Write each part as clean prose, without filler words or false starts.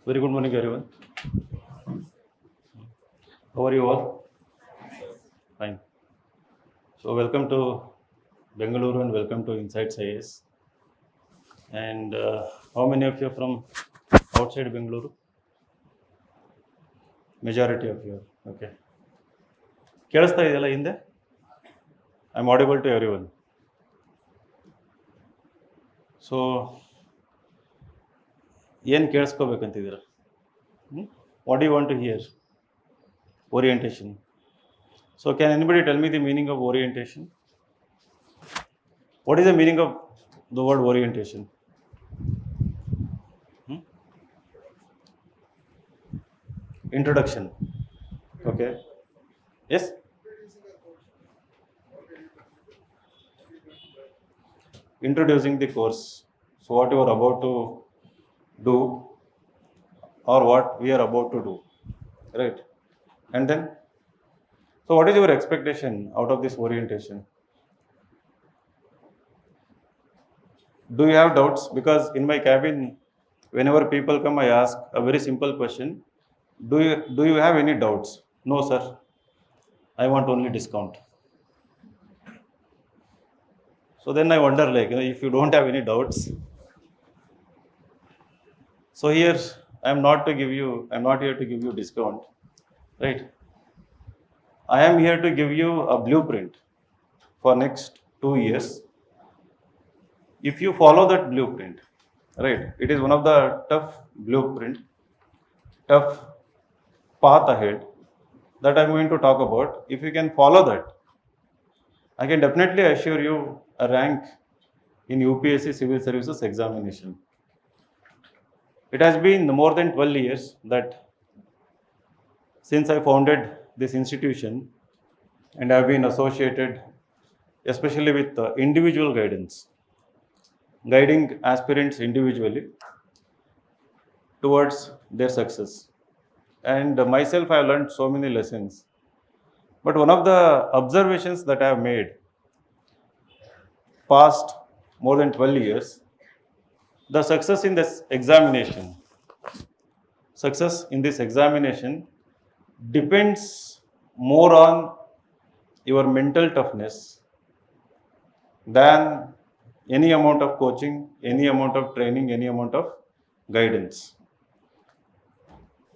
Very good morning, everyone. How are you all? Fine. So, welcome to Bengaluru and welcome to InsightsIAS. And how many of you are from outside Bengaluru? Majority of you. Okay. ಕೇಳಿಸ್ತಾ ಇದೆಯಲ್ಲ ಹಿಂದೆ? I am audible to everyone. So ಏನು ಕೇಳಿಸ್ಕೋಬೇಕಂತಿದ್ದೀರಾ? What you want to hear? Orientation. So can anybody tell me the meaning of orientation? What is the meaning of the word orientation? Introduction. Okay. Yes? Introducing the course. So what you are about to do or what we are about to do. Right? And then, so what is your expectation out of this orientation? Do you have doubts? Because in my cabin, whenever people come, I ask a very simple question. Do you have any doubts? No, sir. I want only discount. So then I wonder, like, if you don't have any doubts. So here, I'm not here to give you discount, right? I am here to give you a blueprint for next 2 years. If you follow that blueprint, right, it is one of the tough path ahead that I'm going to talk about. If you can follow that, I can definitely assure you a rank in UPSC Civil Services Examination. It has been more than 12 years that since I founded this institution, and I have been associated especially with individual guidance, guiding aspirants individually towards their success. And myself, I have learned so many lessons. But one of the observations that I have made past more than 12 years, the success in this examination depends more on your mental toughness than any amount of coaching, any amount of training, any amount of guidance.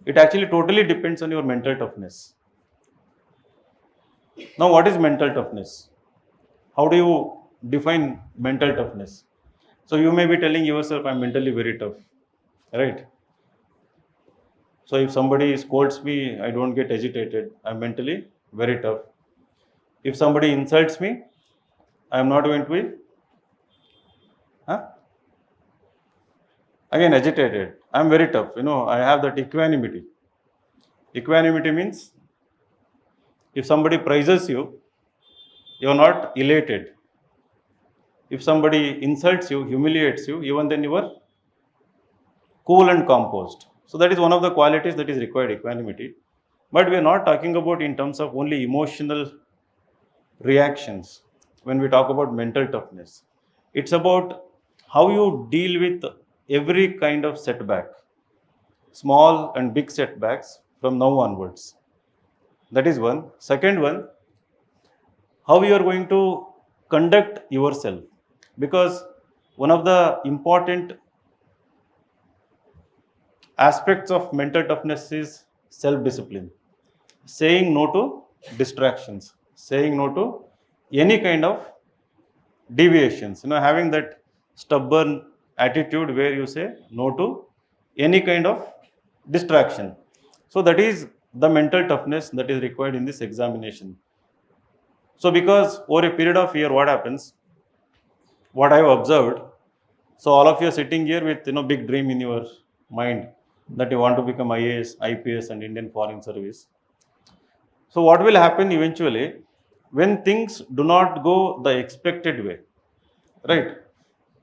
It actually totally depends on your mental toughness. Now, what is mental toughness? How do you define mental toughness? So you may be telling yourself, I'm mentally very tough, right? So if somebody scolds me, I don't get agitated. I'm mentally very tough. If somebody insults me, I'm not going to be again agitated. I'm very tough. I have that equanimity. Equanimity means if somebody praises you, you're not elated. If somebody insults you, humiliates you, even then you are cool and composed. So that is one of the qualities that is required, equanimity. But we are not talking about in terms of only emotional reactions when we talk about mental toughness. It's about how you deal with every kind of setback, small and big setbacks from now onwards. That is one. Second one, how you are going to conduct yourself. Because one of the important aspects of mental toughness is self-discipline. Saying no to distractions, saying no to any kind of deviations, having that stubborn attitude where you say no to any kind of distraction. So that is the mental toughness that is required in this examination. So because over a period of year, what happens, what I have observed, so all of you are sitting here with big dream in your mind that you want to become IAS, IPS and Indian Foreign Service. So what will happen eventually when things do not go the expected way, right?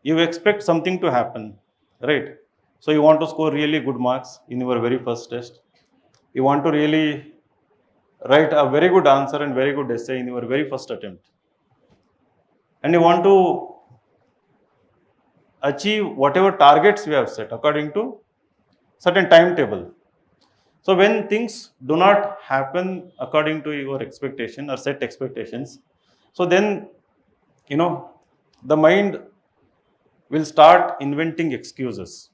You expect something to happen, right? So you want to score really good marks in your very first test. You want to really write a very good answer and very good essay in your very first attempt. And you want to achieve whatever targets you have set according to certain timetable. So when things do not happen according to your expectation or set expectations, so then, you know, the mind will start inventing excuses.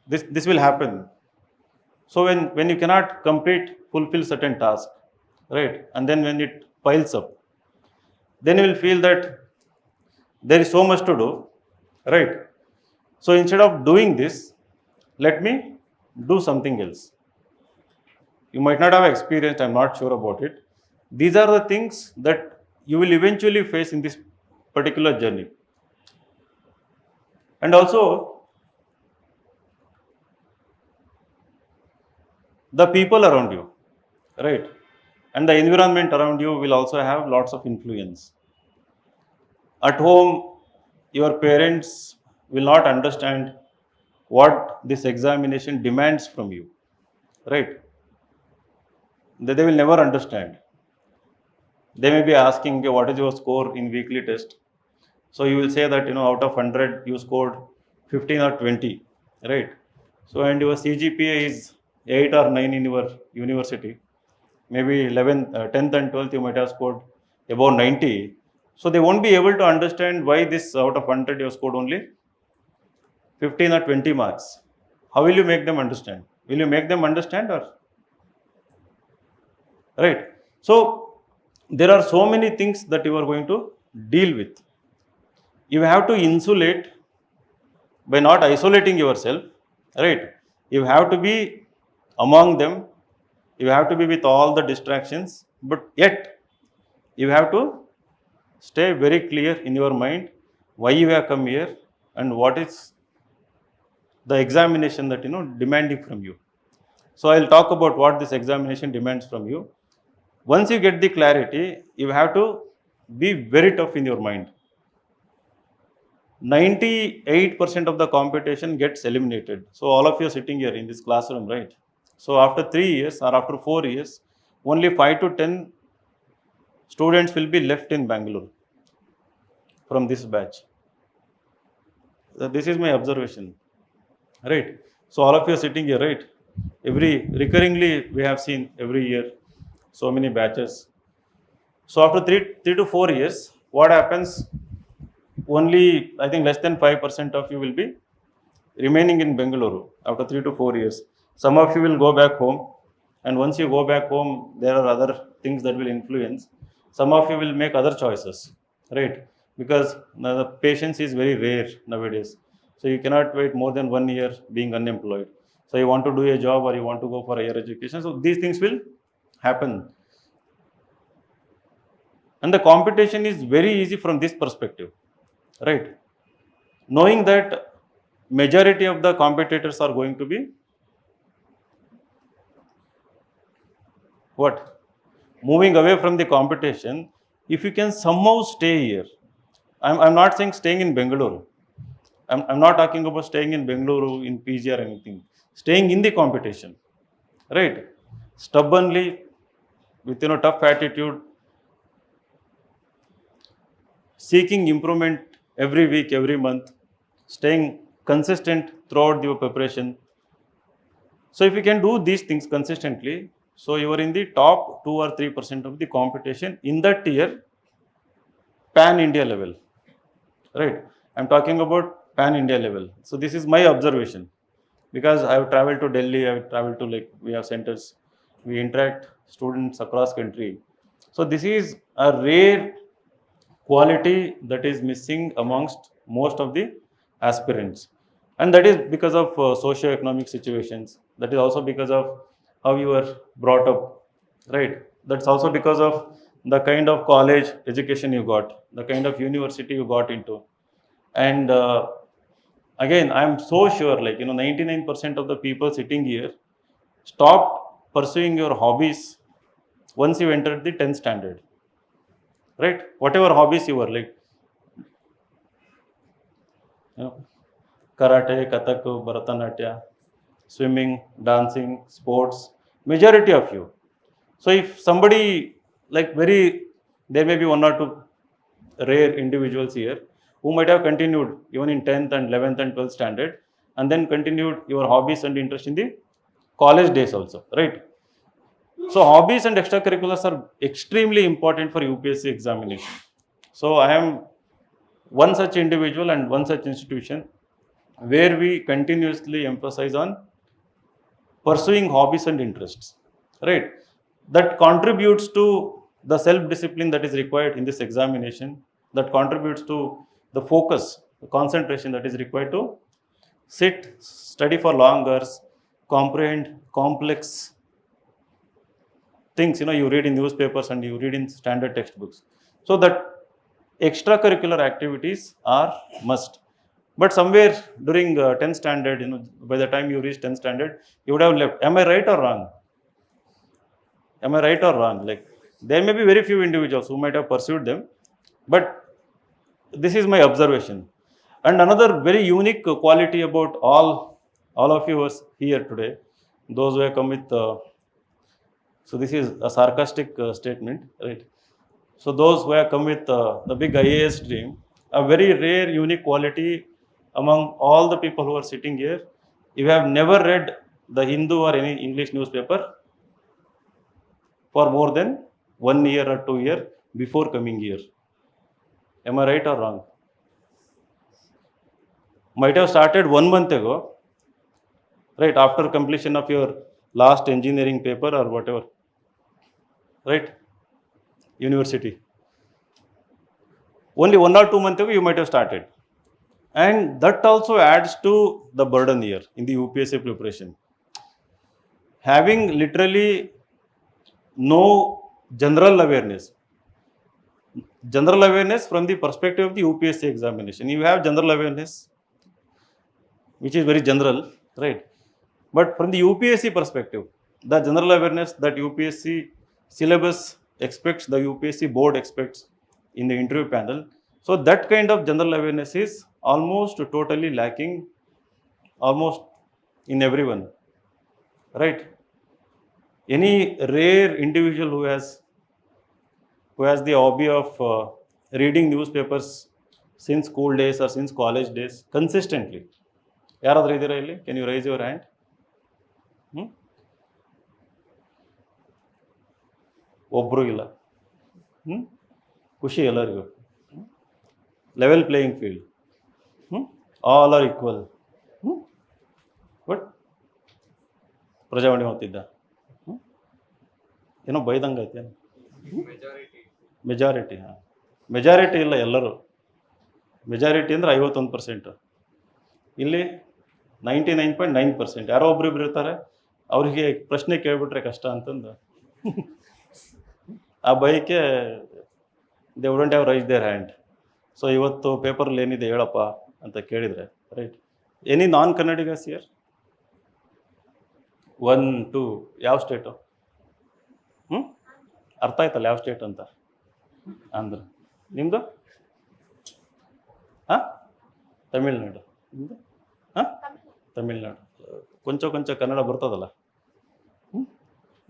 This will happen. So when you cannot fulfill certain task, right, and then when it piles up, then you will feel that there is so much to do, right? So instead of doing this, let me do something else. You might not have experienced, I'm not sure about it. These are the things that you will eventually face in this particular journey. And also, the people around you, right? And the environment around you will also have lots of influence. At home, your parents will not understand what this examination demands from you, right? They will never understand. They may be asking, okay, what is your score in weekly test? So you will say that, out of 100 you scored 15 or 20, right? So and your CGPA is 8 or 9 in your university. Maybe 11th, 10th and 12th you might have scored above 90. So they won't be able to understand why this out of 100 you have scored only 15 or 20 marks. How will you make them understand? Will you make them understand, or right? So there are so many things that you are going to deal with. You have to insulate by not isolating yourself, right? You have to be among them, you have to be with all the distractions, but yet you have to stay very clear in your mind why you have come here and what is the examination that demanding from you. So I'll talk about what this examination demands from you. Once you get the clarity, you have to be very tough in your mind. 98% of the competition gets eliminated. So all of you are sitting here in this classroom, right? So after 3 years or after 4 years, only 5 to 10 students will be left in Bangalore from this batch. This is my observation, right? So all of you are sitting here, right? Recurringly we have seen every year so many batches. So after three to 4 years, what happens? Only I think less than 5% of you will be remaining in Bengaluru after 3 to 4 years. Some of you will go back home, and once you go back home, there are other things that will influence. Some of you will make other choices, right? Because the patience is very rare nowadays. So you cannot wait more than 1 year being unemployed. So you want to do a job or you want to go for higher education. So these things will happen. And the competition is very easy from this perspective, right? Knowing that majority of the competitors are going to be what? Moving away from the competition. If you can somehow stay here, I'm not saying staying in Bengaluru. I'm not talking about staying in Bengaluru in PG or anything. Staying in the competition, right? Stubbornly, with tough attitude, seeking improvement every week, every month, staying consistent throughout your preparation. So if you can do these things consistently, so you are in the top 2 or 3% of the competition in that year, pan India level, right? I'm talking about pan India level. So this is my observation, because I have traveled to Delhi, I have traveled to, like, we have centers, we interact students across country. So this is a rare quality that is missing amongst most of the aspirants, and that is because of socio-economic situations. That is also because of how you were brought up, right? That's also because of the kind of college education you got, the kind of university you got into. And again, I'm so sure, like, 99% of the people sitting here stopped pursuing your hobbies once you entered the 10th standard, right? Whatever hobbies you were, like, you know, karate, Kathak, Bharatanatyam, swimming, dancing, sports, majority of you. So if somebody, like, there may be one or two rare individuals here who might have continued even in 10th and 11th and 12th standard, and then continued your hobbies and interest in the college days also, right? So hobbies and extracurriculars are extremely important for UPSC examination. So I am one such individual and one such institution where we continuously emphasize on pursuing hobbies and interests, right? That contributes to the self-discipline that is required in this examination, that contributes to the focus, the concentration that is required to sit, study for long hours, comprehend complex things, you read in newspapers and you read in standard textbooks. So that extracurricular activities are must. But somewhere during 10th standard, by the time you reach 10th standard, you would have left. Am I right or wrong? Am I right or wrong? Like, there may be very few individuals who might have pursued them, but this is my observation. And another very unique quality about all of you here today, those who have come with, so this is a sarcastic statement, right? So those who have come with the big IAS dream, a very rare, unique quality among all the people who are sitting here, you have never read the Hindu or any English newspaper for more than 1 year or 2 years before coming here. Am I right or wrong? Might have started 1 month ago, right, after completion of your last engineering paper or whatever, right? University. Only 1 or 2 months ago you might have started. And that also adds to the burden here in the UPSC preparation. Having literally no general awareness from the perspective of the UPSC examination. You have general awareness, which is very general, right? But from the UPSC perspective, the general awareness that UPSC syllabus expects, the UPSC board expects in the interview panel, so that kind of general awareness is almost totally lacking, almost in everyone, right? Any rare individual who has the hobby of reading newspapers since school days or since college days consistently, ಯಾರಾದರೂ ಇದ್ದೀರಾ ಇಲ್ಲಿ? Can you raise your hand? ಒಬ್ಬರು ಇಲ್ಲ. ಖುಷಿ ಎಲ್ಲರಿಗೂ. Level playing field. All are equal. But Prajavani ಓದ್ತಿದ್ದ, ಏನೋ ಬೈದಂಗೆ ಐತೆ. ಮೆಜಾರಿಟಿ. ಹಾಂ, ಮೆಜಾರಿಟಿ ಇಲ್ಲ, ಎಲ್ಲರೂ ಮೆಜಾರಿಟಿ ಅಂದರೆ 51%. ಇಲ್ಲಿ 99.9%. ಯಾರೋ ಒಬ್ರಿಬ್ರು ಇರ್ತಾರೆ, ಅವರಿಗೆ ಪ್ರಶ್ನೆ ಕೇಳಿಬಿಟ್ರೆ ಕಷ್ಟ ಅಂತಂದು ಆ ಬೈಕೆ they wouldn't have raise their hand. So ಇವತ್ತು ಪೇಪರಲ್ಲಿ ಏನಿದೆ ಹೇಳಪ್ಪ ಅಂತ ಕೇಳಿದರೆ, right? Any non Kannadigas here? 1, 2. ಯಾವ ಸ್ಟೇಟು? ಅರ್ಥ ಆಯ್ತಲ್ಲ ಯಾವ ಸ್ಟೇಟ್ ಅಂತ? ಆಂಧ್ರ. ನಿಮ್ಮದು? ಹಾಂ, ತಮಿಳ್ನಾಡು. ನಿಮ್ಮದು? ಹಾಂ, ತಮಿಳ್ನಾಡು. ಕೊಂಚ ಕನ್ನಡ ಬರ್ತದಲ್ಲ?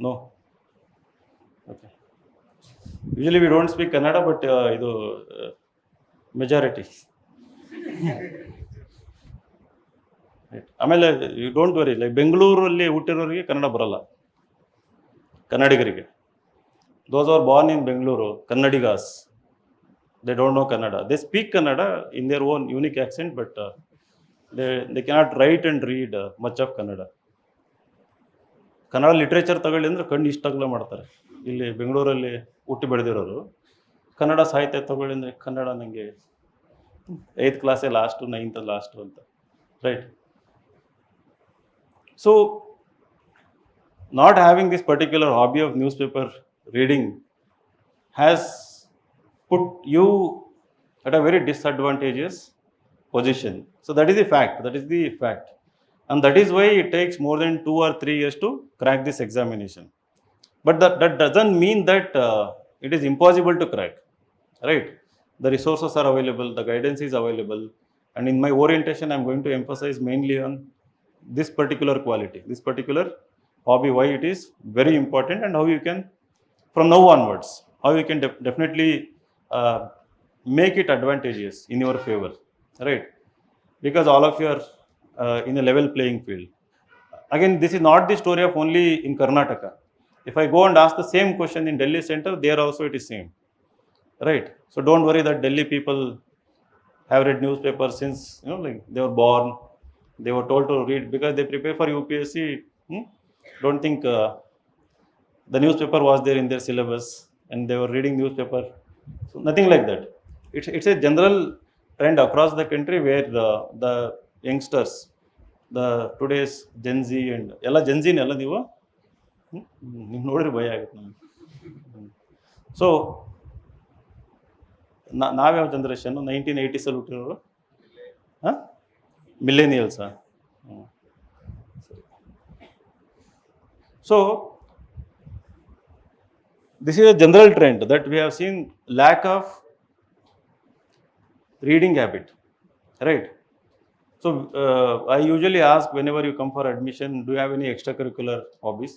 No. Okay. Usually we don't speak Kannada, but ಇದು ಮೆಜಾರಿಟಿ. ಆಮೇಲೆ ಯು ಡೋಂಟ್ ವರಿ, ಲೈಕ್ ಬೆಂಗಳೂರಲ್ಲಿ ಹುಟ್ಟಿರೋರಿಗೆ ಕನ್ನಡ ಬರಲ್ಲ, ಕನ್ನಡಿಗರಿಗೆ. Those are born in Bengaluru, Kannadigas, they don't know Kannada. They speak Kannada in their own unique accent, but they cannot write and read much of Kannada. Kannada literature ತಗೊಳ್ಳಿ ಅಂದರೆ ಕಣ್ಣು ಇಷ್ಟಾಗಲೇ ಮಾಡ್ತಾರೆ. ಇಲ್ಲಿ ಬೆಂಗಳೂರಲ್ಲಿ ಹುಟ್ಟಿ ಬೆಳೆದಿರೋರು ಕನ್ನಡ ಸಾಹಿತ್ಯ ತಗೊಳ್ಳಿ ಅಂದರೆ ಕನ್ನಡ ನನಗೆ 8th ಕ್ಲಾಸೇ ಲಾಸ್ಟು, 9th ಲಾಸ್ಟು ಅಂತ, right? So not having this particular hobby of news paper reading has put you at a very disadvantageous position. So that is the fact. And that is why it takes more than 2 or 3 years to crack this examination. But that doesn't mean that it is impossible to crack, right? The resources are available, the guidance is available, and in my orientation I'm going to emphasize mainly on this particular quality, this particular hobby, why it is very important, and how you can, from now onwards, how you can definitely make it advantageous in your favor, right? Because all of you are in a level playing field. Again, this is not the story of only in Karnataka. If I go and ask the same question in Delhi center, there also it is same, right? So don't worry that Delhi people have read newspaper since, like they were born. They were told to read because they prepare for UPSC. Don't think the newspaper was there in their syllabus and they were reading newspaper. So nothing like that. It's a general trend across the country where the youngsters, the today's Gen Z and ಎಲ್ಲ Gen Z ಎಲ್ಲ ನೀವು ನೀವು ನೋಡಿದ್ರೆ ಭಯ ಆಗುತ್ತೆ ನಮಗೆ. So ನಾವ್ಯಾವ generation 1980s ಹುಟ್ಟಿರೋರು? ಹಾಂ, ಮಿಲ್ಲೇನಿಯಲ್ಸಾ? So this is a general trend that we have seen lack of reading habit, right? So I usually ask whenever you come for admission, do you have any extracurricular hobbies?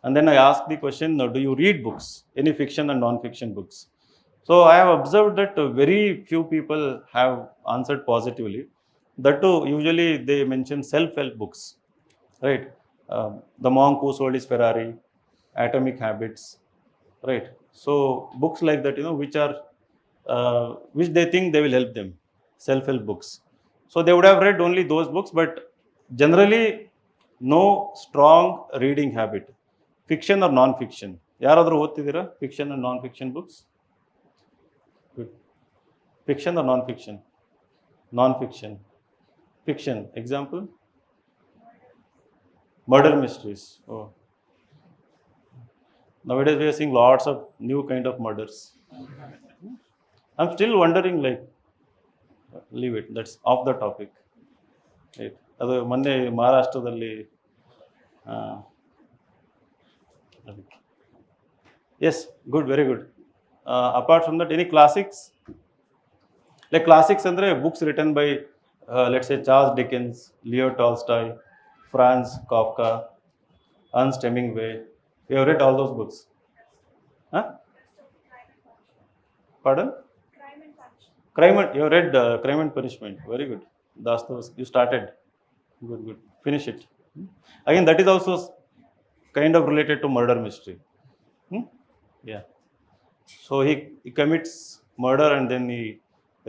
And then I ask the question, do you read books, any fiction and non-fiction books? So I have observed that very few people have answered positively. That too, usually they mention self-help books, right? The Monk Who Sold His Ferrari, Atomic Habits, right? So books like that, which are which they think they will help them, self-help books. So they would have read only those books, but generally no strong reading habit. Fiction or non-fiction? ಯಾರಾದರೂ ಓದ್ತಿದ್ದೀರಾ fiction and non-fiction books? Fiction or non-fiction? Non-fiction. Fiction. Example? Murder mysteries. Oh. Nowadays we are seeing lots of new kind of murders. I'm still wondering, like, leave it, that's off the topic, right? ಅದು ಮೊನ್ನೆ ಮಹಾರಾಷ್ಟ್ರದಲ್ಲಿ yes, good, very good. Apart from that, any classics? Like classics andre books written by let's say Charles Dickens, Leo Tolstoy, Franz Kafka, Ernest Hemingway. You have read all those books? Huh? Pardon? Crime and you have read Crime and Punishment. Very good. Dostoevsky. You started. Good, good. Finish it. Again, that is also kind of related to murder mystery. Yeah. So he commits murder and then he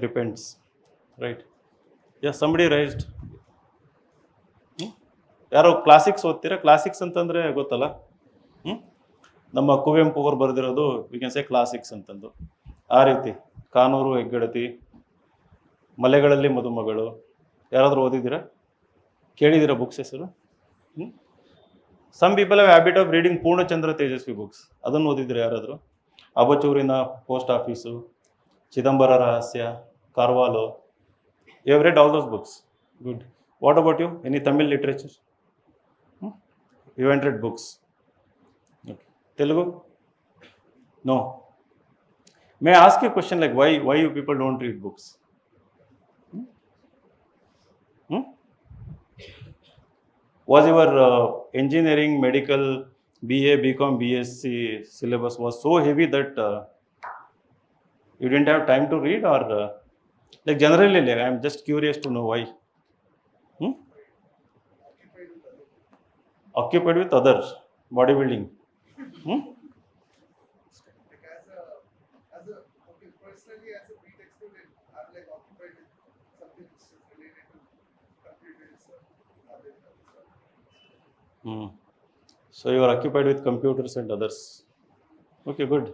repents, right? Yeah, somebody raised. ಯಾರೋ classics ಓದ್ತೀರಾ? Classics ಅಂತಂದರೆ ಗೊತ್ತಲ್ಲ, ನಮ್ಮ ಕುವೆಂಪು ಅವರು ಬರೆದಿರೋದು we can say classics ಅಂತಂದು. ಆ ರೀತಿ ಕಾನೂರು ಹೆಗ್ಗಡತಿ, ಮಲೆಗಳಲ್ಲಿ ಮದುಮಗಳು, ಯಾರಾದರೂ ಓದಿದ್ದೀರಾ? ಕೇಳಿದ್ದೀರಾ ಬುಕ್ಸ್ ಹೆಸರು? Some people have habit of reading Poornachandra Tejaswi books. ಅದನ್ನು ಓದಿದ್ದೀರಾ ಯಾರಾದರೂ? ಅಬಚೂರಿನ ಪೋಸ್ಟ್ ಆಫೀಸು, ಚಿದಂಬರ ರಹಸ್ಯ, ಕಾರ್ವಾಲೋ. You have read all those books. Good. What about you? Any Tamil literature? You haven't read books. Okay. Telugu? No. May I ask you a question, like why you people don't read books? Was your engineering, medical, BA, BCom, BSc syllabus was so heavy that you didn't have time to read, or like generally, like, I'm just curious to know why. Occupied with others, bodybuilding. Personally, as a BTech student, I'm like occupied with something which is related to computers or other stuff. So you are occupied with computers and others. Okay, good.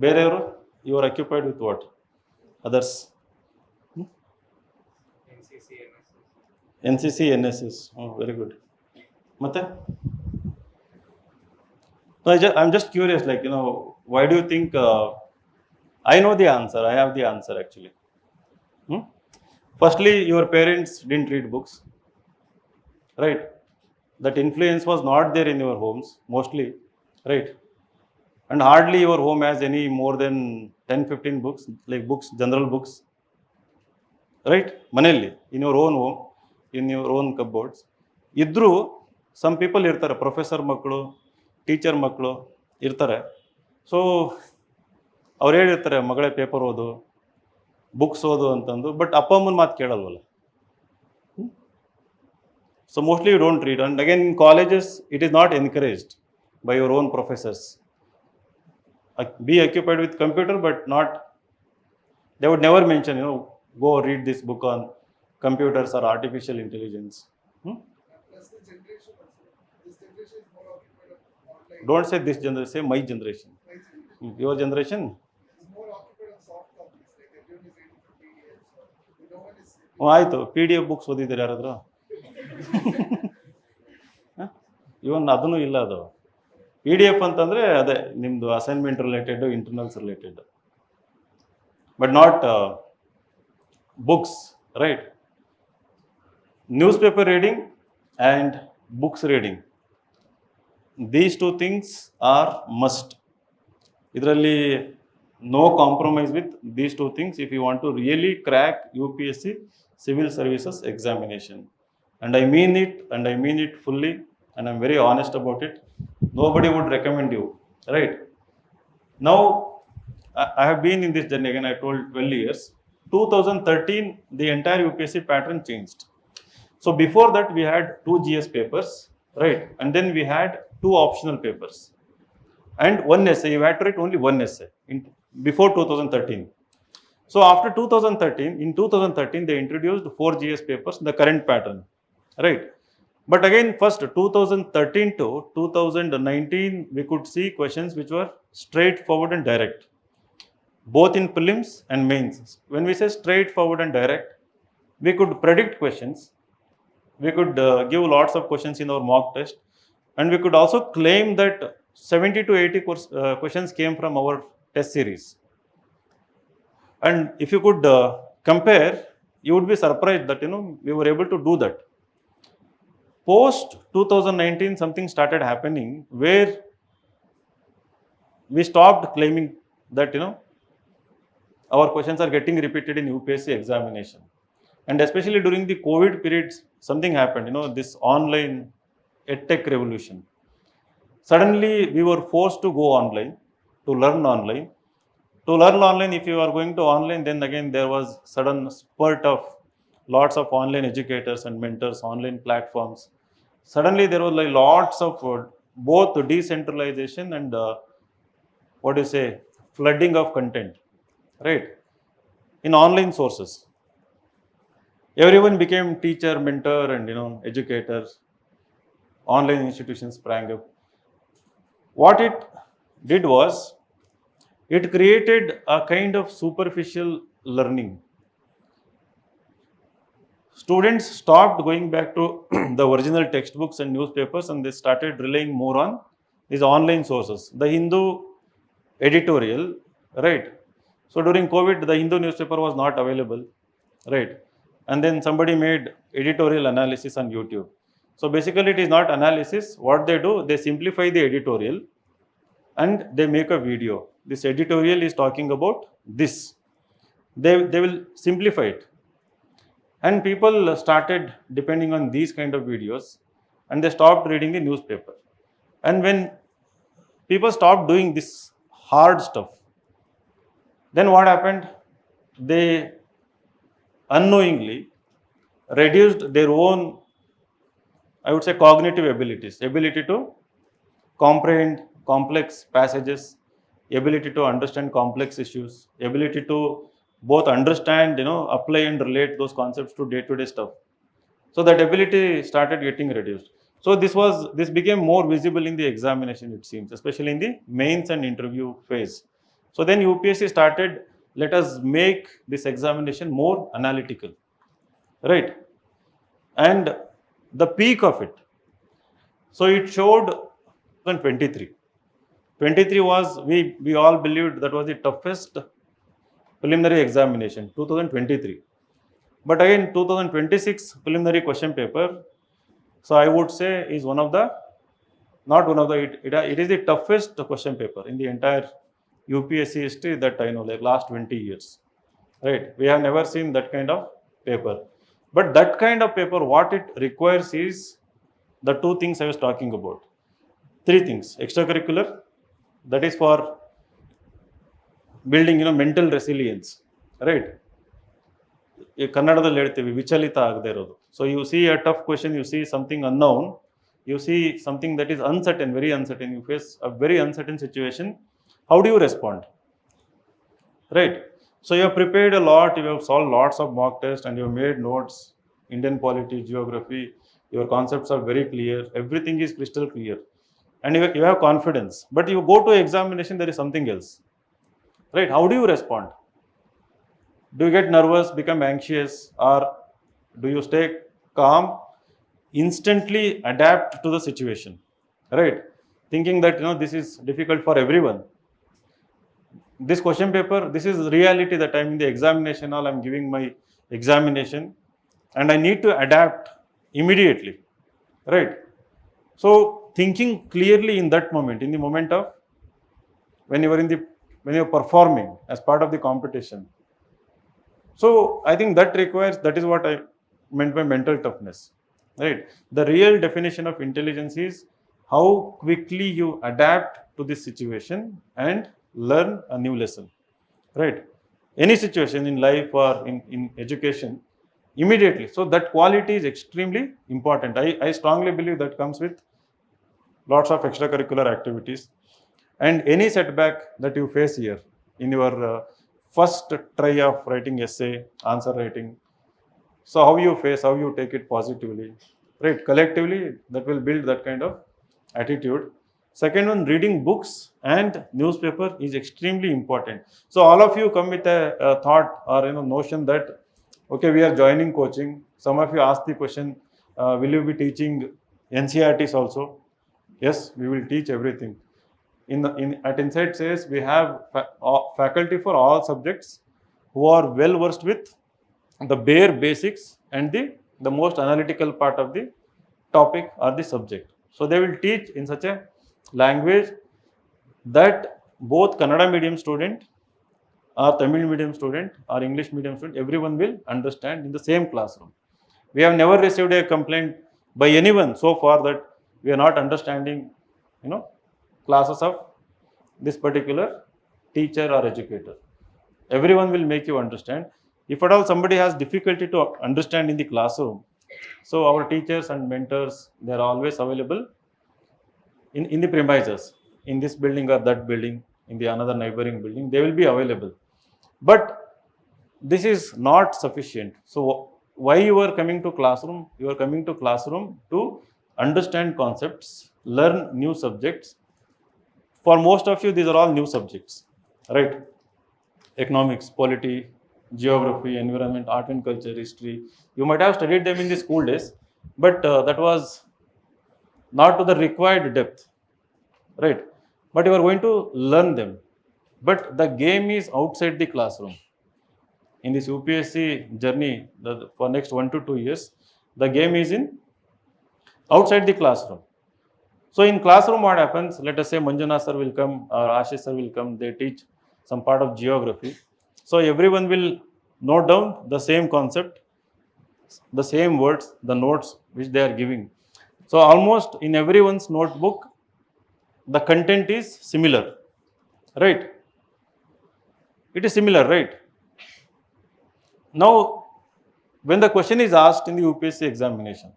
Bereyaru, you are occupied with what? Others. NCC, NSS. Oh, very good. Mate? No, I'm just curious, like, why do you think, I know the answer, I have the answer actually. Firstly, your parents didn't read books, right? That influence was not there in your homes, mostly, right? And hardly your home has any more than 10-15 books, like books, general books, right? Manelli, in your own home, in your own cupboards. Idru, some people irtare, professor maklu, teacher maklu irtare. So ಅವ್ರು ಹೇಳಿರ್ತಾರೆ, ಮಗಳೇ paper ಓದು, books ಓದು ಅಂತಂದು. But ಅಪ್ಪ ಅಮ್ಮನ ಮಾತು ಕೇಳಲ್ವಲ್ಲ. So mostly you don't read. And again, in colleges, it is not encouraged by your own professors. Be occupied with computer, but not, they would never mention, go read this book on computers or artificial intelligence. Hmm? Plus the generation also. This generation is more occupied on online. Don't say this generation, say my generation. My generation Your generation? is more occupied on soft copies. Like everyone is reading for PDFs. No one is. ಆಯಿತು P D F books ಓದಿದ್ದಾರೆ ಯಾರಾದರೂ? ಇವನ್ ಅದನ್ನು ಇಲ್ಲ ಅದು. P D F ಅಂತಂದರೆ ಅದೇ ನಿಮ್ಮದು assignment related, internals related, but not books, right? Newspaper reading and books reading, these two things are must. Idರಲ್ಲಿ no compromise with these two things if you want to really crack UPSC Civil Services Examination. And I mean it fully, and I'm very honest about it. Nobody would recommend you, right? Now, I have been in this journey, again I told 12 years. 2013, the entire UPSC pattern changed. So before that, we had 2 GS papers, right? And then we had 2 optional papers and 1 essay. You had to write only 1 essay before 2013. So after 2013, in 2013, they introduced 4 GS papers, the current pattern, right? But again, first 2013 to 2019, we could see questions which were straightforward and direct, both in prelims and mains. When we say straightforward and direct, we could predict questions, we could give lots of questions in our mock test, and we could also claim that 70 to 80 questions came from our test series. And if you could compare, you would be surprised that we were able to do that. Post 2019, something started happening where we stopped claiming that our questions are getting repeated in UPSC examination. And especially during the COVID periods, something happened, this online edtech revolution. Suddenly, we were forced to go online, to learn online. To learn online, if you are going to online, then again, there was sudden spurt of lots of online educators and mentors, online platforms. Suddenly, there was like lots of both decentralization and flooding of content, right? In online sources, everyone became teacher, mentor, and educator. Online institutions sprang up. What it did was, it created a kind of superficial learning. Students stopped going back to the original textbooks and newspapers, and they started relying more on these online sources. The Hindu editorial, right? So during COVID, the Hindu newspaper was not available, right? And then somebody made editorial analysis on YouTube. So basically, it is not analysis. What they do, they simplify the editorial and they make a video. This editorial is talking about this. They will simplify it. And people started depending on these kind of videos, and they stopped reading the newspaper. And when people stopped doing this hard stuff, then what happened? They unknowingly reduced their own, I would say, cognitive ability to comprehend complex passages, ability to understand complex issues, ability to both understand, apply and relate those concepts to day-to-day stuff. So that ability started getting reduced. So this became more visible in the examination, it seems, especially in the mains and interview phase. So then UPSC started, let us make this examination more analytical, right? And the peak of it, so it showed 2023. 23 was, we all believed that was the toughest preliminary examination, 2023. But again, 2026 preliminary question paper, so I would say is it is the toughest question paper in the entire UPSC history that I know, like last 20 years, right? We have never seen that kind of paper. But that kind of paper, what it requires is the 2 things I was talking about. 3 things: extracurricular, that is for building mental resilience, right? ಕನ್ನಡದಲ್ಲಿ ಹೇಳ್ತೀವಿ ವಿಚಲಿತ ಆಗದೆ ಇರೋದು. So U C a tough question, U C something unknown, you see something that is uncertain, very uncertain, you face a very uncertain situation, how do you respond? Right? So you have prepared a lot, you have solved lots of mock tests and you have made notes, Indian polity, geography, your concepts are very clear, everything is crystal clear, and you have confidence, but you go to examination, there is something else. Right? How do you respond? Do you get nervous, become anxious, or do you stay calm, instantly adapt to the situation, right? Thinking that this is difficult for everyone. This question paper, this is reality that I'm in the examination hall, I'm giving my examination and I need to adapt immediately, right? So thinking clearly in that moment, in the moment of when you're performing as part of the competition. So I think that is what I meant by mental toughness. Right? The real definition of intelligence is how quickly you adapt to this situation and learn a new lesson. Right? Any situation in life or in education, immediately. So that quality is extremely important. I strongly believe that comes with lots of extracurricular activities. And any setback that you face here in your first try of writing essay, answer writing, so how you face, how you take it positively, right? Collectively, that will build that kind of attitude. Second one, reading books and newspaper is extremely important. So all of you come with a thought or notion that, okay, we are joining coaching. Some of you ask the question, will you be teaching NCERTs also? Yes, we will teach everything. At InsightsIAS, we have faculty for all subjects who are well versed with the bare basics and the most analytical part of the topic or the subject. So they will teach in such a language that both Kannada medium student or Tamil medium student or English medium student, everyone will understand in the same classroom. We have never received a complaint by anyone so far that we are not understanding, classes of this particular teacher or educator. Everyone will make you understand. If at all somebody has difficulty to understand in the classroom, so our teachers and mentors, they are always available in the premises, in this building or that building, in the another neighboring building, they will be available. But this is not sufficient. So why you are coming to classroom? You are coming to classroom to understand concepts, learn new subjects. For most of you, these are all new subjects, right? Economics, polity, geography, environment, art and culture, history. You might have studied them in the school days, but that was not to the required depth, right? But you are going to learn them. But the game is outside the classroom. In this UPSC journey, for next 1 to 2 years, the game is in outside the classroom. So in classroom, what happens? Let us say Manjuna sir will come or Ashish sir will come. They teach some part of geography. So everyone will note down the same concept, the same words, the notes which they are giving. So almost in everyone's notebook, the content is similar, right? It is similar, right? Now, when the question is asked in the UPSC examination,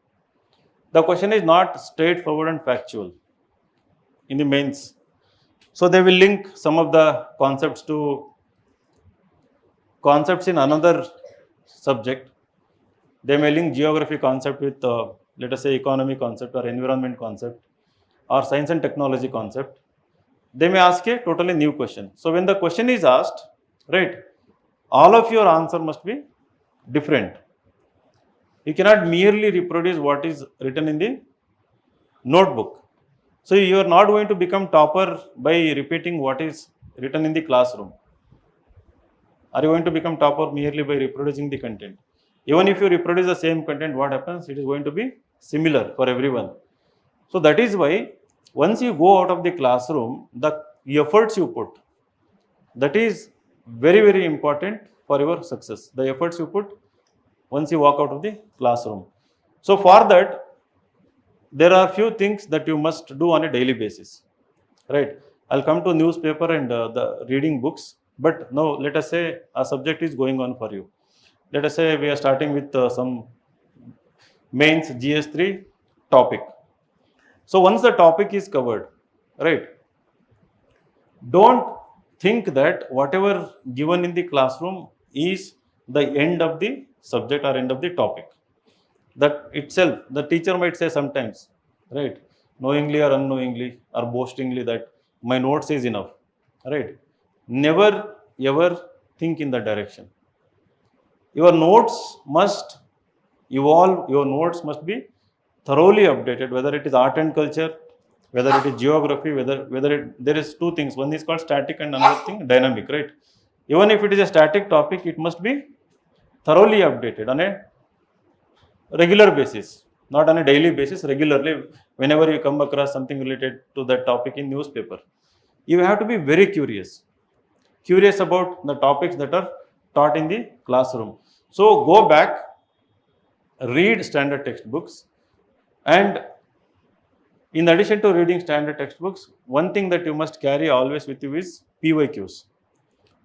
the question is not straightforward and factual in the mains. So they will link some of the concepts in another subject. They may link geography concept with, let us say, economy concept or environment concept or science and technology concept. They may ask a totally new question. So when the question is asked, right, all of your answer must be different. You cannot merely reproduce what is written in the notebook. So you are not going to become topper by repeating what is written in the classroom. Are you going to become topper merely by reproducing the content? Even if you reproduce the same content, what happens? It is going to be similar for everyone. So that is why once you go out of the classroom, the efforts you put, that is very, very important for your success. The efforts you put once you walk out of the classroom. So for that, there are few things that you must do on a daily basis, right? I'll come to newspaper and the reading books, but now let us say a subject is going on for you. Let us say we are starting with some mains GS3 topic. So once the topic is covered, right, don't think that whatever given in the classroom is the end of the subject or end of the topic. That itself, the teacher might say sometimes, right, knowingly or unknowingly or boastingly, that my notes is enough, right? Never ever think in that direction. Your notes must evolve, your notes must be thoroughly updated, whether it is art and culture, whether it is geography, there is two things. One is called static and another thing dynamic, right? Even if it is a static topic, it must be thoroughly updated on a regular basis, not on a daily basis, regularly, whenever you come across something related to that topic in newspaper. You have to be very curious about the topics that are taught in the classroom. So go back, read standard textbooks, and in addition to reading standard textbooks, one thing that you must carry always with you is PYQs,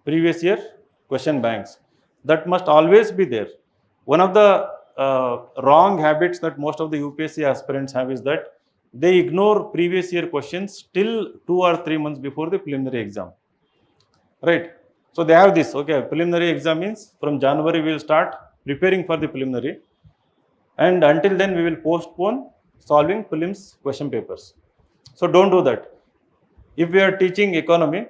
previous year question banks. That must always be there. One of the wrong habits that most of the UPSC aspirants have is that they ignore previous year questions till 2 or 3 months before the preliminary exam, right? So they have this, okay, preliminary exam means from January we will start preparing for the preliminary, and until then we will postpone solving prelims question papers. So don't do that. If we are teaching economy,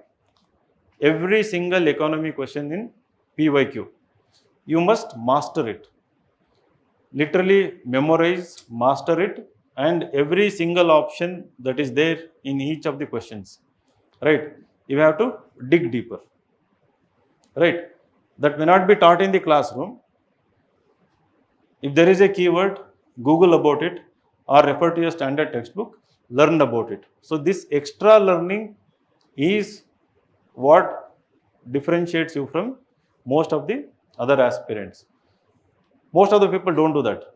every single economy question in PYQ, you must master it. Literally memorize, master it, and every single option that is there in each of the questions, right? You have to dig deeper, right? That may not be taught in the classroom. If there is a keyword, Google about it or refer to your standard textbook, learn about it. So this extra learning is what differentiates you from most of the other aspirants. Most of the people don't do that.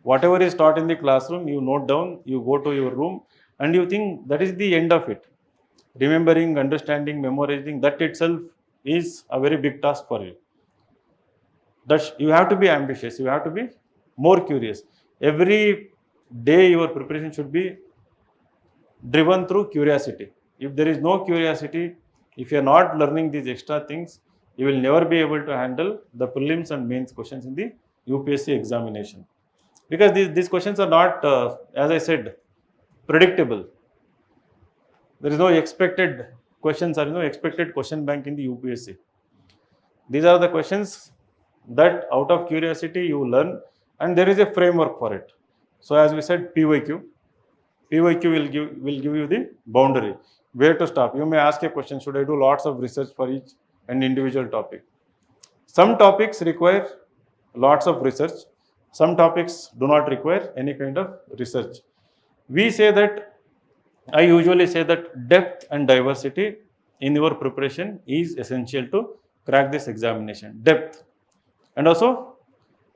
Whatever is taught in the classroom, you note down, you go to your room, and you think that is the end of it. Remembering, understanding, memorizing, that itself is a very big task for you. That you have to be ambitious, you have to be more curious. Every day your preparation should be driven through curiosity. If there is no curiosity, if you are not learning these extra things, you will never be able to handle the prelims and mains questions in the UPSC examination. Because these questions are not, as I said, predictable. There is no expected questions or no expected question bank in the UPSC. These are the questions that out of curiosity you learn, and there is a framework for it. So as we said, PYQ will give you the boundary where to stop. You may ask a question, should I do lots of research for each and individual topic? Some topics require lots of research, some topics do not require any kind of research. We say that, I usually say that depth and diversity in your preparation is essential to crack this examination. Depth and also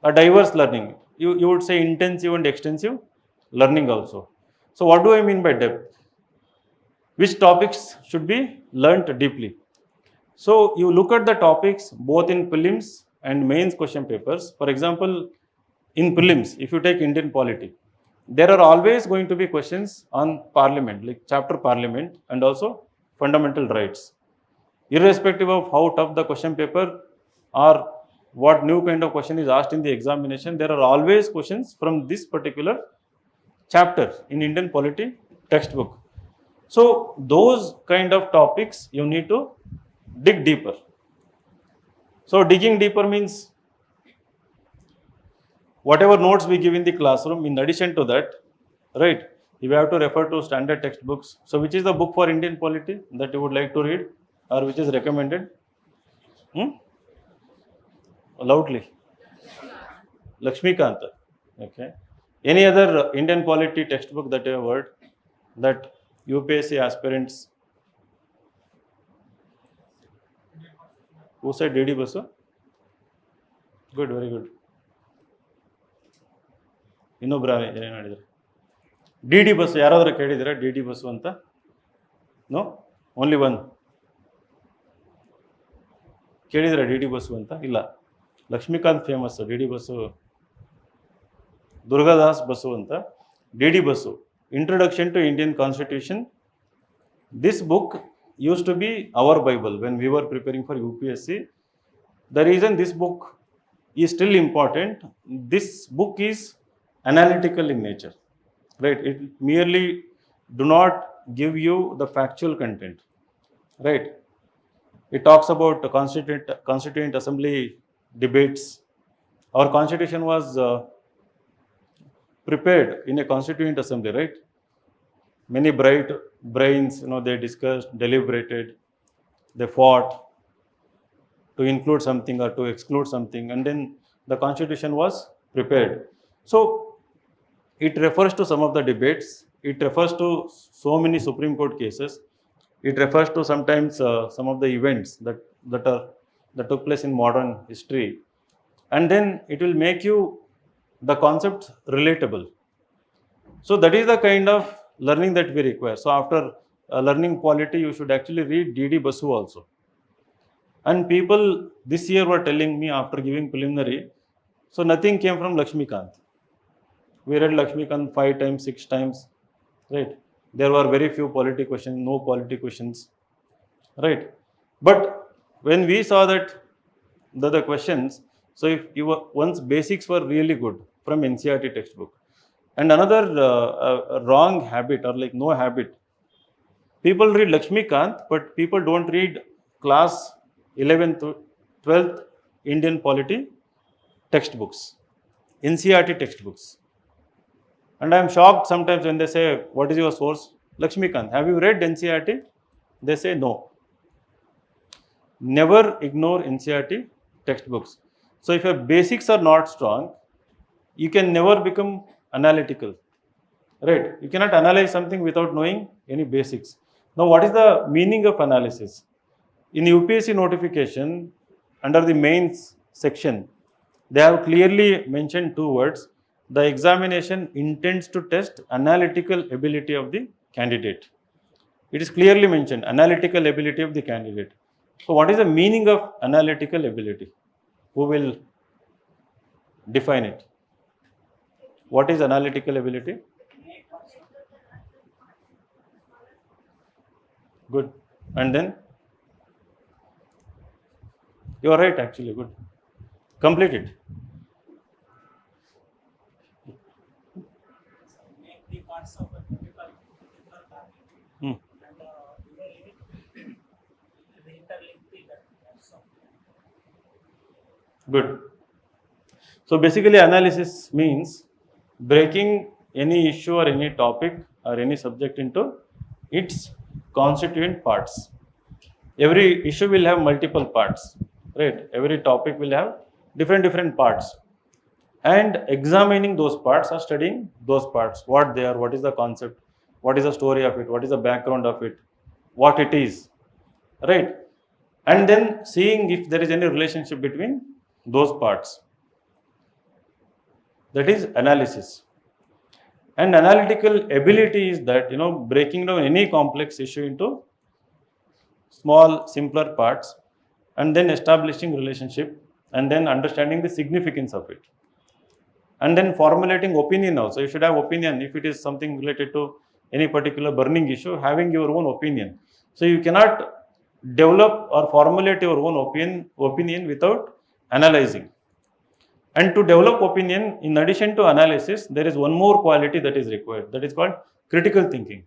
a diverse learning. You would say intensive and extensive learning also. So what do I mean by depth? Which topics should be learnt deeply? So you look at the topics both in prelims and mains question papers. For example, in prelims, if you take Indian polity, there are always going to be questions on parliament, like chapter parliament and also fundamental rights. Irrespective of how tough the question paper or what new kind of question is asked in the examination, there are always questions from this particular chapter in Indian polity textbook. So those kind of topics you need to dig deeper. So digging deeper means whatever notes we give in the classroom, in addition to that, right, you have to refer to standard textbooks. So which is the book for Indian polity that you would like to read or which is recommended? Loudly. Lakshmikanta. Okay. Any other Indian polity textbook that you have heard that UPSC aspirants? Who said DD Basu? Good, very good. ಇನ್ನೊಬ್ರು ಏನು ಹೇಳಿದ್ರು? D D Basu ಯಾರಾದರೂ ಕೇಳಿದ್ದೀರಾ? D D Basu ಅಂತ? No, only one. ಕೇಳಿದ್ದೀರಾ D D Basu ಅಂತ? ಇಲ್ಲ. Laxmikanth famous, D D Basu, Durgadas Basu ಅಂತ, D D Basu, introduction to Indian constitution. This book used to be our Bible when we were preparing for UPSC. The reason this book is still important, this book is analytical in nature, right? It merely do not give you the factual content, right? It talks about the constituent assembly debates. Our constitution was prepared in a constituent assembly, right? Many bright brains, they discussed, deliberated, they fought to include something or to exclude something, and then the constitution was prepared. So it refers to some of the debates, it refers to so many Supreme Court cases, it refers to sometimes some of the events that took place in modern history, and then it will make you the concepts relatable. So that is the kind of learning that we require. So after learning polity, you should actually read D.D. Basu also. And people this year were telling me after giving preliminary, so nothing came from Lakshmikant. We read Lakshmikant 5 times, 6 times, right? There were very few polity questions, no polity questions, right? But when we saw that the questions, so if you were, once basics were really good from NCERT textbook, and another wrong habit or like no habit, people read Lakshmikant, but people don't read class 11th, 12th Indian polity textbooks, NCERT textbooks. And I am shocked sometimes when they say, what is your source? Lakshmikant. Have you read NCERT? They say no. Never ignore NCERT textbooks. So if your basics are not strong, you can never become analytical, right? You cannot analyze something without knowing any basics. Now, what is the meaning of analysis? In UPSC notification, under the mains section, they have clearly mentioned 2 words. The examination intends to test analytical ability of the candidate. It is clearly mentioned, analytical ability of the candidate. So what is the meaning of analytical ability? Who will define it? What is analytical ability? Good. And then? You are right, actually. Good. Complete it. Make the parts of a chemical target Hmm. and interlink the parts of. Good. So basically, analysis means breaking any issue or any topic or any subject into its constituent parts. Every issue will have multiple parts, right? Every topic will have different parts, and examining those parts or studying those parts, what they are, what is the concept, what is the story of it, what is the background of it, what it is, right? And then seeing if there is any relationship between those parts. That is analysis. And analytical ability is that, breaking down any complex issue into small, simpler parts, and then establishing relationship, and then understanding the significance of it, and then formulating opinion also. You should have opinion if it is something related to any particular burning issue, having your own opinion. So you cannot develop or formulate your own opinion without analyzing. And to develop opinion, in addition to analysis, there is one more quality that is required, that is called critical thinking.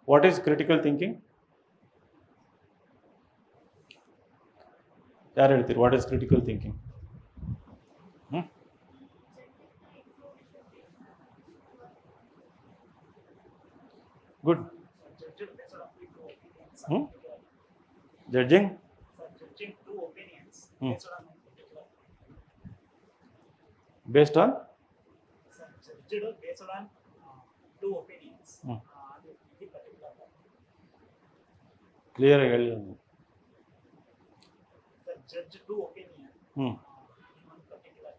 What is critical thinking? ಯಾರು ಹೇಳ್ತೀರಿ, what is critical thinking? Good. Judging? Judging 2 opinions based on particular. Based on? Judged based on 2 opinions on the particular. Clear ಆಗಿ ಹೇಳಿ. Judge 2 opinions Hmm. in one particular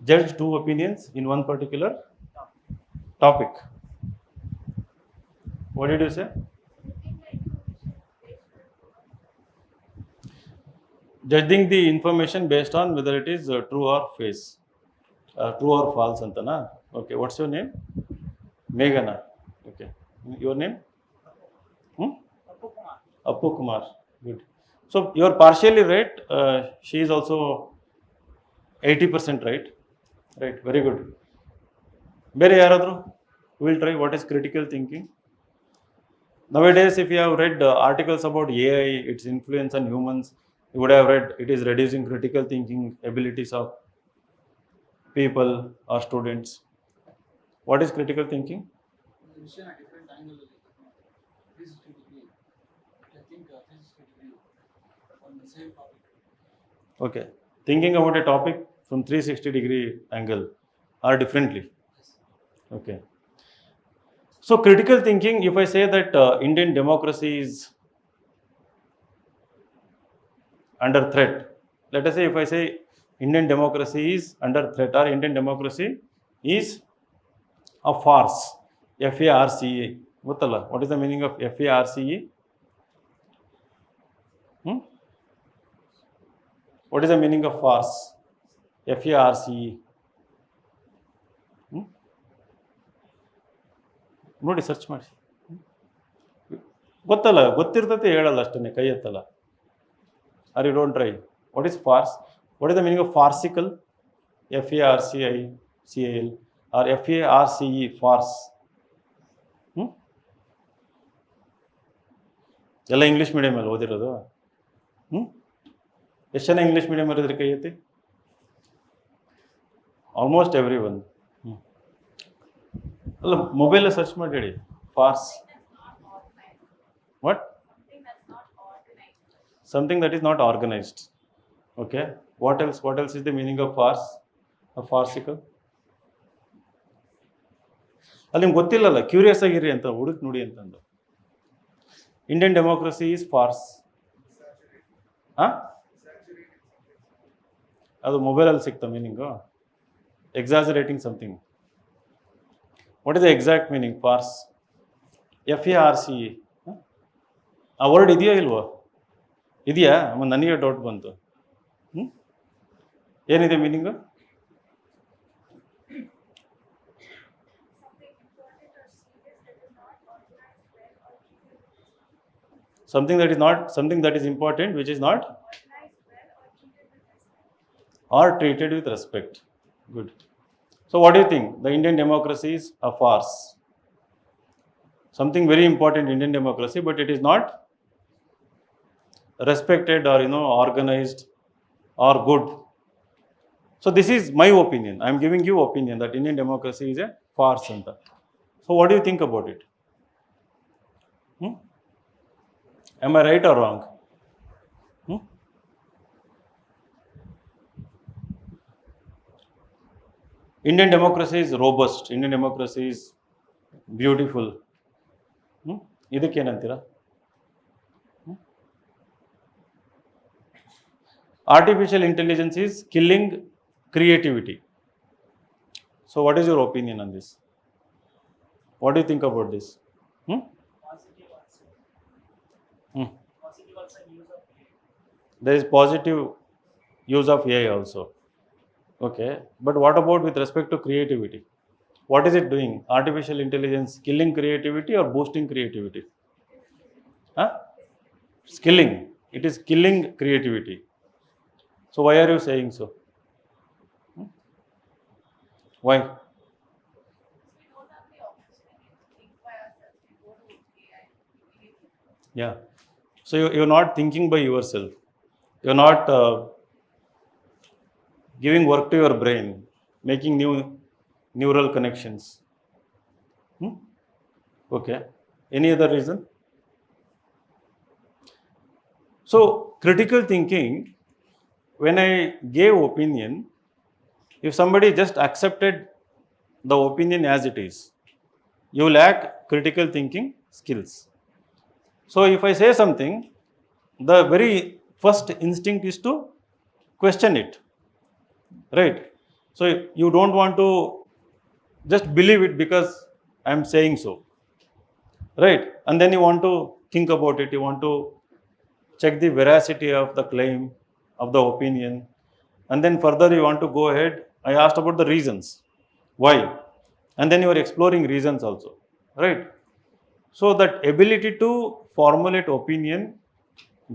Judge 2 opinions in one particular topic. What did you say? Judging the information based on whether it is true or true or false antana. Okay, what's your name? Meghana. Okay, your name? Hmm? Appu Kumar. Appu Kumar. Good. So you are partially right. She is also 80% right. Right, very good. ಬೇರೆ ಯಾರಾದರೂ will try what is critical thinking. Nowadays, if you have read articles about AI, its influence on humans, you would have read it is reducing critical thinking abilities of people or students. What is critical thinking? ವಿಷಯನ different angle ಅಲ್ಲಿ 360 degree. I think 360 degree on the same topic. Okay, thinking about a topic from 360-degree angle or differently. Okay. So critical thinking, if I say that Indian democracy is under threat, let us say if I say Indian democracy is under threat or Indian democracy is a farce, FARCE. What is the meaning of FARCE? What is the meaning of farce? FARCE. ನೋಡಿ search ಮಾಡಿ. ಗೊತ್ತಲ್ಲ, ಗೊತ್ತಿರ್ತೈತೆ ಹೇಳಲ್ಲ ಅಷ್ಟೇ, ಕೈ ಎತ್ತಲ್ಲ. Are you don't try. What is farce? What is the meaning of farcical? FARCICAL or FARCE, farce. ಎಲ್ಲ English ಮೀಡಿಯಮಲ್ಲಿ ಓದಿರೋದು. ಎಷ್ಟು ಜನ ಇಂಗ್ಲೀಷ್ ಮೀಡಿಯಮ್ ಇರೋದ್ರೆ ಕೈ ಎತ್ತಿ. Almost every one. ಅಲ್ಲ, ಮೊಬೈಲ್ ಸರ್ಚ್ ಮಾಡಿ ಹೇಳಿ. ಫಾರ್ಸ್. What? Something that is not organized. Okay. What else? What else is the meaning of farce? A farcical? ಅಲ್ಲಿ ನಿಮ್ಗೆ ಗೊತ್ತಿಲ್ಲಲ್ಲ, ಕ್ಯೂರಿಯಸ್ ಆಗಿರಿ ಅಂತ ಹುಡುಕ್ ನೋಡಿ ಅಂತಂದು. Indian democracy is farce. ಅದು ಮೊಬೈಲಲ್ಲಿ ಸಿಗ್ತಾ meaning? Exaggerating something. What is the exact meaning farce? FARCE. ಆ ವರ್ಡ್ ಇದೆಯಾ ಇಲ್ವೋ? ಇದೆಯಾ? ನನಗೆ ಡೌಟ್ ಬಂತು. ಏನಿದೆ meaning? Something that is important which is not or treated with respect. Good. So what do you think? The Indian democracy is a farce. Something very important in Indian democracy, but it is not respected or organized or good. So this is my opinion. I am giving you opinion that Indian democracy is a farce anta. So what do you think about it? Am I right or wrong? Indian democracy is robust. Indian democracy is beautiful. ಇದಕ್ಕೇನಂತೀರಾ? Artificial intelligence is killing creativity. So what is your opinion on this? What do you think about this? Positive also. Positive also use of AI. There is positive use of AI also. Okay, but what about with respect to creativity? What is it doing? Artificial intelligence killing creativity or boosting creativity? It's killing. It is killing creativity. So why are you saying so? Why? We don't have the opportunity to think by ourselves. We go to AI immediately. Yeah. So you're not thinking by yourself. You're not giving work to your brain, making new neural connections. Okay. Any other reason? So critical thinking, when I gave opinion, if somebody just accepted the opinion as it is, you lack critical thinking skills. So if I say something, the very first instinct is to question it, right? So you don't want to just believe it because I am saying so, right? And then you want to think about it, you want to check the veracity of the claim, of the opinion, and then further you want to go ahead. I asked about the reasons, why, and then you are exploring reasons also, right? So that ability to formulate opinion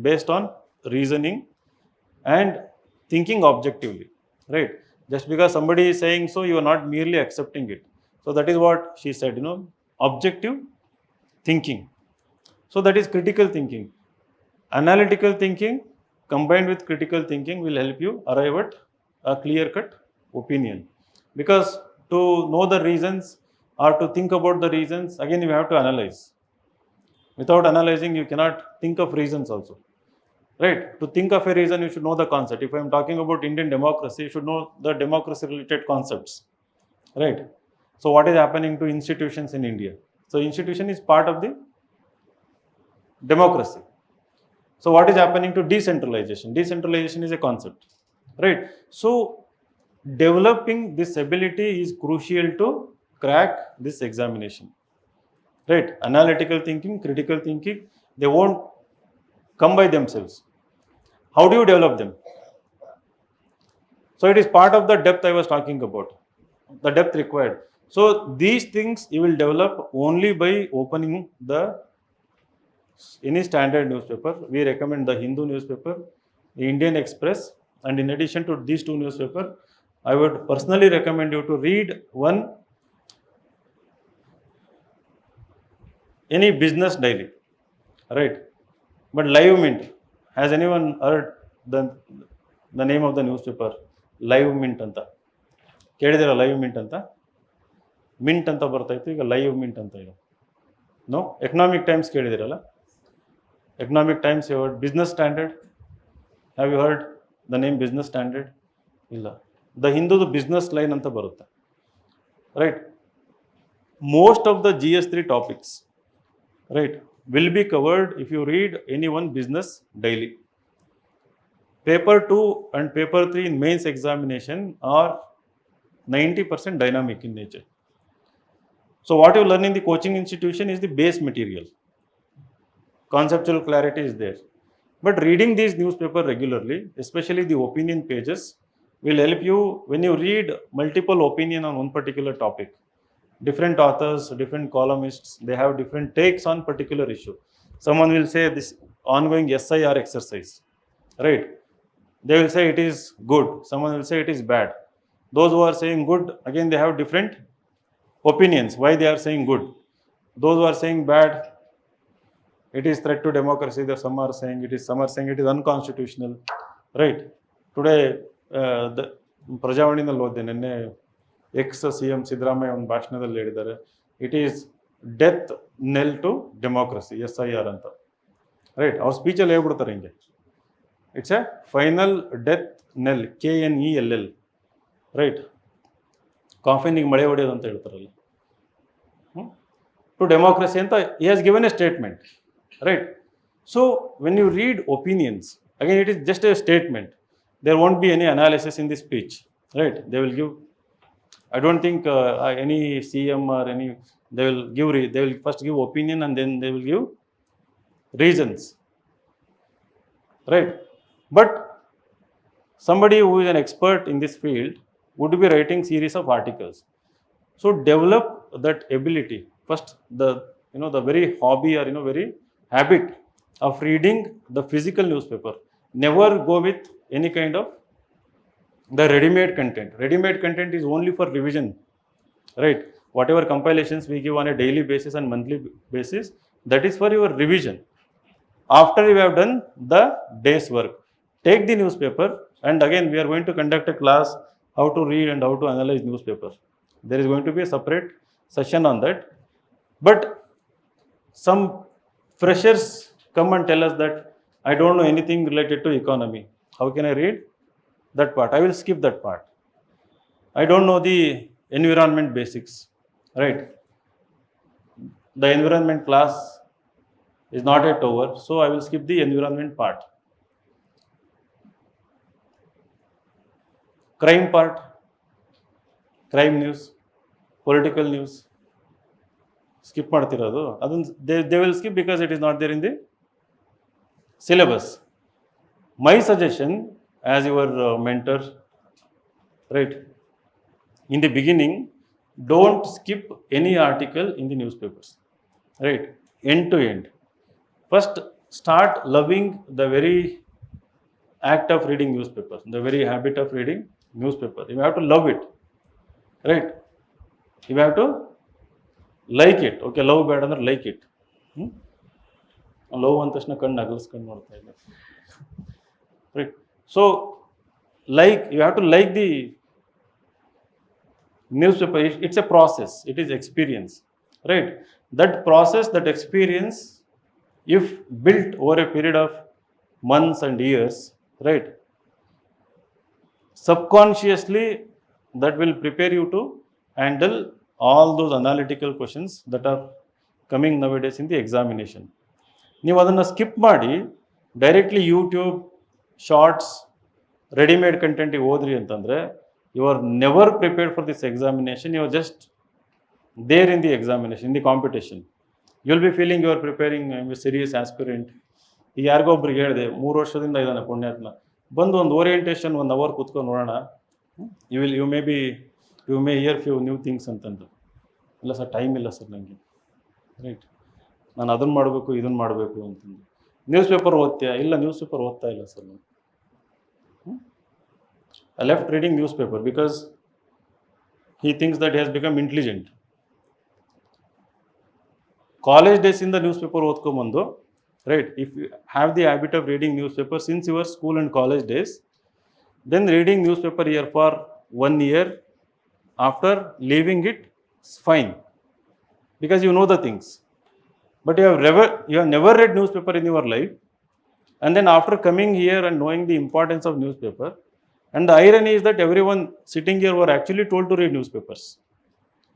based on reasoning and thinking objectively, right? Just because somebody is saying so, you are not merely accepting it. So that is what she said, objective thinking. So that is critical thinking. Analytical thinking combined with critical thinking will help you arrive at a clear-cut opinion. Because to know the reasons or to think about the reasons, again you have to analyze. Without analyzing, you cannot think of reasons also. Right? To think of a reason, you should know the concept. If I am talking about Indian democracy, you should know the democracy-related concepts. Right? So what is happening to institutions in India? So institution is part of the democracy. So what is happening to decentralization? Decentralization is a concept, right? So developing this ability is crucial to crack this examination, right? Analytical thinking, critical thinking, they won't come by themselves. How do you develop them? So it is part of the depth I was talking about, the depth required. So these things you will develop only by opening any standard newspaper. We recommend the Hindu newspaper, the Indian Express, and in addition to these two newspapers, I would personally recommend you to read any business daily, right? But Live Mint, has anyone heard the name of the newspaper? Live Mint anta. ಕೇಳಿದಿರ Live Mint ಅಂತ? Mint ಅಂತ ಬರ್ತಾಯಿತ್ತು, ಈಗ Live Mint ಅಂತ ಇದೆ. No, Economic Times ಕೇಳಿದಿರಲ್ಲ? Economic Times, you heard. Business Standard, have you heard the name Business Standard? Illa. The Hindu business line anta barutta, right? Most of the GS3 topics, right, will be covered if you read any one business daily. Paper 2 and paper 3 in mains examination are 90% dynamic in nature. So what you learn in the coaching institution is the base material. Conceptual clarity is there. But reading these newspapers regularly, especially the opinion pages, will help you when you read multiple opinion on one particular topic. Different authors, different columnists, they have different takes on particular issue. Someone will say this ongoing SIR exercise, right? They will say it is good. Someone will say it is bad. Those who are saying good, again they have different opinions why they are saying good. Those who are saying bad, it is threat to democracy. Some are saying it is unconstitutional, right? Today, the ಪ್ರಜಾವಾಣಿನಲ್ಲಿ ಓದಿದೆ ನಿನ್ನೆ, ex CM Siddaramaiah ಒಂದು ಭಾಷಣದಲ್ಲಿ ಹೇಳಿದ್ದಾರೆ, it is death knell to democracy, SIR ಅಂತ, right? ಅವ್ರ ಸ್ಪೀಚಲ್ಲಿ ಹೇಳ್ಬಿಡ್ತಾರೆ ಹಿಂಗೆ, it's a final death knell, KNELL, right? ಕಾಫಿನಿಗೆ ಮಳೆ ಹೊಡೆಯೋದು ಅಂತ ಹೇಳ್ತಾರಲ್ಲ, ಟು ಡೆಮೋಕ್ರಸಿ ಅಂತ he has given a statement. Right? So when you read opinions, again it is just a statement. There won't be any analysis in the speech, right? They will give, I don't think any CM or any, they will first give opinion and then they will give reasons, right? But somebody who is an expert in this field would be writing series of articles. So develop that ability. First, the very hobby or very habit of reading the physical newspaper. Never go with any kind of the ready-made content. Ready-made content is only for revision, right? Whatever compilations we give on a daily basis and monthly basis, that is for your revision. After you have done the day's work, take the newspaper, and again we are going to conduct a class how to read and how to analyze newspaper. There is going to be a separate session on that. But some freshers come and tell us that I don't know anything related to economy. How can I read that part? I will skip that part. I don't know the environment basics, right? The environment class is not yet over, so I will skip the environment part. Crime part, crime news, political news, skip ಮಾಡ್ತಿರೋದು ಅದನ್ನು they will skip because it is not there in the syllabus. My suggestion, as your mentor, right? In the beginning, don't skip any article in the newspapers, right? End to end. First, start loving the very act of reading newspapers, the very habit of reading newspaper. You have to love it, right? You have to like it. Okay, love ಬೇಡ ಅಂದ್ರೆ like it. Love ಅಂದ ತಕ್ಷಣ ಕಣ್ಣು ಅಗಲಿಸ್ಕೊಂಡು ನೋಡ್ತಾ ಇದ್ದೆ, right? So, like, you have to like the newspaper. It's a process, it is experience, right? That process, that experience, if built over a period of months and years, right, subconsciously that will prepare you to handle all those analytical questions that are coming nowadays in the examination. ನೀವು ಅದನ್ನು ಸ್ಕಿಪ್ ಮಾಡಿ directly YouTube shorts readymade ಕಂಟೆಂಟಿಗೆ ಹೋದ್ರಿ ಅಂತಂದರೆ you are never prepared for this examination. You are just there in the examination, in the competition. You will be feeling you are preparing I am a serious aspirant. ಈಗ ಯಾರಿಗೋ ಒಬ್ರಿಗೆ ಹೇಳಿದೆ, 3 ವರ್ಷದಿಂದ ಇದ್ದಾನೆ ಪುಣ್ಯಾತ್ಮ, ಬಂದು ಒಂದು ಓರಿಯೆಂಟೇಷನ್ 1 hour ಕೂತ್ಕೊಂಡು ನೋಡೋಣ, you may hear few new things ಅಂತಂದು. ಇಲ್ಲ ಸರ್, ಟೈಮ್ ಇಲ್ಲ ಸರ್ ನನಗೆ, ರೈಟ್, ನಾನು ಅದನ್ನು ಮಾಡಬೇಕು ಇದನ್ನು ಮಾಡಬೇಕು ಅಂತಂದು. ನ್ಯೂಸ್ ಪೇಪರ್ ಓದ್ತೀಯಾ? ಇಲ್ಲ, ನ್ಯೂಸ್ ಪೇಪರ್ ಓದ್ತಾ ಇಲ್ಲ ಸರ್ ನಾನು. I left reading newspaper because he thinks that he has become intelligent. College days in the newspaper ಓದ್ಕೊಂಬಂದು, right, if you have the habit of reading newspaper since your school and college days, then reading newspaper here for 1 year, after leaving it, is fine, because you know the things. But you have never read newspaper in your life, and then after coming here and knowing the importance of newspaper, and the irony is that everyone sitting here were actually told to read newspapers.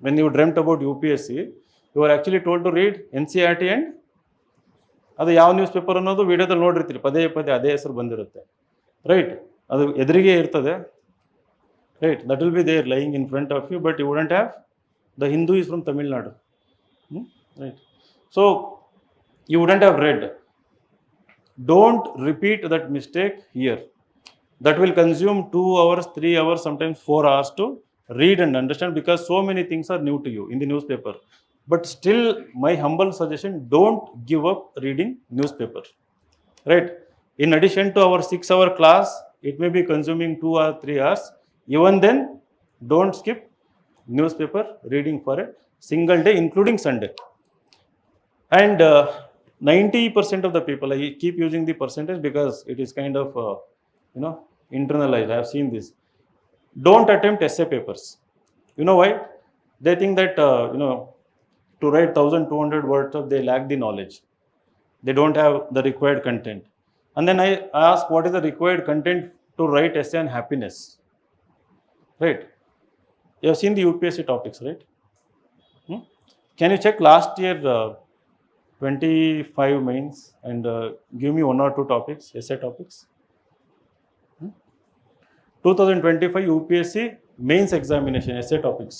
When you dreamt about UPSC, you were actually told to read NCERT, and ಅದು ಯಾವ news paper ಅನ್ನೋದು ವಿಡಿಯೋದಲ್ಲಿ ನೋಡಿರ್ತೀರಿ, ಪದೇ ಪದೇ ಅದೇ ಹೆಸರು ಬಂದಿರುತ್ತೆ, right? ಅದು ಎದುರಿಗೆ ಇರ್ತದೆ, right? That will be there lying in front of you, but you wouldn't have the Hindu is from Tamil Nadu, right? So you wouldn't have read. Don't repeat that mistake here. That will consume 2 hours, 3 hours, sometimes 4 hours to read and understand, because so many things are new to you in the newspaper. But still, my humble suggestion, don't give up reading newspaper, right? In addition to our 6-hour class, it may be consuming 2 or 3 hours. Even then, don't skip newspaper reading for a single day, including Sunday. And 90% of the people, I keep using the percentage because it is kind of internalized. I have seen this. Don't attempt essay papers. You know why? They think that to write 1200 words of, they lack the knowledge, they don't have the required content. And then I ask, what is the required content to write essay on happiness, right? You have seen the UPSC topics, right? Can you check last year 25 mains and give me 1 or 2 topics, essay topics? 2025 UPSC mains examination essay topics.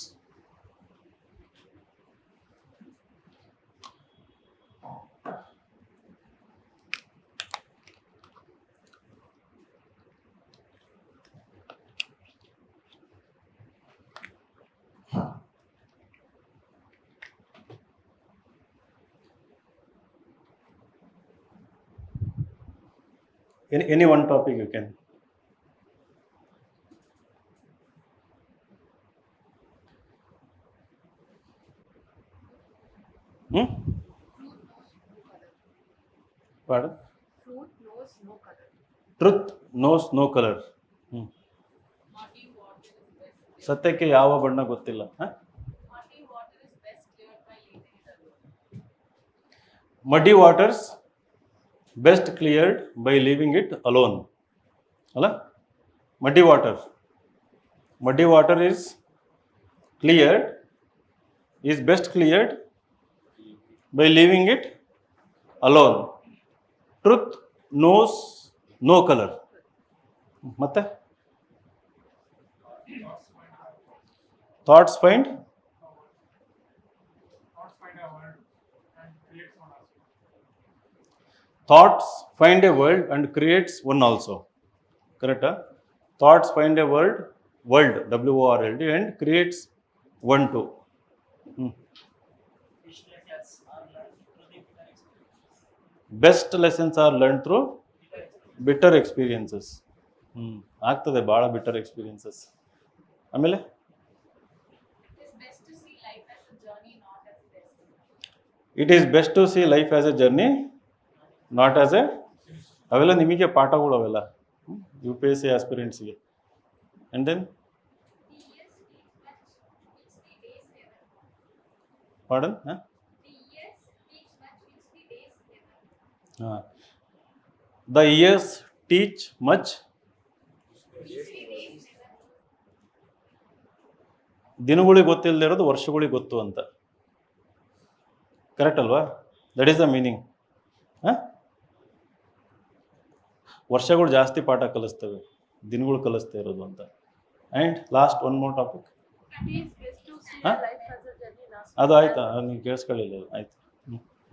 Any one topic you can. Pardon? Fruit knows no color. Truth knows no color. Muddy water is best. ಸತ್ಯಕ್ಕೆ ಯಾವ ಬಣ್ಣ ಗೊತ್ತಿಲ್ಲ. Muddy water is best cleared by leaving it alone. Muddy waters best cleared by leaving it alone. ಅಲ್ಲ? Muddy water is best cleared by leaving it alone. Truth knows no color. ಮತ್ತೆ thoughts find Thoughts find a world and creates one also. thoughts find a world and creates one also. correct? Thoughts find a world, WORLD, and creates 1, 2. Best lessons are learned through bitter best lessons are learn through experience. Bitter experiences. ಆಗ್ತದೆ ಭಾಳ bitter experiences. ಆಮೇಲೆ It is best to see life as a journey, not as a it is best to see life as a journey, not as a ಅವೆಲ್ಲ ನಿಮಗೆ ಪಾಠಗಳು ಅವೆಲ್ಲ UPSC ಆಸ್ಪಿರೆಂಟ್ಸ್ಗೆ. And then the years teach much which the days never know. Pardon The years teach much which the days never know. ಹಾಂ, the years teach much Which the days never know. ದಿನಗಳಿಗೆ ಗೊತ್ತಿಲ್ಲದೆ ಇರೋದು ವರ್ಷಗಳಿಗೆ ಗೊತ್ತು ಅಂತ. Correct ಅಲ್ವಾ? That is the meaning. ಹಾಂ, ವರ್ಷಗಳು ಜಾಸ್ತಿ ಪಾಠ ಕಲಿಸ್ತವೆ, ದಿನಗಳು ಕಲಿಸ್ತಾ ಇರೋದು ಅಂತ. And last one more topic. It is best to see Huh? life as a journey, not ಅದು ಆಯ್ತಾ? ನೀವು ಕೇಳಿಸ್ಕೊಳ್ಳಿಲ್ಲ, ಆಯ್ತು.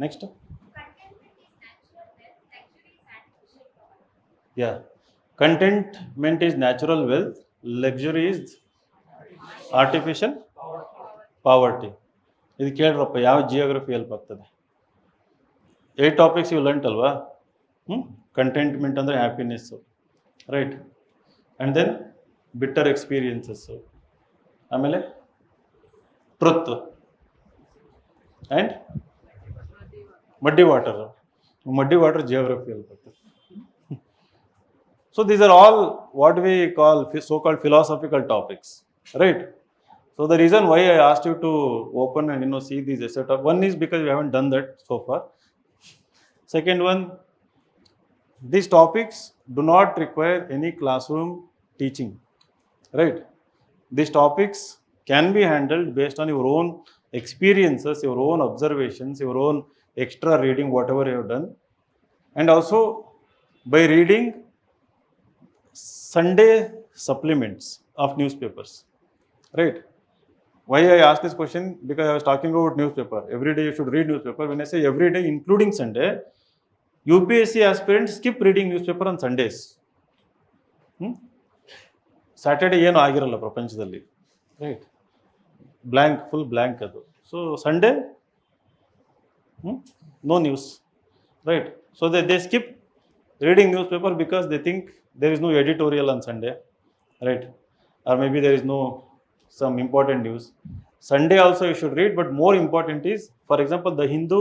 Next contentment is natural wealth, luxury is yeah, contentment is natural wealth, luxury is artificial poverty. ಇದು ಕೇಳ್ರಪ್ಪ, ಯಾವ geography help ಆಗ್ತದೆ? 8 topics ಇವು learnt ಅಲ್ವಾ? Contentment ಅಂದರೆ happiness, right? And then bitter experiences, ಆಮೇಲೆ truth and muddy water. Muddy water geography help ಆಗ್ತದೆ. So these are all what we call so-called philosophical topics, right? So the reason why I asked you to open and see these etc. One is because we haven't done that so far. Second one, these topics do not require any classroom teaching, right? These topics can be handled based on your own experiences, your own observations, your own extra reading, whatever you have done, and also by reading Sunday supplements of newspapers, right? Why I ask this question? Because I was talking about newspaper. Every day you should read newspaper. When I say every day, including Sunday, UPSC aspirants skip reading newspaper on Sundays. Saturday ಏನು ಆಗಿರಲ್ಲ ಪ್ರಪಂಚದಲ್ಲಿ, right? Blank, full blank ಅದು. So Sunday no news, right? So they skip reading newspaper because they think there is no editorial on Sunday, right? Or maybe there is no some important news. Sunday also you should read, but more important is, for example, the Hindu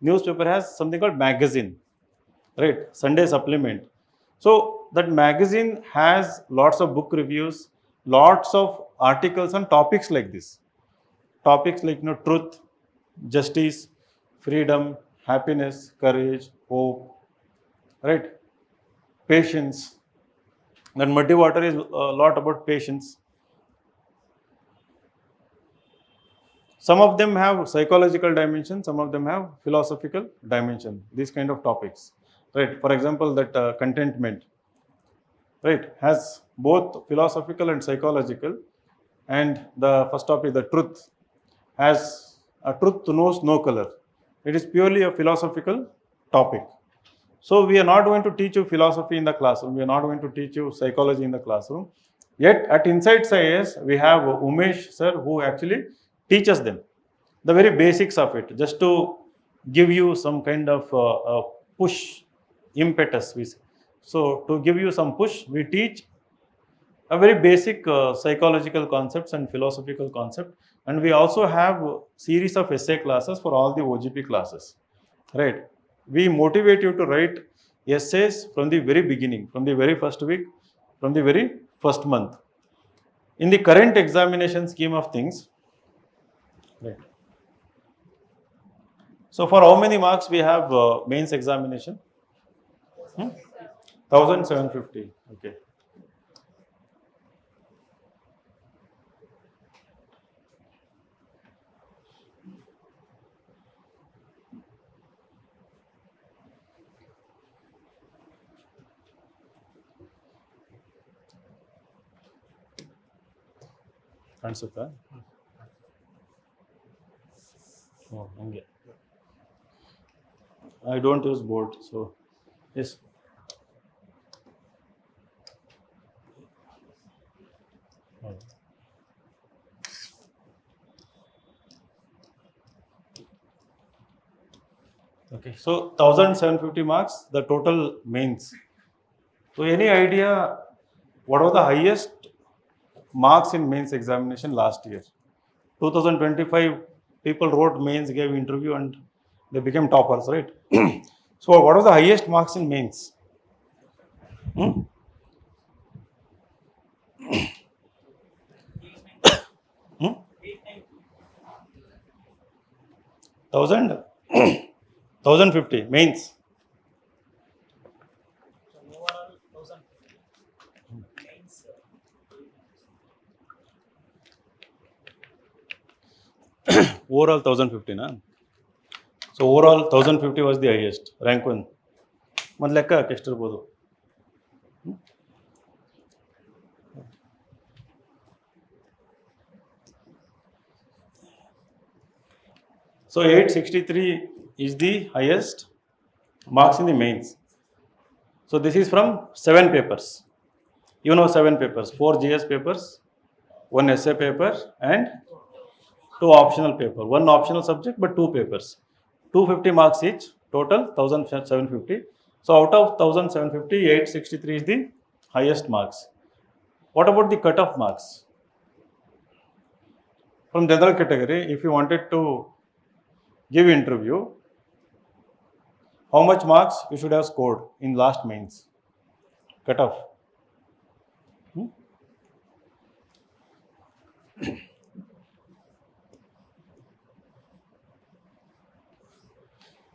newspaper has something called magazine, right? Sunday supplement. So that magazine has lots of book reviews, lots of articles on topics like this. Topics like truth, justice, freedom, happiness, courage, hope, right? Patience. Then muddy water is a lot about patience. Some of them have psychological dimension, some of them have philosophical dimension, these kind of topics, right? For example, that contentment, right, has both philosophical and psychological. And the first topic, the truth, has a truth knows no color. It is purely a philosophical topic. So we are not going to teach you philosophy in the classroom. We are not going to teach you psychology in the classroom. Yet at InsightsIAS, we have Umesh sir who actually teaches them the very basics of it, just to give you some kind of push, impetus. So to give you some push, we teach a very basic psychological concepts and philosophical concept. And we also have a series of essay classes for all the OGP classes, right? We motivate you to write essays from the very beginning, from the very first week, from the very first month. In the current examination scheme of things, right? So for how many marks we have mains examination? 1750. Okay. ಕಾಣಿಸುತ್ತಾ? ಹಂಗೆ I don't use board, so yes. Okay, so 1750 marks, the total mains. So any idea what was the highest marks in mains examination last year? 2025 people wrote mains, gave interview and they became toppers, right? So what was the highest marks in mains? Hmm? 890. Hmm? 890. 1000? 1050 mains. So overall 1050. Mains. Overall 1050 na? So overall 1050 was the highest, rank 1. ಮತ್ತೆ ಲೆಕ್ಕ ಹಾಕಿ ಎಷ್ಟಿರ್ಬೋದು? So 863 is the highest marks in the mains. So this is from 7 papers. You know 7 papers, 4 GS papers, 1 essay paper and 2 optional paper. 1 optional subject but 2 papers. 250 marks each, total 1750. So out of 1750, 863 is the highest marks. What about the cutoff marks? From general category, if you wanted to give interview, how much marks you should have scored in last mains? Cutoff.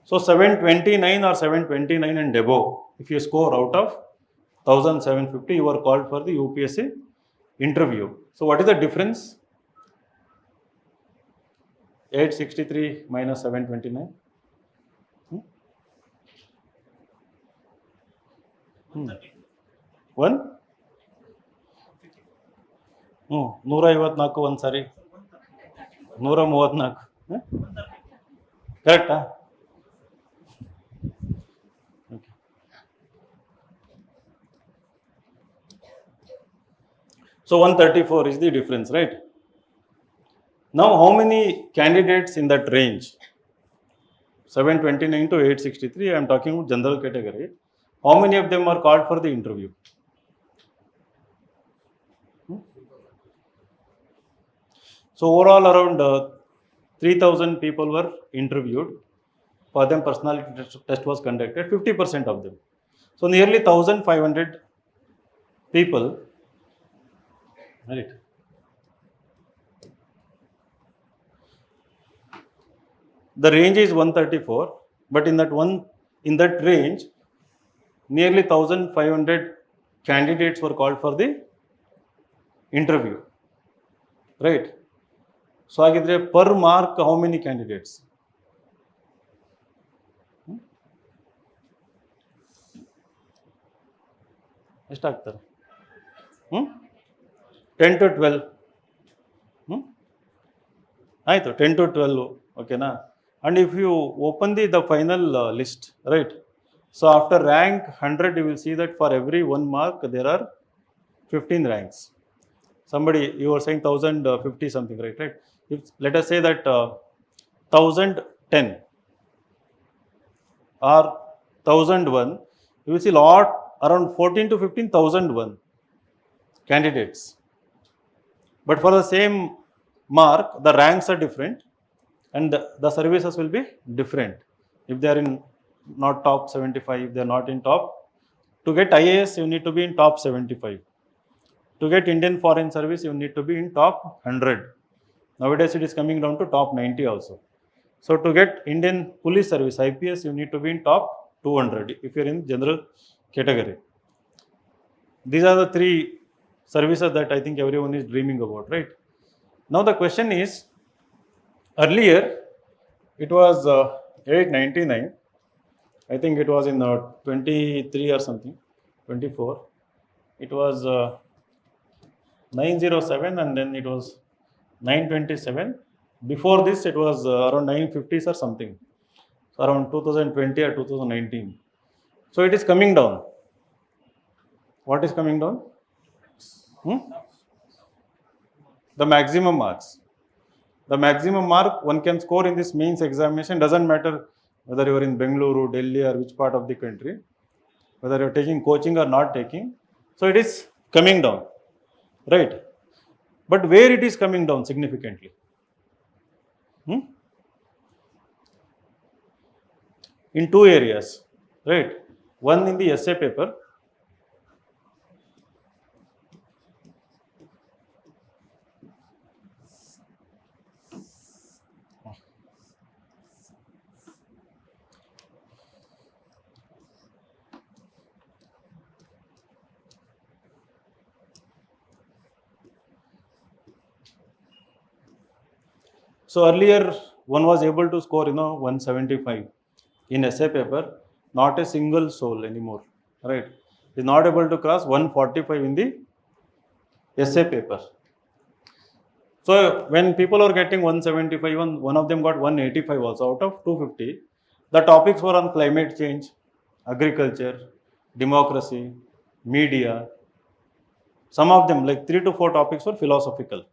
So 729 or 729 and above, if you score out of 1750, you are called for the UPSC interview. So what is the difference? 863 minus 729. 1? 154 ಒಂದು ಸಾರಿ 134 ಕರೆಕ್ಟಾ? So 134 is the difference, right? Now how many candidates in that range? 729 to 863, I am talking about general category. How many of them are called for the interview? So overall around 3000 people were interviewed. For them personality test was conducted, 50% of them. So nearly 1500 people, right? The range is 134, but in that range, nearly 1500 candidates were called for the interview, right? So agidre per mark how many candidates? ಎಷ್ಟಾಗ್ತಾರೆ? 10 to 12. ಆಯಿತು, 10 to 12, ಓಕೆನಾ? And if you open the final list, right? So after rank 100, you will see that for every 1 mark, there are 15 ranks. Somebody, you were saying 1050 something, right? If, let us say that 1010 or 1001, you will see lot around 14 to 15,001 candidates. But for the same mark, the ranks are different and the services will be different. If they are in not top 75, they are not in top. To get IAS, you need to be in top 75. To get Indian Foreign Service, you need to be in top 100. Nowadays, it is coming down to top 90 also. So to get Indian Police Service, IPS, you need to be in top 200 if you are in general category. These are the 3 services that I think everyone is dreaming about, right? Now the question is, earlier it was 899. I think it was in 23 or something, 24. It was 907 and then it was 927. Before this, it was around 950s or something. So around 2020 or 2019. So it is coming down. What is coming down? The maximum marks. The maximum mark one can score in this mains examination, doesn't matter whether you are in Bengaluru, Delhi, or which part of the country, whether you are taking coaching or not taking. So it is coming down, right? But where it is coming down significantly? In two areas, right? One in the essay paper. So earlier one was able to score 175 in essay paper, not a single soul anymore, right? Is not able to cross 145 in the essay paper. So when people are getting 175, one of them got 185 also out of 250. The topics were on climate change, agriculture, democracy, media. Some of them, like 3 to 4 topics, were philosophical.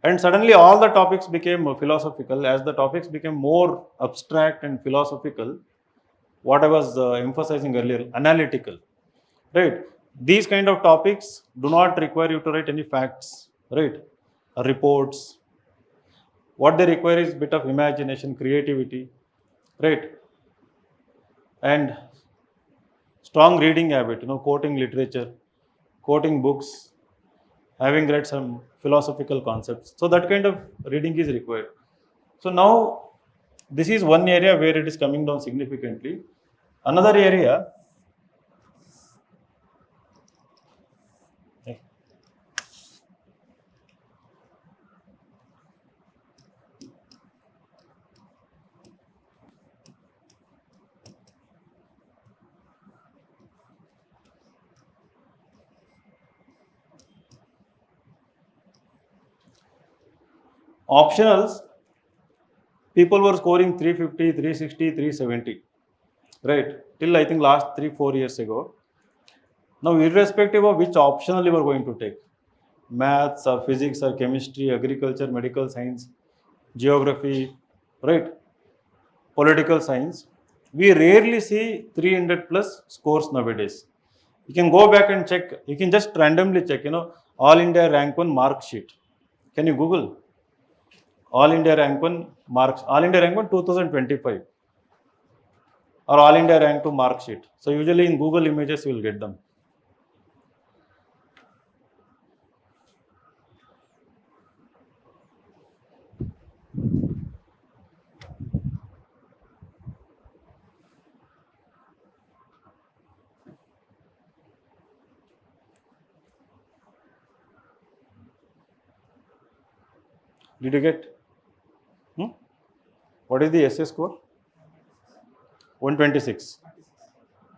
And suddenly all the topics became philosophical. As the topics became more abstract and philosophical, what I was emphasizing earlier, analytical, right? These kind of topics do not require you to write any facts, right? Reports. What they require is bit of imagination, creativity, right? And strong reading habit, quoting literature, quoting books, having read some philosophical concepts. So that kind of reading is required. So now this is one area where it is coming down significantly. Another area, optionals, people were scoring 350, 360, 370, right? Till I think last 3-4 years ago. Now, irrespective of which optional you are going to take, maths or physics or chemistry, agriculture, medical science, geography, right? Political science, we rarely see 300 plus scores nowadays. You can go back and check, you can just randomly check, All India Rank 1 mark sheet. Can you Google? All India Rank 1 marks, All India Rank 1 2025 or All India Rank 2 mark sheet. So usually in Google Images you will get them. Did you get? What is the essay score? 126.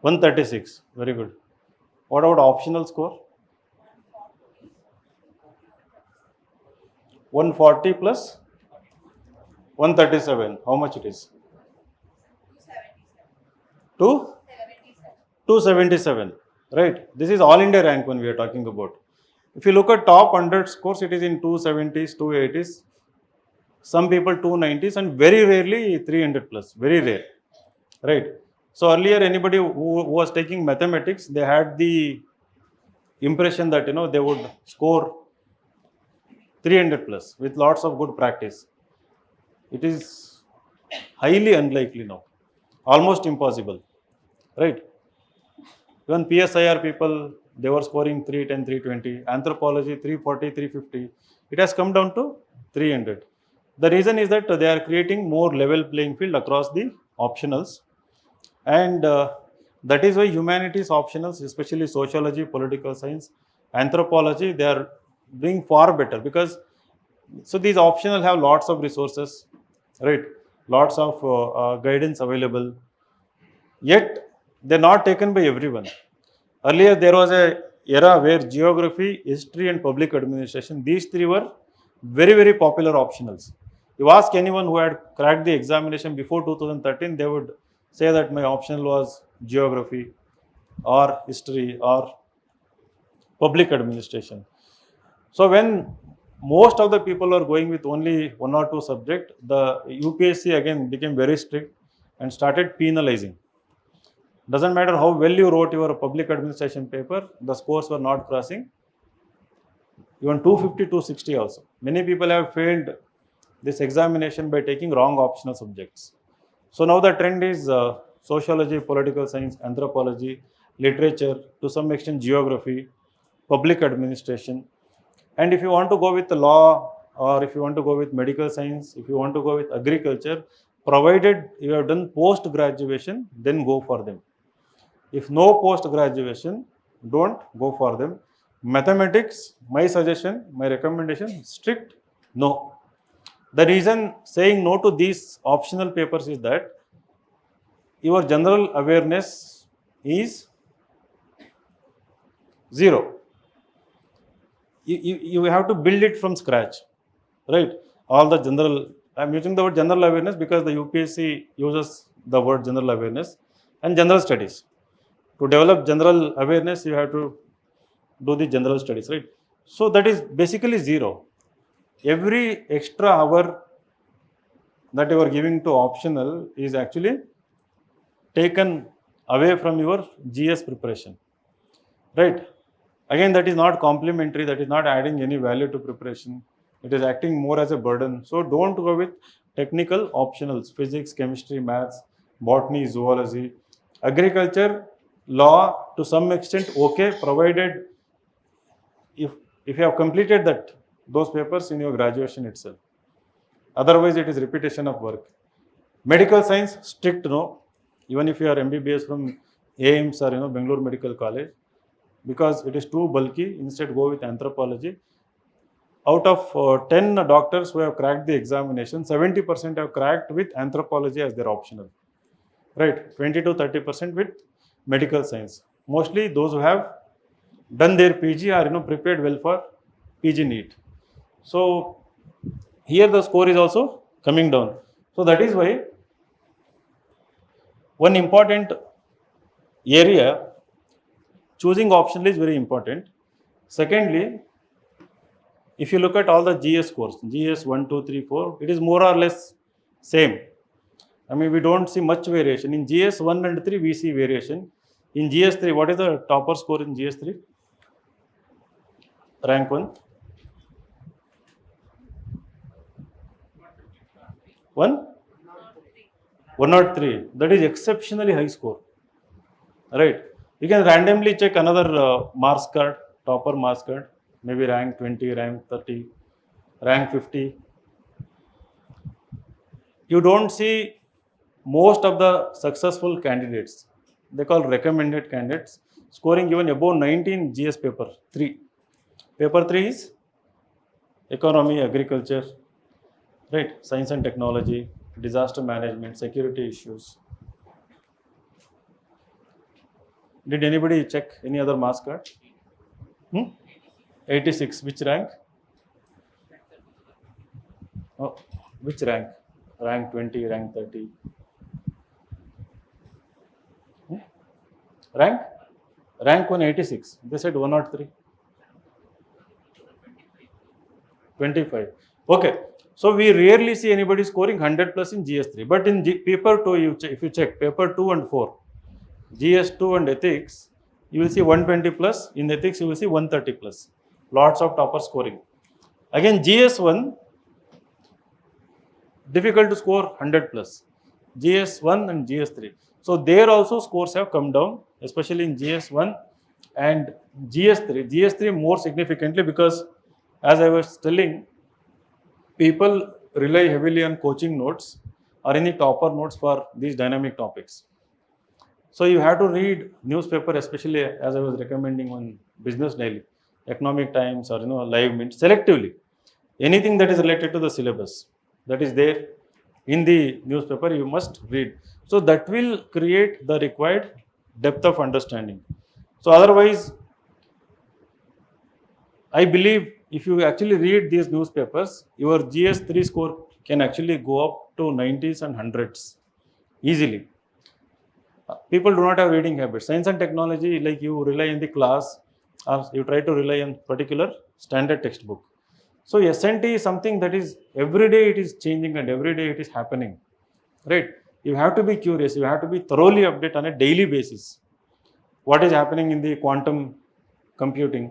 136. Very good. What about optional score? 140 plus 137. How much it is? 2? 277. Right. This is All India Rank 1 we are talking about. If you look at top 100 scores, it is in 270s, 280s. Some people 290s and very rarely 300 plus. Very rare. Right. So earlier anybody who was taking mathematics, they had the impression that they would score 300 plus with lots of good practice. It is highly unlikely now, almost impossible, right? Even PSIR people, they were scoring 310, 320, anthropology 340, 350. It has come down to 300. The reason is that they are creating more level playing field across the optionals, and that is why humanities optionals, especially sociology, political science, anthropology, they are doing far better because so these optional have lots of resources, right? Lots of guidance available. Yet they're not taken by everyone. Earlier there was a era where geography, history, and public administration, these three were very, very popular optionals. You ask anyone who had cracked the examination before 2013, they would say that my optional was geography or history or public administration. So when most of the people are going with only one or two subject, the UPSC again became very strict and started penalizing. Doesn't matter how well you wrote your public administration paper, the scores were not crossing even 250, 260 also. Many people have failed this examination by taking wrong optional subjects. So now the trend is sociology, political science, anthropology, literature, to some extent geography, public administration. And if you want to go with the law, or if you want to go with medical science, if you want to go with agriculture, provided you have done post graduation, then go for them. If no post graduation, don't go for them. Mathematics, my suggestion, my recommendation, strict no. The reason saying no to these optional papers is that your general awareness is zero. You have to build it from scratch, right? All the general, I'm using the word general awareness because the UPSC uses the word general awareness and general studies. To develop general awareness, you have to do the general studies, right? So that is basically zero. Every extra hour that you are giving to optional is actually taken away from your GS preparation, right? Again, that is not complementary, that is not adding any value to preparation. It is acting more as a burden. So don't go with technical optionals, physics, chemistry, maths, botany, zoology, agriculture, law to some extent, okay, provided if you have completed those papers in your graduation itself. Otherwise, it is repetition of work. Medical science, strict no. Even if you are MBBS from AIMS or Bangalore Medical College, because it is too bulky, instead go with anthropology. Out of 10 doctors who have cracked the examination, 70% have cracked with anthropology as their optional, right? 20 to 30% with medical science. Mostly those who have done their PG are prepared well for PG NEET. So here the score is also coming down. So that is why one important area, choosing optional is very important. Secondly, if you look at all the GS scores, GS 1, 2, 3, 4, it is more or less same. I mean, we don't see much variation. In GS 1 and 3, we see variation. In GS 3, what is the topper score in GS 3? Rank 1? 1? 103. That is exceptionally high score. Right. You can randomly check another marks card, topper marks card, maybe rank 20, rank 30, rank 50. You don't see most of the successful candidates, they call recommended candidates, scoring even above 19 GS paper 3. Paper 3 is economy, agriculture, right? Science and technology, disaster management, security issues. Did anybody check any other marks card? 86. Which rank? Oh, which rank? Rank 20, rank 30. Rank? Rank 186. They said 103. 25. Okay. So we rarely see anybody scoring 100 plus in GS3. But in paper 2, if you check paper 2 and 4, GS2 and ethics, you will see 120 plus. In ethics, you will see 130 plus. Lots of topper scoring. Again, GS1, difficult to score 100 plus. GS1 and GS3. So there also scores have come down, especially in GS1 and GS3. GS3 more significantly because, as I was telling, people rely heavily on coaching notes or any topper notes for these dynamic topics. So you have to read newspaper, especially as I was recommending on Business Daily, Economic Times or Live Mint, selectively. Anything that is related to the syllabus that is there in the newspaper, you must read. So that will create the required depth of understanding. So otherwise, I believe if you actually read these newspapers, your GS3 score can actually go up to 90s and 100s easily. People do not have reading habits. Science and technology, like you rely on the class or you try to rely on particular standard textbook. So SNT is something that is every day it is changing and every day it is happening, right? You have to be curious. You have to be thoroughly updated on a daily basis. What is happening in the quantum computing?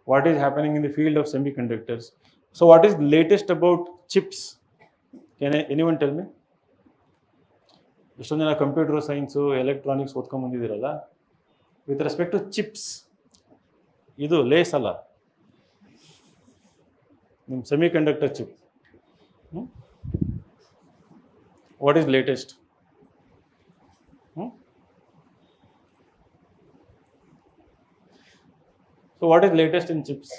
What is happening in the field of semiconductors? So what is latest about chips? Can anyone tell me? ಎಷ್ಟೊಂದು ಜನ computer science electronics ಓದ್ಕೊಂಡ್ಬಂದಿದ್ದೀರಲ್ಲ, with respect to chips, ಇದು Lays ಅಲ್ಲ, ನಿಮ್ಮ semiconductor chip, what is latest? So what is latest in chips?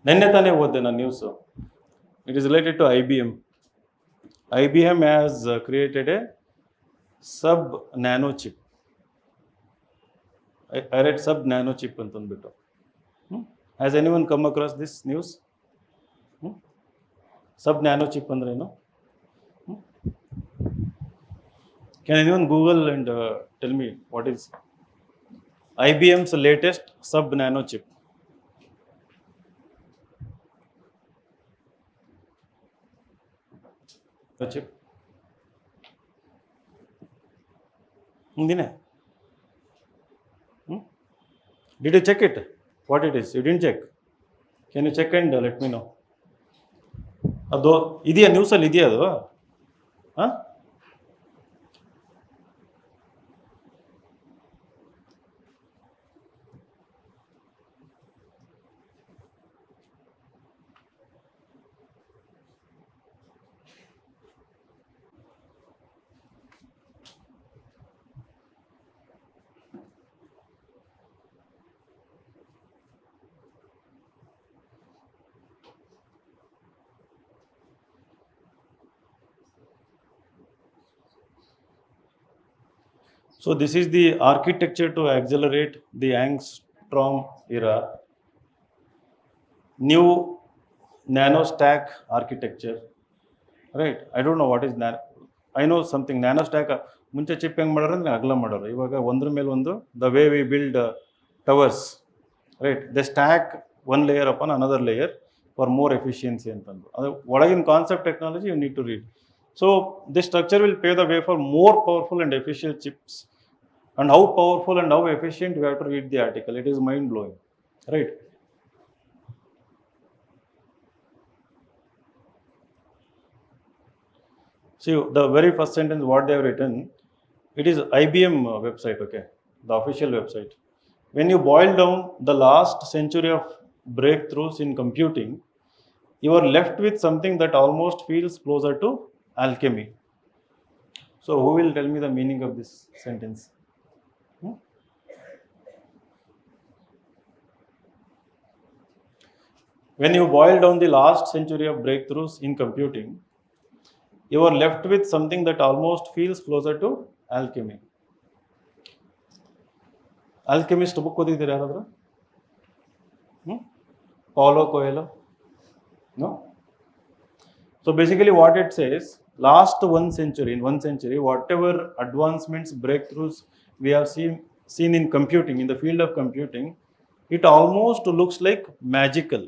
ನಿನ್ನೆ ತಾನೇ ಓದಿದೆ ನಾನು news. It is related to IBM. IBM has created a sub-nano chip. I read sub-nano chip ಅಂತಂದ್ಬಿಟ್ಟು. Has anyone come across this news? Sub-nano chip ಅಂದ್ರೆ ಏನು? Can anyone Google and tell me what is IBM's latest sub-nano chip? Chip. Did you check it? What it is? You didn't check? Can you check and let me know? ಅದು ಇದೆಯಾ ನ್ಯೂಸಲ್ಲಿ ಇದೆಯಾ ಅದು? ಹಾಂ, so this is the architecture to accelerate the angstrom era. New nano stack architecture, right? I don't know what is nano. I know something. Nano stack ಮುಂಚೆ chip ಹೆಂಗೆ ಮಾಡೋರು ಅಂದರೆ ಅಗಲ ಮಾಡೋರು. ಇವಾಗ ಒಂದ್ರ ಮೇಲೆ ಒಂದು, the way we build towers, right? They stack one layer upon another layer for more efficiency ಅಂತಂದು. ಅದು ಒಳಗಿನ concept technology you need to read. So this structure will pave the way for more powerful and efficient chips. And how powerful and how efficient, you have to read the article. It is mind blowing, right? See the very first sentence what they have written. It is IBM website, okay, the official website. When you boil down the last century of breakthroughs in computing, you are left with something that almost feels closer to alchemy. So who will tell me the meaning of this sentence? When you boil down the last century of breakthroughs in computing, you are left with something that almost feels closer to alchemy. Alchemist book ಓದಿದ್ದೀರಾ ಯಾರಾದರೂ? Paulo Coelho? No? So basically what it says, last 1 century, in 1 century, whatever advancements, breakthroughs we have seen in computing, in the field of computing, it almost looks like magical.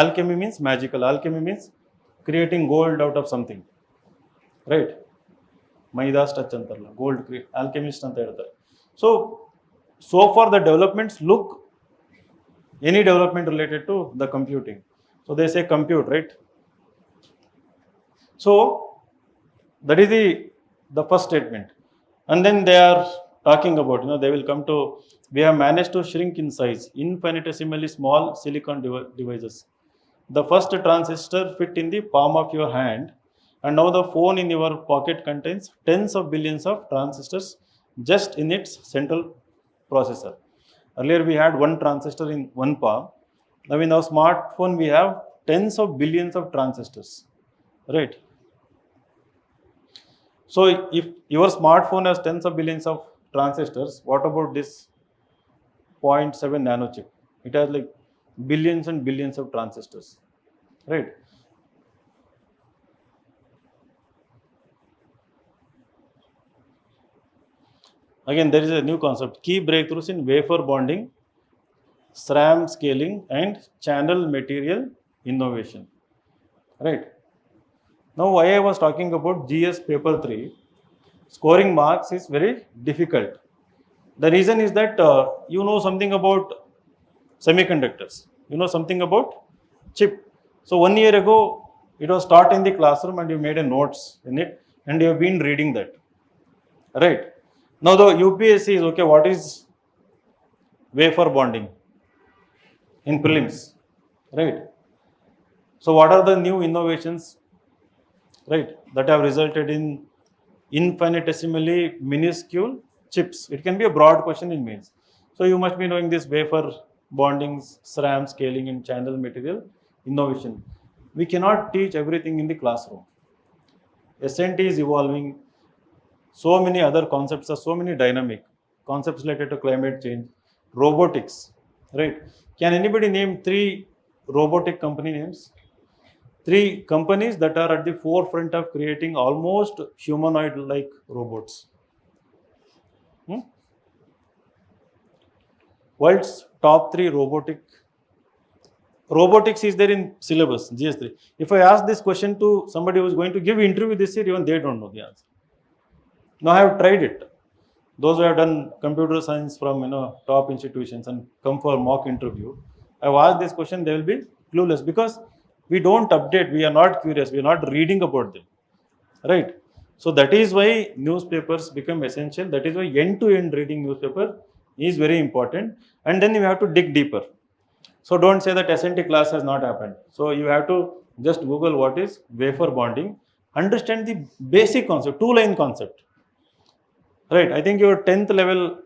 Alchemy means magical. Alchemy means creating gold out of something, right? Maidas touch antarla, gold create, alchemist anta ಹೇಳ್ತಾರೆ. So far the developments look, any development related to the computing, so they say compute, right? So that is the first statement. And then they are talking about, they will come to, we have managed to shrink in size, infinitesimally small silicon devices. The first transistor fit in the palm of your hand, and now the phone in your pocket contains tens of billions of transistors just in its central processor. Earlier we had one transistor in one palm. Now in our smartphone we have tens of billions of transistors, right? So if your smartphone has tens of billions of transistors, what about this 0.7 nano chip? It has like billions and billions of transistors, right? Again, there is a new concept, key breakthroughs in wafer bonding, SRAM scaling, and channel material innovation, right? Now, why I was talking about GS paper 3, scoring marks is very difficult. The reason is that you know something about semiconductors, you know something about chip. So 1 year ago, it was taught in the classroom and you made a notes in it and you have been reading that, right? Now the UPSC is, okay, what is wafer bonding in prelims, right? So what are the new innovations, right, that have resulted in infinitesimally minuscule chips? It can be a broad question in mains. So you must be knowing this wafer bondings, SRAM scaling and channel material innovation. We cannot teach everything in the classroom. SNT is evolving. So many other concepts are so many dynamic concepts related to climate change, robotics, right? Can anybody name 3 robotic company names? 3 companies that are at the forefront of creating almost humanoid-like robots. World's top 3 robotics is there in syllabus GS3. If I ask this question to somebody who is going to give interview this year, even they don't know the answer. Now I have tried it. Those who have done computer science from top institutions and come for mock interview, I have asked this question, they will be clueless because we don't update, we are not curious, we are not reading about them, right? So that is why newspapers become essential. That is why end-to-end reading newspaper is very important, and then you have to dig deeper. So don't say that SNT class has not happened. So you have to just Google what is wafer bonding, understand the basic concept, 2-line concept. Right, I think your 10th level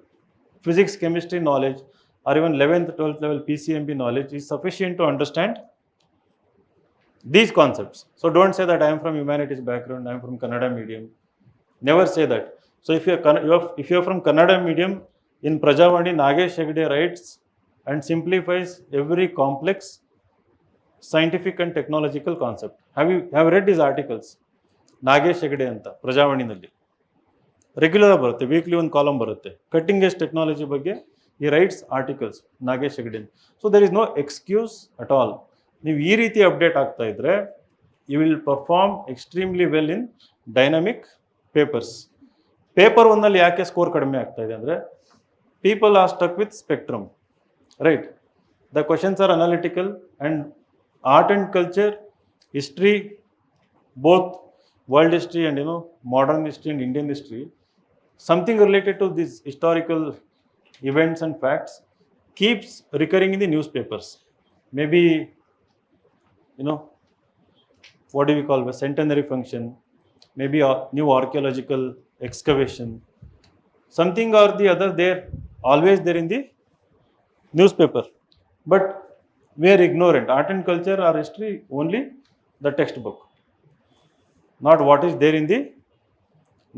physics, chemistry knowledge or even 11th, 12th level PCMB knowledge is sufficient to understand these concepts. So don't say that I am from humanities background, I am from Kannada medium. Never say that. So if you are from Kannada medium, in Prajavani, Nagesh Hegde writes and simplifies every complex scientific and technological concept. Have you read these articles? Nagesh Hegde anta Prajavani. Regular ಬರುತ್ತೆ, weekly ಒಂದು column ಬರುತ್ತೆ, cutting edge technology ಬಗ್ಗೆ ಈ writes articles Nagesh Hegde. So there is no excuse at all. ನೀವು ಈ ರೀತಿ update ಆಗ್ತಾ ಇದ್ರೆ you will perform extremely well in dynamic papers. Paper 1ನಲ್ಲಿ ಯಾಕೆ ಸ್ಕೋರ್ ಕಡಿಮೆ ಆಗ್ತಾ ಇದೆ ಅಂದರೆ people are stuck with spectrum, right? The questions are analytical and art and culture, history, both world history and modern history and Indian history, something related to these historical events and facts keeps recurring in the newspapers. Maybe what do we call a centenary function, maybe a new archaeological excavation, something or the other, there always there in the newspaper. But we are ignorant. Art and culture or history only the textbook, not what is there in the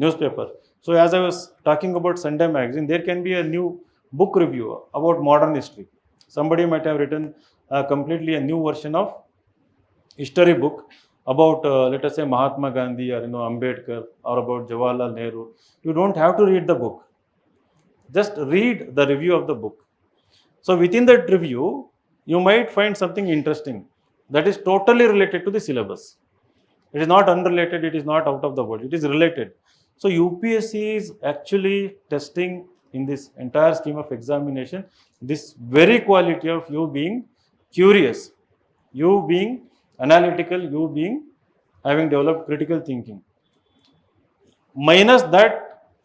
newspaper. So as I was talking about Sunday magazine, there can be a new book review about modern history. Somebody might have written completely a new version of history book about let us say Mahatma Gandhi or Ambedkar or about Jawaharlal Nehru. You don't have to read the book, just read the review of the book. So within that review you might find something interesting that is totally related to the syllabus. It is not unrelated, it is not out of the world, it is related. So UPSC is actually testing in this entire scheme of examination this very quality of you being curious, you being analytical, you being having developed critical thinking. Minus that,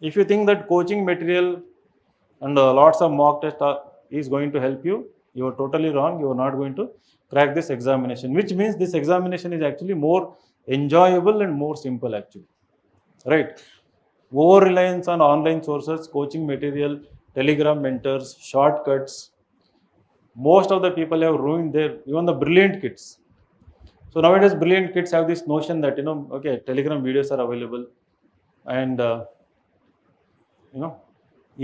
if you think that coaching material and lots of mock test is going to help you, you are totally wrong. You are not going to crack this examination, which means this examination is actually more enjoyable and more simple actually, right? Over reliance on online sources, coaching material, Telegram mentors, shortcuts, most of the people have ruined their, even the brilliant kids. So nowadays brilliant kids have this notion that okay, Telegram videos are available and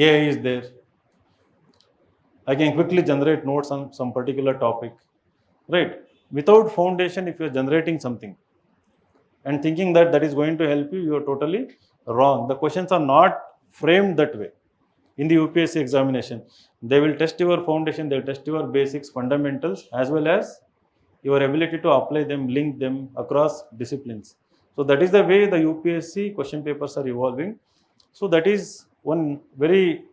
AI is there, I can quickly generate notes on some particular topic, right? Without foundation, if you are generating something and thinking that that is going to help you, you are totally wrong. The questions are not framed that way in the UPSC examination. They will test your foundation, they will test your basics, fundamentals, as well as your ability to apply them, link them across disciplines. So that is the way the UPSC question papers are evolving. So that is one very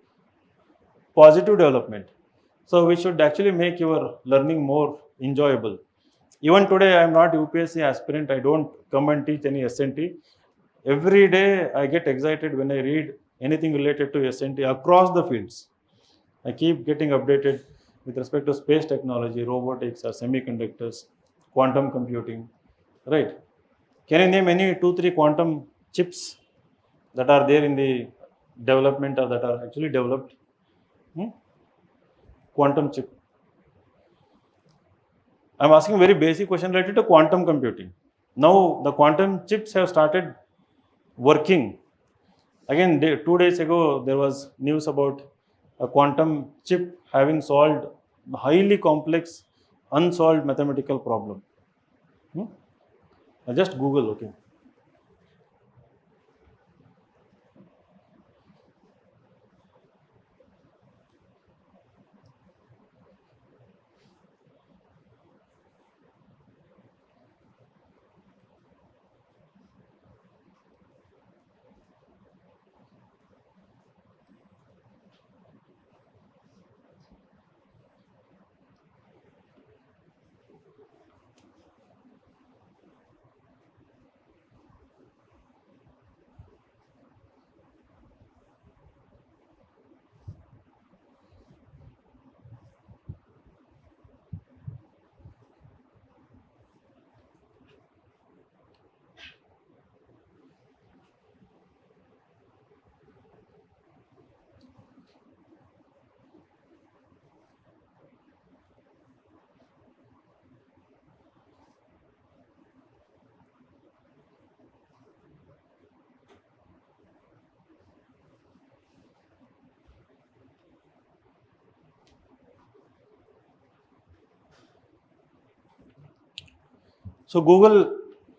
positive development. So we should actually make your learning more enjoyable. Even today, I am not UPSC aspirant. I don't come and teach any SNT. Every day, I get excited when I read anything related to SNT across the fields. I keep getting updated with respect to space technology, robotics, or semiconductors, quantum computing, right? Can you name any 2, 3 quantum chips that are there in the development or that are actually developed? Hmm? Quantum chip. I'm asking very basic question related to quantum computing. Now the quantum chips have started working. Again, 2 days ago there was news about a quantum chip having solved a highly complex, unsolved mathematical problem. Hmm? Just Google, okay. So Google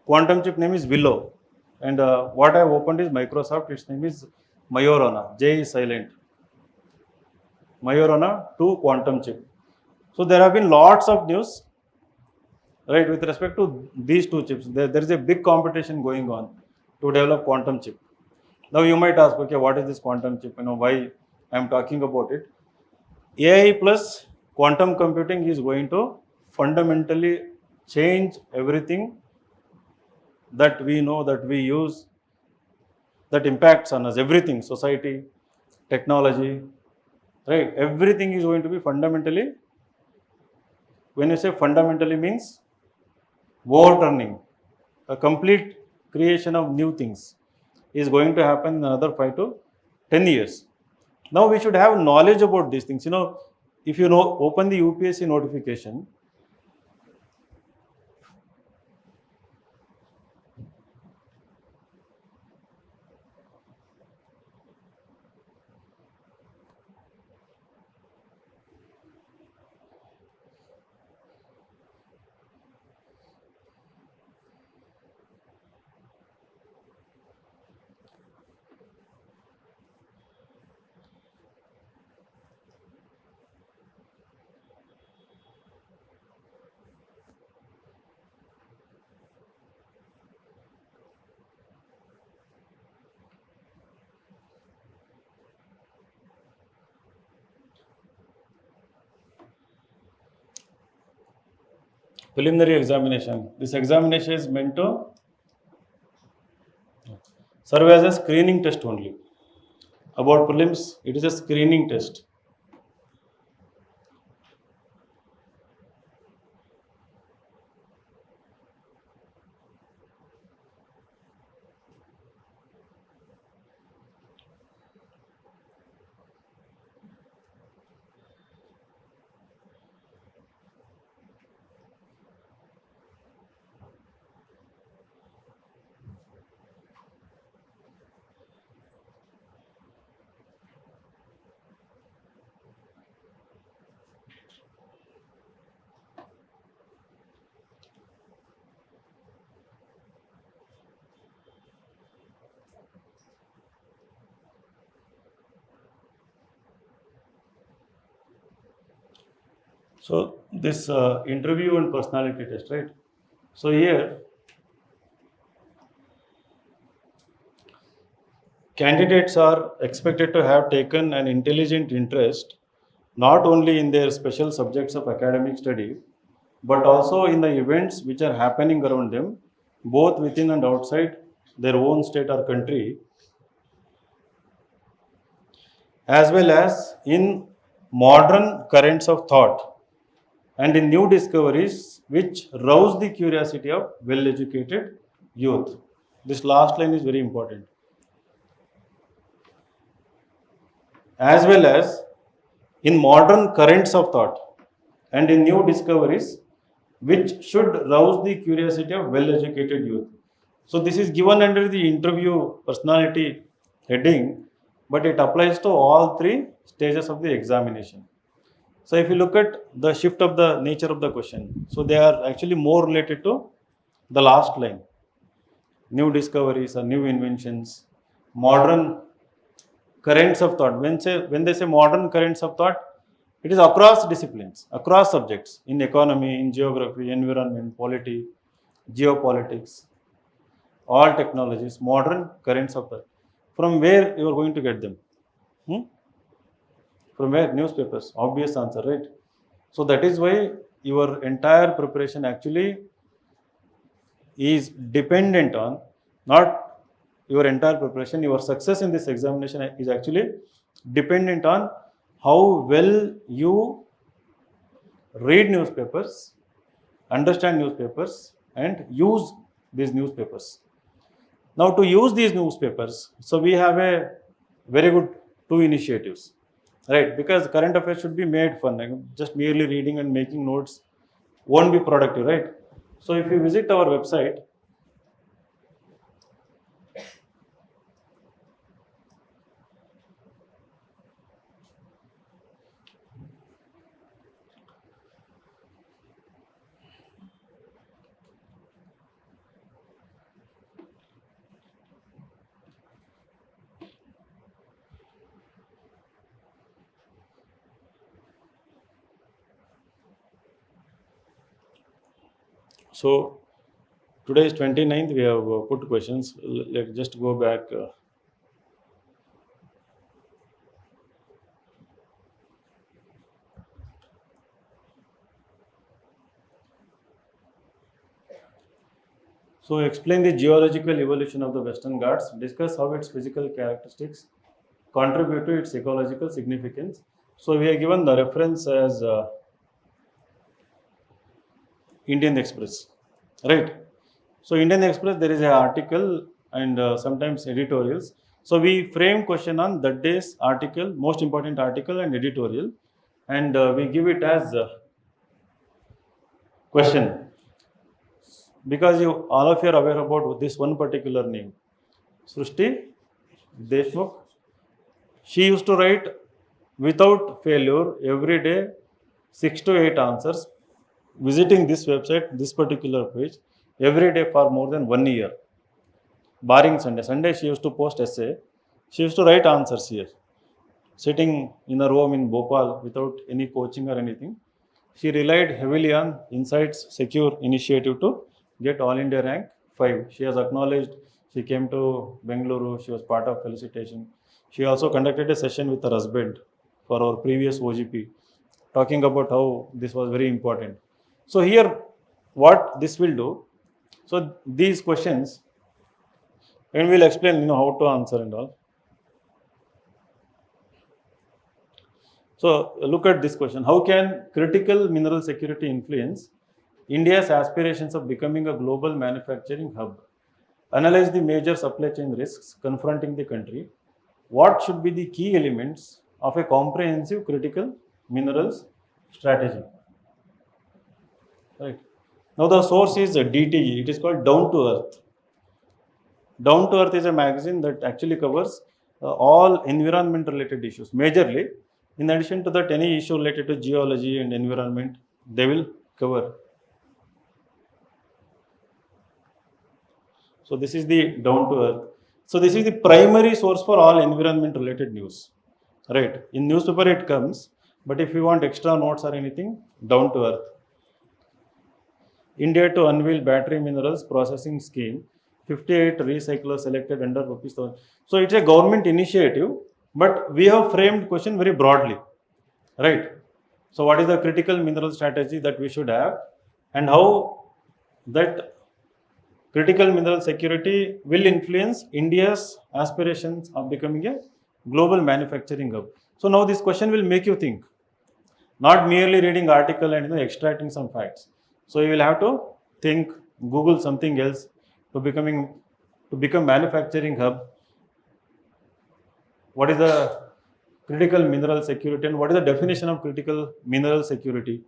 quantum chip name is Willow, and what I have opened is Microsoft. Its name is Majorana. J is silent. Majorana 2 quantum chip. So there have been lots of news, right, with respect to these two chips. There is a big competition going on to develop quantum chip. Now you might ask, okay, what is this quantum chip? Why I am talking about it. AI plus quantum computing is going to fundamentally change everything that we know, that we use, that impacts on us, everything, society, technology, right? Everything is going to be fundamentally, when you say fundamentally means overturning, a complete creation of new things is going to happen in another 5 to 10 years. Now we should have knowledge about these things. If you open the UPSC notification, preliminary examination. This examination is meant to serve as a screening test only. About prelims, it is a screening test. So this interview and personality test, right? So here candidates are expected to have taken an intelligent interest not only in their special subjects of academic study, but also in the events which are happening around them, both within and outside their own state or country, as well as in modern currents of thought and in new discoveries which rouse the curiosity of well educated youth. This last line is very important. As well as in modern currents of thought and in new discoveries which should rouse the curiosity of well educated youth. So, this is given under the interview personality heading, but it applies to all three stages of the examination. So, if you look at the shift of the nature of the question, so they are actually more related to the last line, new discoveries or new inventions, modern currents of thought. When they say modern currents of thought, it is across disciplines, across subjects, in economy, in geography, environment, polity, geopolitics, all technologies, modern currents of thought. From where you are going to get them? From where? Newspapers. Obvious answer, right? So that is why your entire preparation actually is dependent on, not your entire preparation, your success in this examination is actually dependent on how well you read newspapers, understand newspapers, and use these newspapers. Now, to use these newspapers, so we have a very good two initiatives, right? Because current affairs should be made fun. Like just merely reading and making notes won't be productive, right? So, if you visit our website, so today is 29th, we have put questions. Let's just go back. So, explain the geological evolution of the Western Ghats, discuss how its physical characteristics contribute to its ecological significance. So, we have given the reference as Indian Express, right? So, Indian Express, there is an article and sometimes editorials. So, we frame question on that day's article, most important article and editorial, and we give it as question, because you all of you are aware about this one particular name, Srushti Deshmukh. She used to write without failure every day 6 to 8 answers, visiting this website, this particular page, every day for more than 1 year, barring Sunday. Sunday she used to post essay. She used to write answers here, sitting in her home in Bhopal without any coaching or anything. She relied heavily on Insights Secure initiative to get All India rank 5. She has acknowledged, she came to Bengaluru, she was part of felicitation. She also conducted a session with her husband for our previous OGP, talking about how this was very important. So here, what this will do, so these questions, and we'll explain, how to answer and all. So look at this question. How can critical mineral security influence India's aspirations of becoming a global manufacturing hub? Analyze the major supply chain risks confronting the country. What should be the key elements of a comprehensive critical minerals strategy? Right. Now the source is DTE. It is called Down to Earth. Down to Earth is a magazine that actually covers all environment related issues majorly. In addition to that, any issue related to geology and environment, they will cover. So this is the Down to Earth. So this is the primary source for all environment related news, right? In newspaper it comes, but if you want extra notes or anything, Down to Earth. India to unveil battery minerals processing scheme. 58 recyclers selected under rupees 1,000. So it's a government initiative, but we have framed question very broadly, right? So what is the critical mineral strategy that we should have, and how that critical mineral security will influence India's aspirations of becoming a global manufacturing hub. So now this question will make you think, not merely reading article and extracting some facts. So you will have to think, Google something else to become manufacturing hub. What is the critical mineral security and what is the definition of critical mineral security?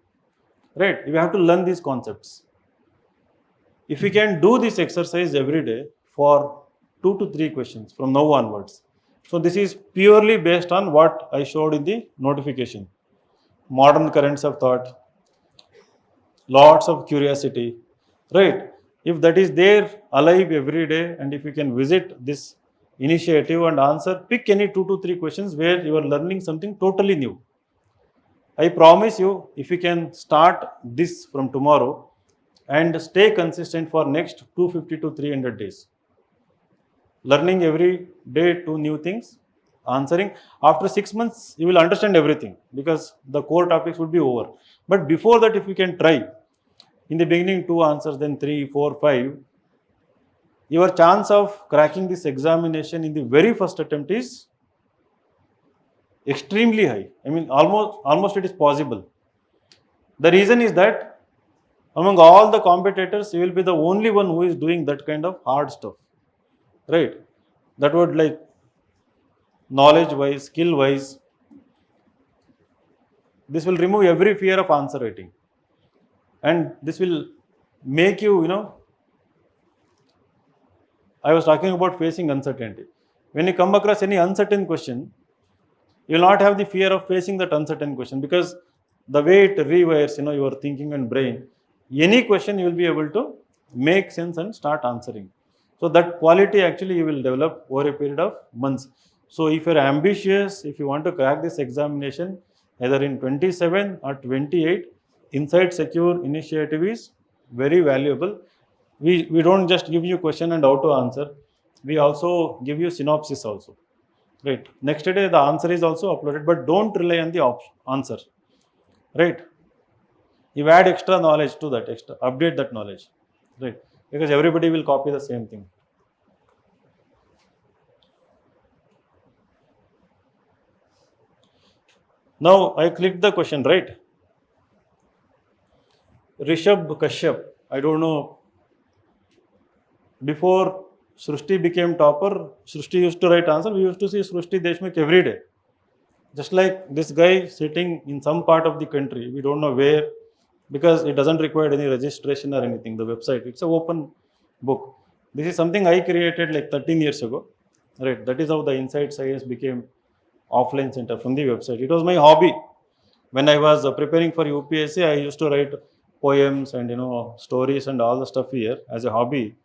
Right? You have to learn these concepts. If we can do this exercise every day for 2 to 3 questions from now onwards. So this is purely based on what I showed in the notification. Modern currents of thought, lots of curiosity, right? If that is there alive every day, and if you can visit this initiative and answer, pick any 2 to 3 questions where you are learning something totally new. I promise you, if you can start this from tomorrow and stay consistent for next 250 to 300 days, learning every day 2 new things, answering, after 6 months you will understand everything because the core topics would be over. But before that, if you can try, in the beginning 2 answers, then 3, 4, 5, your chance of cracking this examination in the very first attempt is extremely high. I mean, almost it is possible. The reason is that among all the competitors, you will be the only one who is doing that kind of hard stuff, right? That would, like, knowledge wise, skill wise, this will remove every fear of answer writing, and this will make you, I was talking about facing uncertainty. When you come across any uncertain question, you will not have the fear of facing that uncertain question, because the way it rewires, your thinking and brain, any question you will be able to make sense and start answering. So that quality actually you will develop over a period of months. So if you are ambitious, if you want to crack this examination, either in 27 or 28, Inside Secure initiative is very valuable. We don't just give you question and how to answer. We also give you synopsis also. Right. Next day the answer is also uploaded, but don't rely on the answer. Right. You add extra knowledge to that, update that knowledge. Right. Because everybody will copy the same thing. Now I clicked the question, right? Rishabh Kashyap, I don't know. Before Srushti became topper, Srushti used to write answer. We used to see Srushti Deshmukh every day. Just like this guy sitting in some part of the country, we don't know where, because it doesn't require any registration or anything. The website, it's an open book. This is something I created like 13 years ago. Right, that is how the InsightsIAS became offline center from the website. It was my hobby. When I was preparing for UPSC, I used to write poems and stories and all the stuff here as a hobby.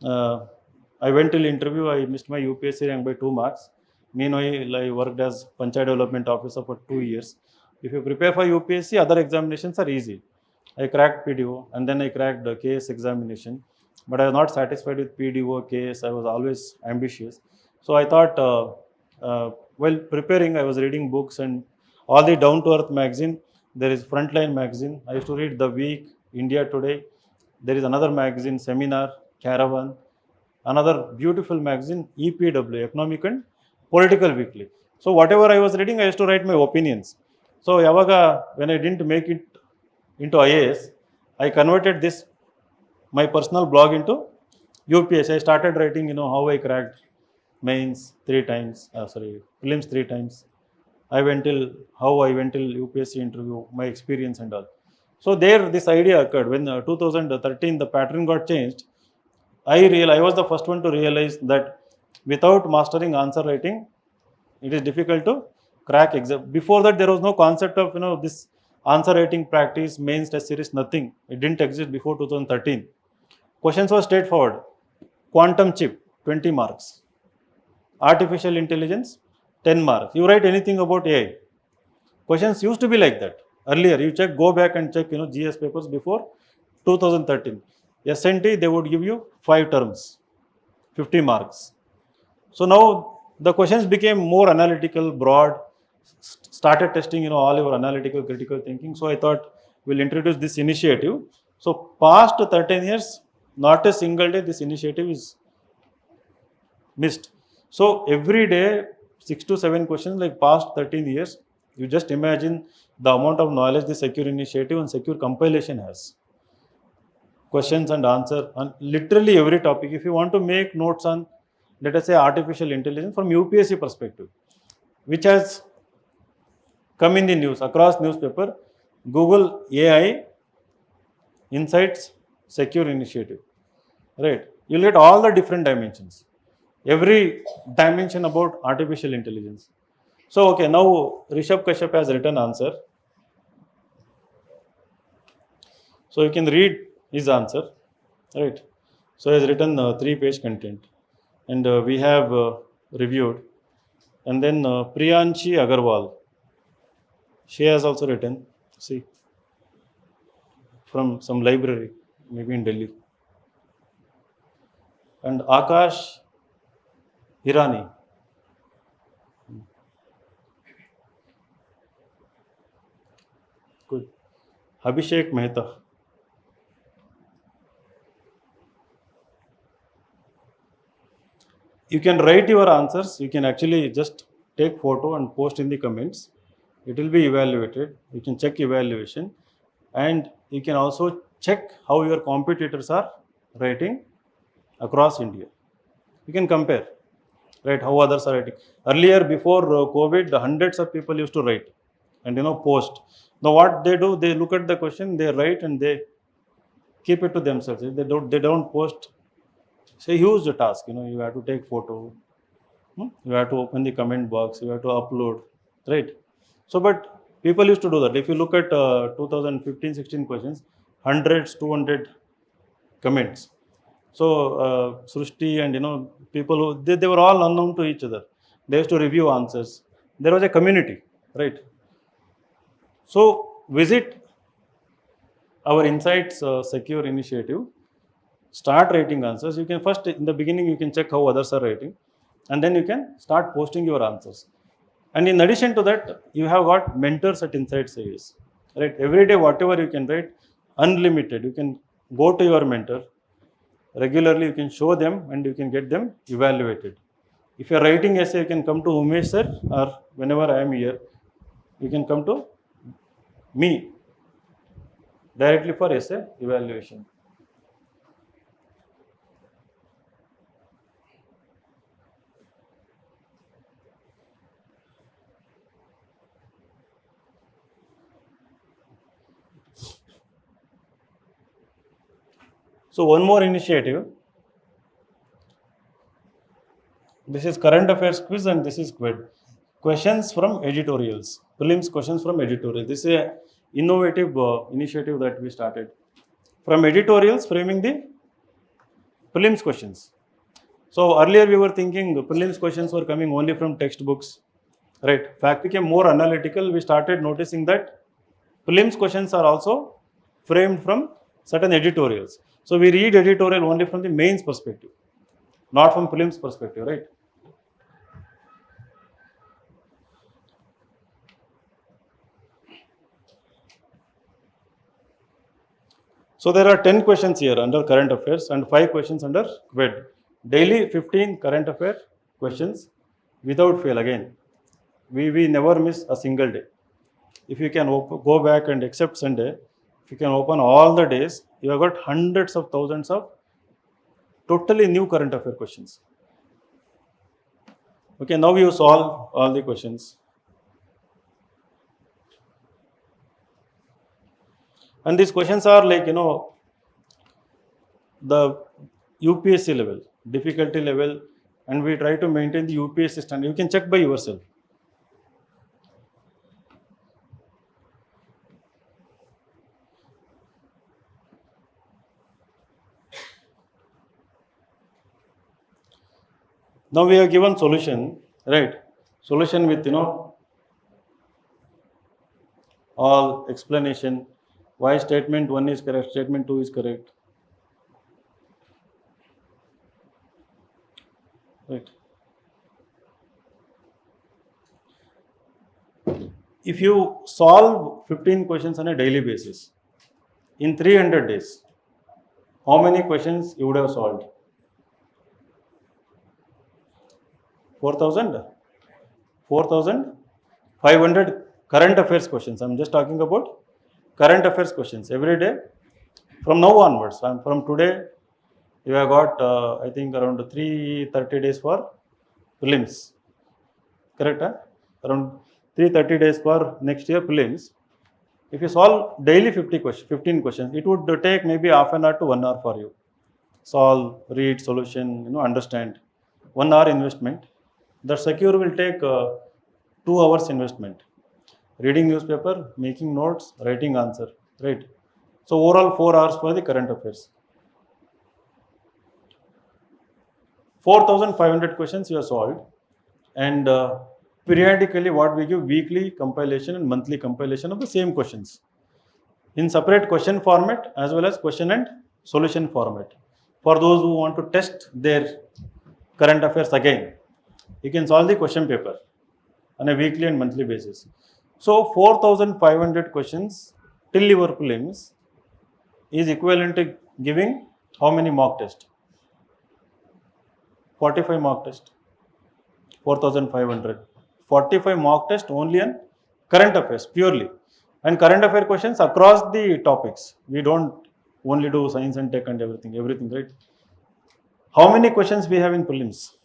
I went till interview. I missed my UPSC rank by 2 marks. Meanwhile, I worked as Panchayat Development Officer for 2 years. If you prepare for UPSC, other examinations are easy. I cracked PDO and then I cracked the KS examination. But I was not satisfied with PDO, KS. I was always ambitious. So I thought, while preparing, I was reading books and all the Down to Earth magazine. There is Frontline magazine. I used to read The Week, India Today. There is another magazine, Seminar, Caravan. Another beautiful magazine, EPW, Economic and Political Weekly. So whatever I was reading, I used to write my opinions. So yavaga, when I didn't make it into IAS, I converted this, my personal blog, into UPSC. I started writing, how I cracked mains 3 times, prelims 3 times. How I went till UPSC interview, my experience and all. So there, this idea occurred when 2013 the pattern got changed. I was the first one to realize that without mastering answer writing, it is difficult to crack exam. Before that, there was no concept of this answer writing practice, mains test series, nothing. It didn't exist before 2013. Questions were straightforward. Quantum chip, 20 marks. Artificial intelligence, 10 marks. You write anything about AI. Questions used to be like that. Earlier, go back and check, GS papers before 2013. SNT, they would give you 5 terms. 50 marks. So now the questions became more analytical, broad, started testing, all your analytical, critical thinking. So I thought we'll introduce this initiative. So past 13 years, not a single day this initiative is missed. So every day, 6 to 7 questions like past 13 years, you just imagine the amount of knowledge the secure initiative and secure compilation has. Questions and answer on literally every topic. If you want to make notes on, let us say, artificial intelligence from UPSC perspective, which has come in the news across newspaper, Google AI Insights Secure Initiative, right? You'll get all the different dimensions, every dimension about artificial intelligence. So, okay, now Rishabh Kashyap has written answer. So you can read his answer, right? So he has written 3-page content, and we have reviewed. And then Priyanshi Agarwal, she has also written, see, from some library, maybe in Delhi. And Akash Hirani. Good. Abhishek Mehta. You can write your answers. You can actually just take photo and post in the comments. It will be evaluated. You can check evaluation, and you can also check how your competitors are writing across India. You can compare, right, how others are writing. Earlier, before COVID, hundreds of people used to write and post. Now what they do, they look at the question, they write, and they keep it to themselves. They don't post. It's a huge task. You have to take photo. You have to open the comment box. You have to upload, right? So, but people used to do that. If you look at 2015-16 questions, hundreds, 200 comments. So Srushti and people who they were all unknown to each other. They used to review answers. There was a community, right? So visit our Insights Secure initiative. Start writing answers. You can first in the beginning you can check how others are writing, and then you can start posting your answers. And in addition to that, you have got mentors at InsightsIAS, right? Every day, whatever you can write, unlimited. You can go to your mentor regularly. You can show them, and you can get them evaluated. If you are writing essay, you can come to Umesh sir, or whenever I am here, you can come to me directly for essay evaluation. So one more initiative. This is current affairs quiz, and this is quid. Questions from editorials. Prelims questions from editorial. This is a innovative initiative that we started. From editorials, framing the prelims questions. So earlier we were thinking the prelims questions were coming only from textbooks, right? Fact became more analytical. We started noticing that prelims questions are also framed from certain editorials. So we read editorial only from the mains perspective, not from prelims perspective, right? So there are 10 questions here under current affairs and 5 questions under QUED. Daily 15 current affair questions without fail again. We never miss a single day. If you can go back and except Sunday, if you can open all the days, you have got hundreds of thousands of totally new current affair questions. Okay, now you solve all the questions. And these questions are like, the UPSC level, difficulty level, and we try to maintain the UPSC standard. You can check by yourself. Now we have given solution, right? Solution with, all explanation, why statement 1 is correct, statement 2 is correct. right? If you solve 15 questions on a daily basis in 300 days, how many questions you would have solved? 4,000? 4,500 current affairs questions. I'm just talking about current affairs questions every day from now onwards. From today, you have got, I think, around 330 days for prelims. Correct? Huh? Around 330 days for next year prelims. If you solve daily 15 questions, it would take maybe half an hour to 1 hour for you. Solve, read, solution, understand. 1 hour investment. The secure will take 2 hours investment. Reading newspaper, making notes, writing answer, right? So overall 4 hours for the current affairs. 4,500 questions you have solved, and periodically what we give weekly compilation and monthly compilation of the same questions in separate question format as well as question and solution format. For those who want to test their current affairs again, you can solve the question paper on a weekly and monthly basis. So 4,500 questions till your prelims is equivalent to giving how many mock tests? 45 mock tests. 4,500. 45 mock tests only on current affairs purely. And current affair questions across the topics. We don't only do science and tech and everything, right? How many questions we have in prelims?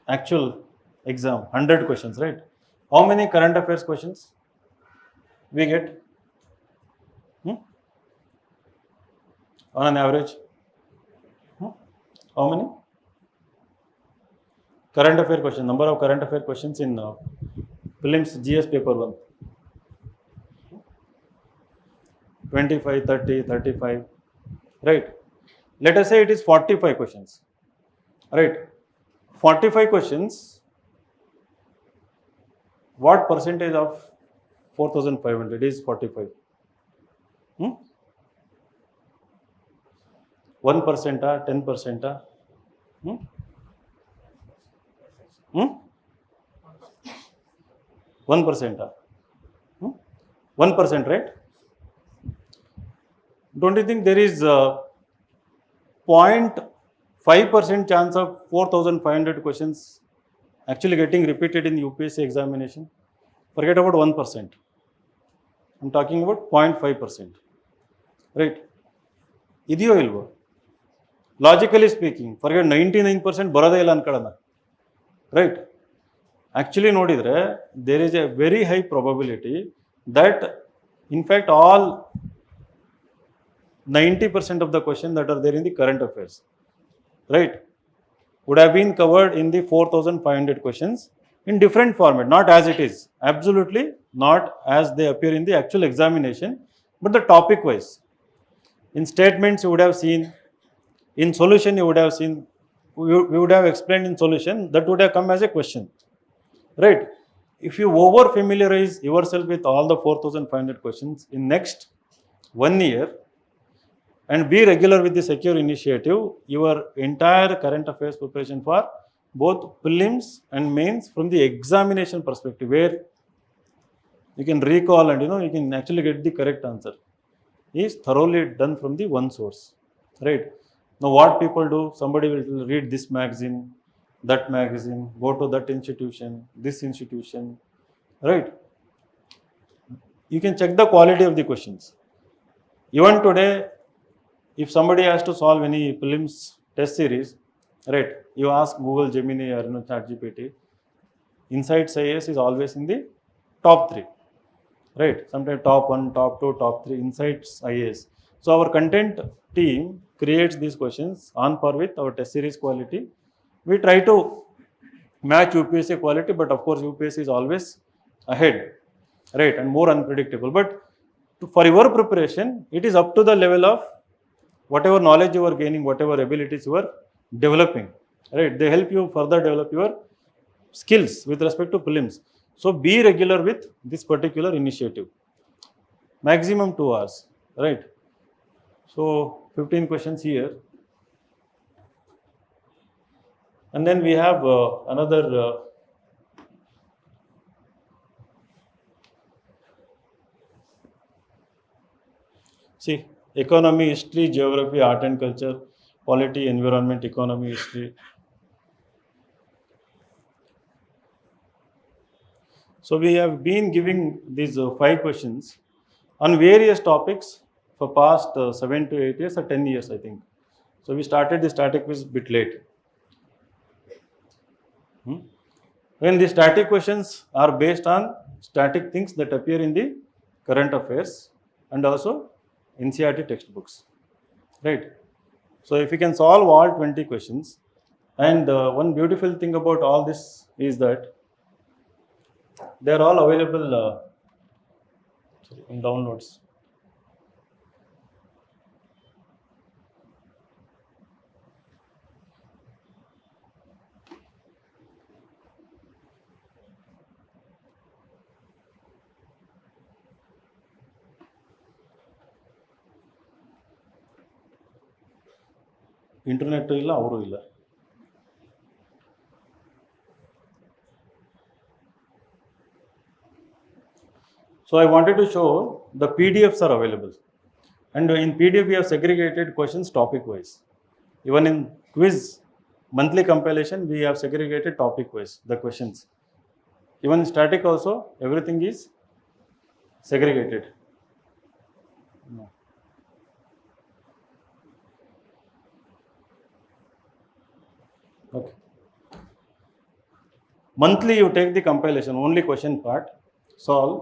Actual exam, 100 questions, right? How many current affairs questions we get? On an average? How many? Current affair question, number of current affair questions in prelims GS paper 1. 25, 30, 35, right? Let us say it is 45 questions, right? 45 questions, what percentage of 4,500 is 45? 1%, 10%? 1%? 1%, right? Don't you think there is 0.5% chance of 4,500 questions actually getting repeated in UPSC examination? Forget about 1%. I'm talking about 0.5%. Right? Idiyo ilvo? Logically speaking, forget 99% ಬರೋದೇ ಇಲ್ಲ ಅನ್ಕೊಳ್ಳೋಣ. Right? Actually ನೋಡಿದ್ರೆ there is a very high probability that in fact all 90% of the questions that are there in the current affairs, right, would have been covered in the 4,500 questions in different format, not as it is, absolutely not as they appear in the actual examination, but the topic wise. In statements you would have seen, in solution you would have seen, we would have explained in solution, that would have come as a question, right? If you over familiarize yourself with all the 4,500 questions in next 1 year and be regular with the secure initiative, your entire current affairs preparation for both prelims and mains from the examination perspective, where you can recall and you can actually get the correct answer, is thoroughly done from the one source, right? Now what people do, somebody will read this magazine, that magazine, go to that institution, this institution, right? You can check the quality of the questions. Even today, if somebody has to solve any prelims test series, right, you ask Google Gemini or ChatGPT, InsightsIAS is always in the top 3, right? Sometimes top 1, top 2, top 3, InsightsIAS. So our content team creates these questions on par with our test series quality. We try to match UPSC quality, but of course UPSC is always ahead, right, and more unpredictable. But for your preparation, it is up to the level of whatever knowledge you are gaining, whatever abilities you are developing, right? They help you further develop your skills with respect to prelims. So be regular with this particular initiative. Maximum 2 hours, right? So 15 questions here. And then we have another see, economy, history, geography, art and culture, polity, environment, economy, history. So we have been giving these 5 questions on various topics for past 7 to 8 years or 10 years, I think. So we started the static quiz a bit late. When the static questions are based on static things that appear in the current affairs and also NCERT textbooks, right? So if you can solve all 20 questions, and one beautiful thing about all this is that they are all available in downloads. Internet ಇಲ್ಲ ಅವರು ಇಲ್ಲ. So I wanted to show the PDFs are available, and in PDF we have segregated questions topic wise. Even in quiz monthly compilation we have segregated topic wise the questions. Even in static also everything is segregated. No. Okay. Monthly you take the compilation, only question part, solve.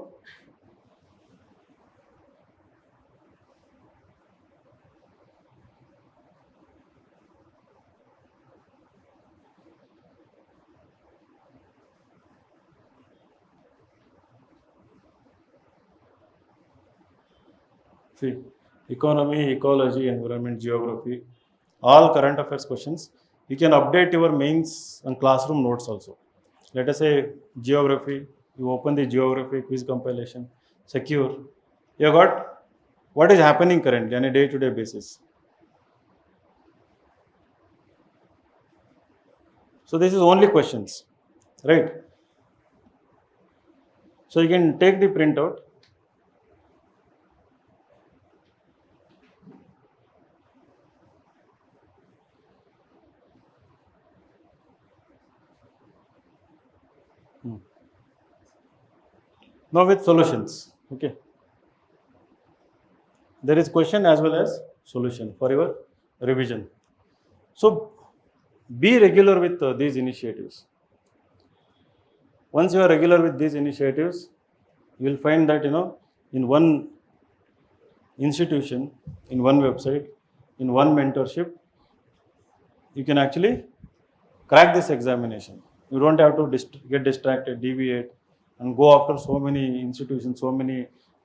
See, economy, ecology, environment, geography, all current affairs questions. You can update your mains and classroom notes also. Let us say geography, you open the geography quiz compilation, secure. You got what is happening currently on a day-to-day basis. So this is only questions, right? So you can take the printout. Now with solutions, okay. There is question as well as solution for your revision. So be regular with these initiatives. Once you are regular with these initiatives, you will find that in one institution, in one website, in one mentorship, you can actually crack this examination. You don't have to get distracted, deviate, and go after so many institutions, so many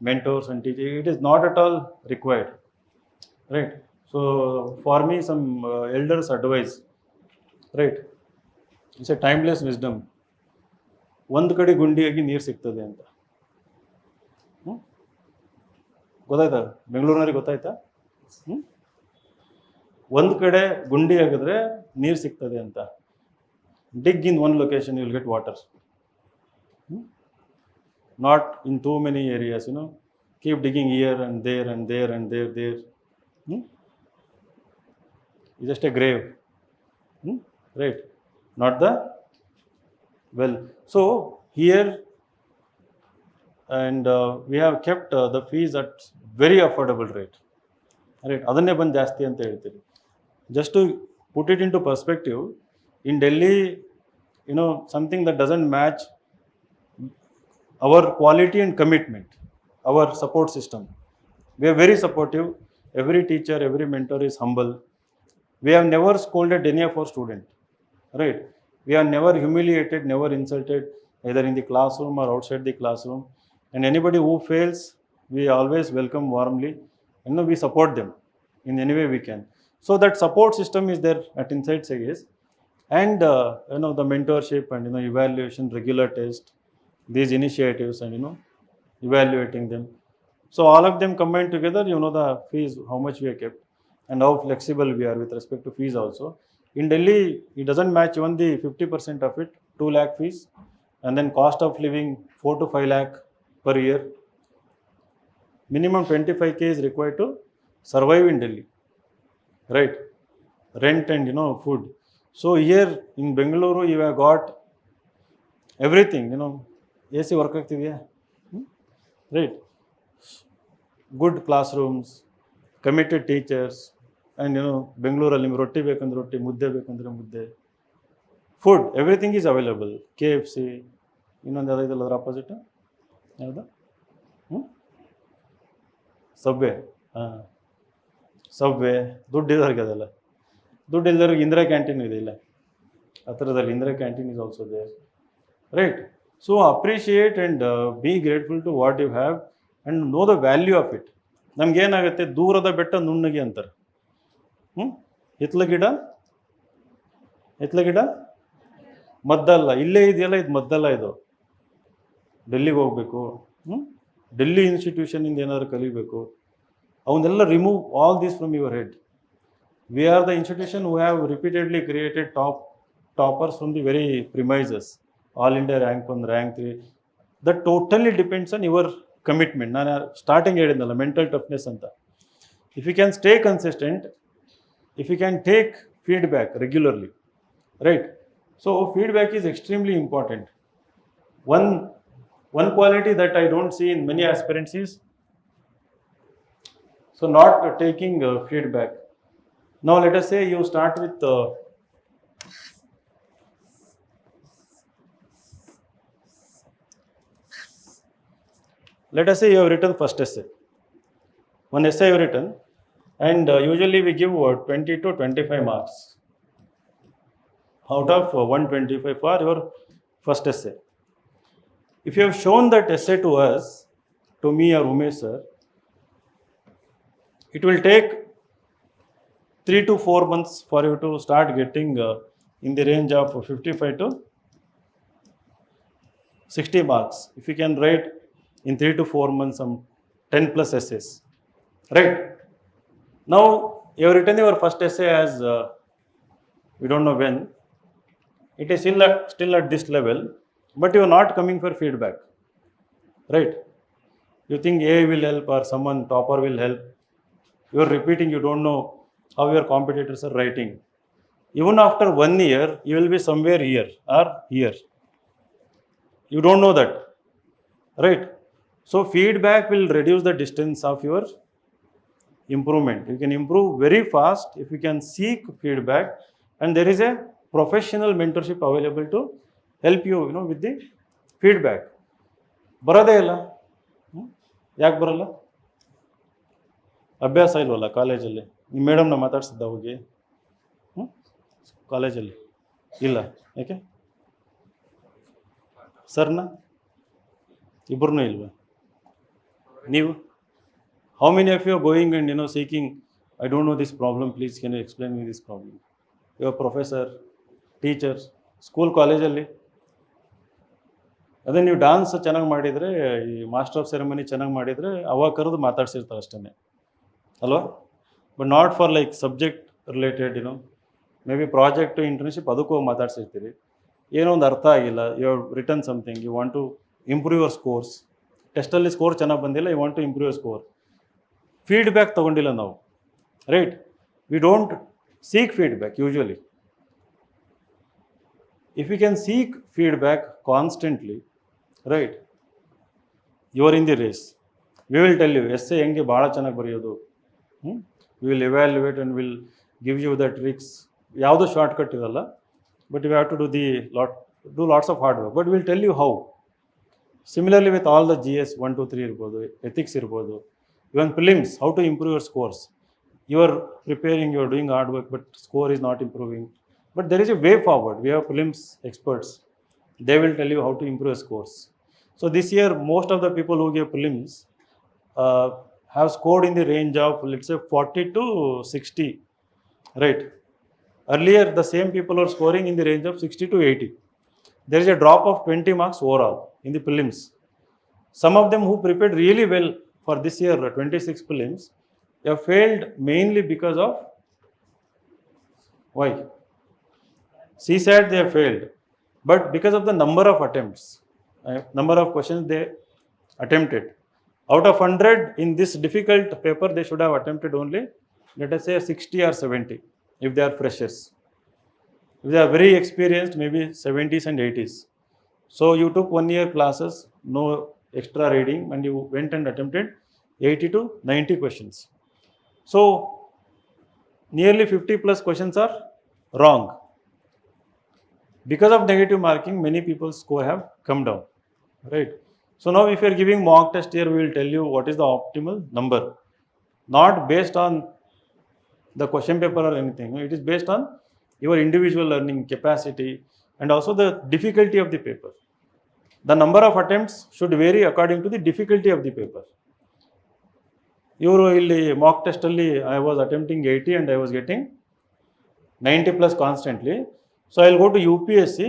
mentors and teachers. It is not at all required, right? So for me, some elders advise, right? It's a timeless wisdom. ಒಂದು ಕಡೆ ಗುಂಡಿಯಾಗಿ ನೀರು ಸಿಗ್ತದೆ ಅಂತ. ಗೊತ್ತಾಯ್ತಾ? ಬೆಂಗಳೂರಿನವ್ರಿಗೆ ಗೊತ್ತಾಯ್ತಾ? ಒಂದು ಕಡೆ ಗುಂಡಿ ಆಗಿದ್ರೆ ನೀರು ಸಿಗ್ತದೆ ಅಂತ. Dig in one location, you will get water. Not in too many areas, keep digging here and there and there and there. It's just a grave, right? Not the well. So here, and we have kept the fees at very affordable rate, right? ಅದನ್ನೇ ಬಂದು ಜಾಸ್ತಿ ಅಂತ ಹೇಳ್ತೀರಿ. Just to put it into perspective, in Delhi, something that doesn't match our quality and commitment, our support system. We are very supportive. Every teacher, every mentor is humble. We have never scolded any of our student, right? We have never humiliated, never insulted, either in the classroom or outside the classroom. And anybody who fails, we always welcome warmly. We support them in any way we can. So that support system is there at InsightsIAS. And the mentorship and evaluation, regular test, these initiatives, and evaluating them. So all of them combined together, the fees, how much we have kept, and how flexible we are with respect to fees also. In Delhi, it doesn't match even the 50% of it, 2 lakh fees, and then cost of living 4 to 5 lakh per year. Minimum 25K is required to survive in Delhi, right? Rent and food. So here in Bengaluru, you have got everything, AC work ಆಗ್ತಿದೆಯಾ? Right? Good classrooms, committed teachers, and Bengaluru ನಿಮ್ಗೆ ರೊಟ್ಟಿ ಬೇಕಂದ್ರೆ ರೊಟ್ಟಿ, ಮುದ್ದೆ ಬೇಕಂದ್ರೆ ಮುದ್ದೆ, food, everything is available. KFC, ಇನ್ನೊಂದು ಯಾವ್ದು ಇದಲ್ಲ ಅದ್ರ ಅಪೋಸಿಟ್ ಯಾವುದು? ಸಬ್ವೆ. ಹಾಂ, ಸಬ್ವೆ. ದುಡ್ಡು ಇರೋರಿಗೆ ಅದೆಲ್ಲ, ದುಡ್ಡು ಇಲ್ದವ್ರಿಗೆ ಇಂದಿರಾ ಕ್ಯಾಂಟೀನ್ ಇದೆ ಇಲ್ಲ ಹತ್ತಿರದಲ್ಲಿ. Indira canteen is also there, right? So appreciate and be grateful to what you have and know the value of it. ನಮಗೇನಾಗುತ್ತೆ, ದೂರದ ಬೆಟ್ಟ ನುಣ್ಣಗೆ ಅಂತಾರೆ. ಹಿತ್ಲ ಗಿಡ ಮದ್ದಲ್ಲ. ಇಲ್ಲೇ ಇದೆಯಲ್ಲ, ಇದು ಮದ್ದಲ್ಲ. ಇದು ಡೆಲ್ಲಿಗೆ ಹೋಗಬೇಕು, ಡೆಲ್ಲಿ ಇನ್ಸ್ಟಿಟ್ಯೂಷನಿಂದ ಏನಾದರೂ ಕಲಿಬೇಕು, ಅವನ್ನೆಲ್ಲ remove all this from your head. We are the institution who have repeatedly created toppers from the very premises. All India rank 1, rank 3. That totally depends on your commitment. ನಾನು ಸ್ಟಾರ್ಟಿಂಗ್ ಹೇಳಿದ್ನಲ್ಲ, ಮೆಂಟಲ್ ಟಫ್ನೆಸ್ ಅಂತ. If you can stay consistent, if you can take feedback regularly, right? So feedback is extremely important. One quality that I don't see in many aspirants is so not taking feedback. Now let us say you start with let us say you have written first essay. One essay you have written, and usually we give 20 to 25 marks out of 125 for your first essay. If you have shown that essay to us, to me or Umesh sir, it will take 3 to 4 months for you to start getting in the range of 55 to 60 marks. If you can write in 3 to 4 months some 10 plus essays, right? Now you have written your first essay as we don't know when. It is still at this level, but you are not coming for feedback, right? You think AI will help or someone topper will help. You are repeating, you don't know how your competitors are writing. Even after 1 year, you will be somewhere here or here. You don't know that, right? So feedback will reduce the distance of your improvement. You can improve very fast if you can seek feedback, and there is a professional mentorship available to help you, with the feedback. ಬರೋದೇ ಇಲ್ಲ. ಯಾಕೆ ಬರಲ್ಲ? ಅಭ್ಯಾಸ ಇಲ್ವಲ್ಲ ಕಾಲೇಜಲ್ಲಿ. ನಿಮ್ಮ ಮೇಡಮ್ನ ಮಾತಾಡ್ಸಿದ್ದ ಹೋಗಿ ಕಾಲೇಜಲ್ಲಿ ಇಲ್ಲ. ಯಾಕೆ ಸರ್ನ ಇಬ್ಬರೂ ಇಲ್ವಾ? ನೀವು how many of you are going and seeking, I don't know this problem, please can you explain me this problem? Your professor, teachers, school ಕಾಲೇಜಲ್ಲಿ. ಅದೇ ನೀವು ಡಾನ್ಸ್ ಚೆನ್ನಾಗಿ ಮಾಡಿದರೆ, ಈ ಮಾಸ್ಟರ್ ಆಫ್ ಸೆರೆಮನಿ ಚೆನ್ನಾಗಿ ಮಾಡಿದರೆ ಅವಾಗ ಕರೆದು ಮಾತಾಡ್ಸಿರ್ತಾರೆ ಅಷ್ಟೇ ಅಲ್ವಾ? But not for like subject related, may be project, internship, ಅದಕ್ಕೂ ಹೋಗಿ ಮಾತಾಡ್ಸಿರ್ತೀರಿ. ಏನೋ ಒಂದು ಅರ್ಥ ಆಗಿಲ್ಲ, you have return something, you want to improve your scores. ಟೆಸ್ಟಲ್ಲಿ ಸ್ಕೋರ್ ಚೆನ್ನಾಗಿ ಬಂದಿಲ್ಲ, you want to improve your score. Feedback ತೊಗೊಂಡಿಲ್ಲ ನಾವು, right? We don't seek feedback usually. If you can seek feedback constantly, right, you are in the race. We will tell you essay ಹೆಂಗೆ ಭಾಳ ಚೆನ್ನಾಗಿ ಬರೆಯೋದು. We will evaluate and will give you the tricks. ಯಾವುದು short cut ಇರಲ್ಲ, but you have to do lots of hard work, but we will tell you how. Similarly with all the GS 1, 2, 3 ಇರ್ಬೋದು, ethics ಇರ್ಬೋದು, even prelims, how to improve your scores. You are preparing, you are doing hard work, but score is not improving. But there is a way forward. We have prelims experts. They will tell you how to improve scores. So this year, most of the people who gave prelims have scored in the range of, let's say, 40 to 60, right? Earlier, the same people are scoring in the range of 60 to 80. There is a drop of 20 marks overall in the prelims. Some of them who prepared really well for this year, 26 prelims, they have failed mainly because of why? CSAT they have failed, but because of the number of attempts, number of questions they attempted, out of 100 in this difficult paper they should have attempted only, let us say 60 or 70 if they are freshers. If they are very experienced, maybe 70s and 80s. So you took 1 year classes, no extra reading, and you went and attempted 80 to 90 questions. So nearly 50 plus questions are wrong. Because of negative marking, many people's score have come down, right? So now if you are giving mock test here, we will tell you what is the optimal number, not based on the question paper or anything. It is based on your individual learning capacity and also the difficulty of the paper. The number of attempts should vary according to the difficulty of the paper. ಇವರು ಇಲ್ಲಿ mock ಟೆಸ್ಟಲ್ಲಿ I was attempting 80 and I was getting 90 plus constantly. So I will go to UPSC.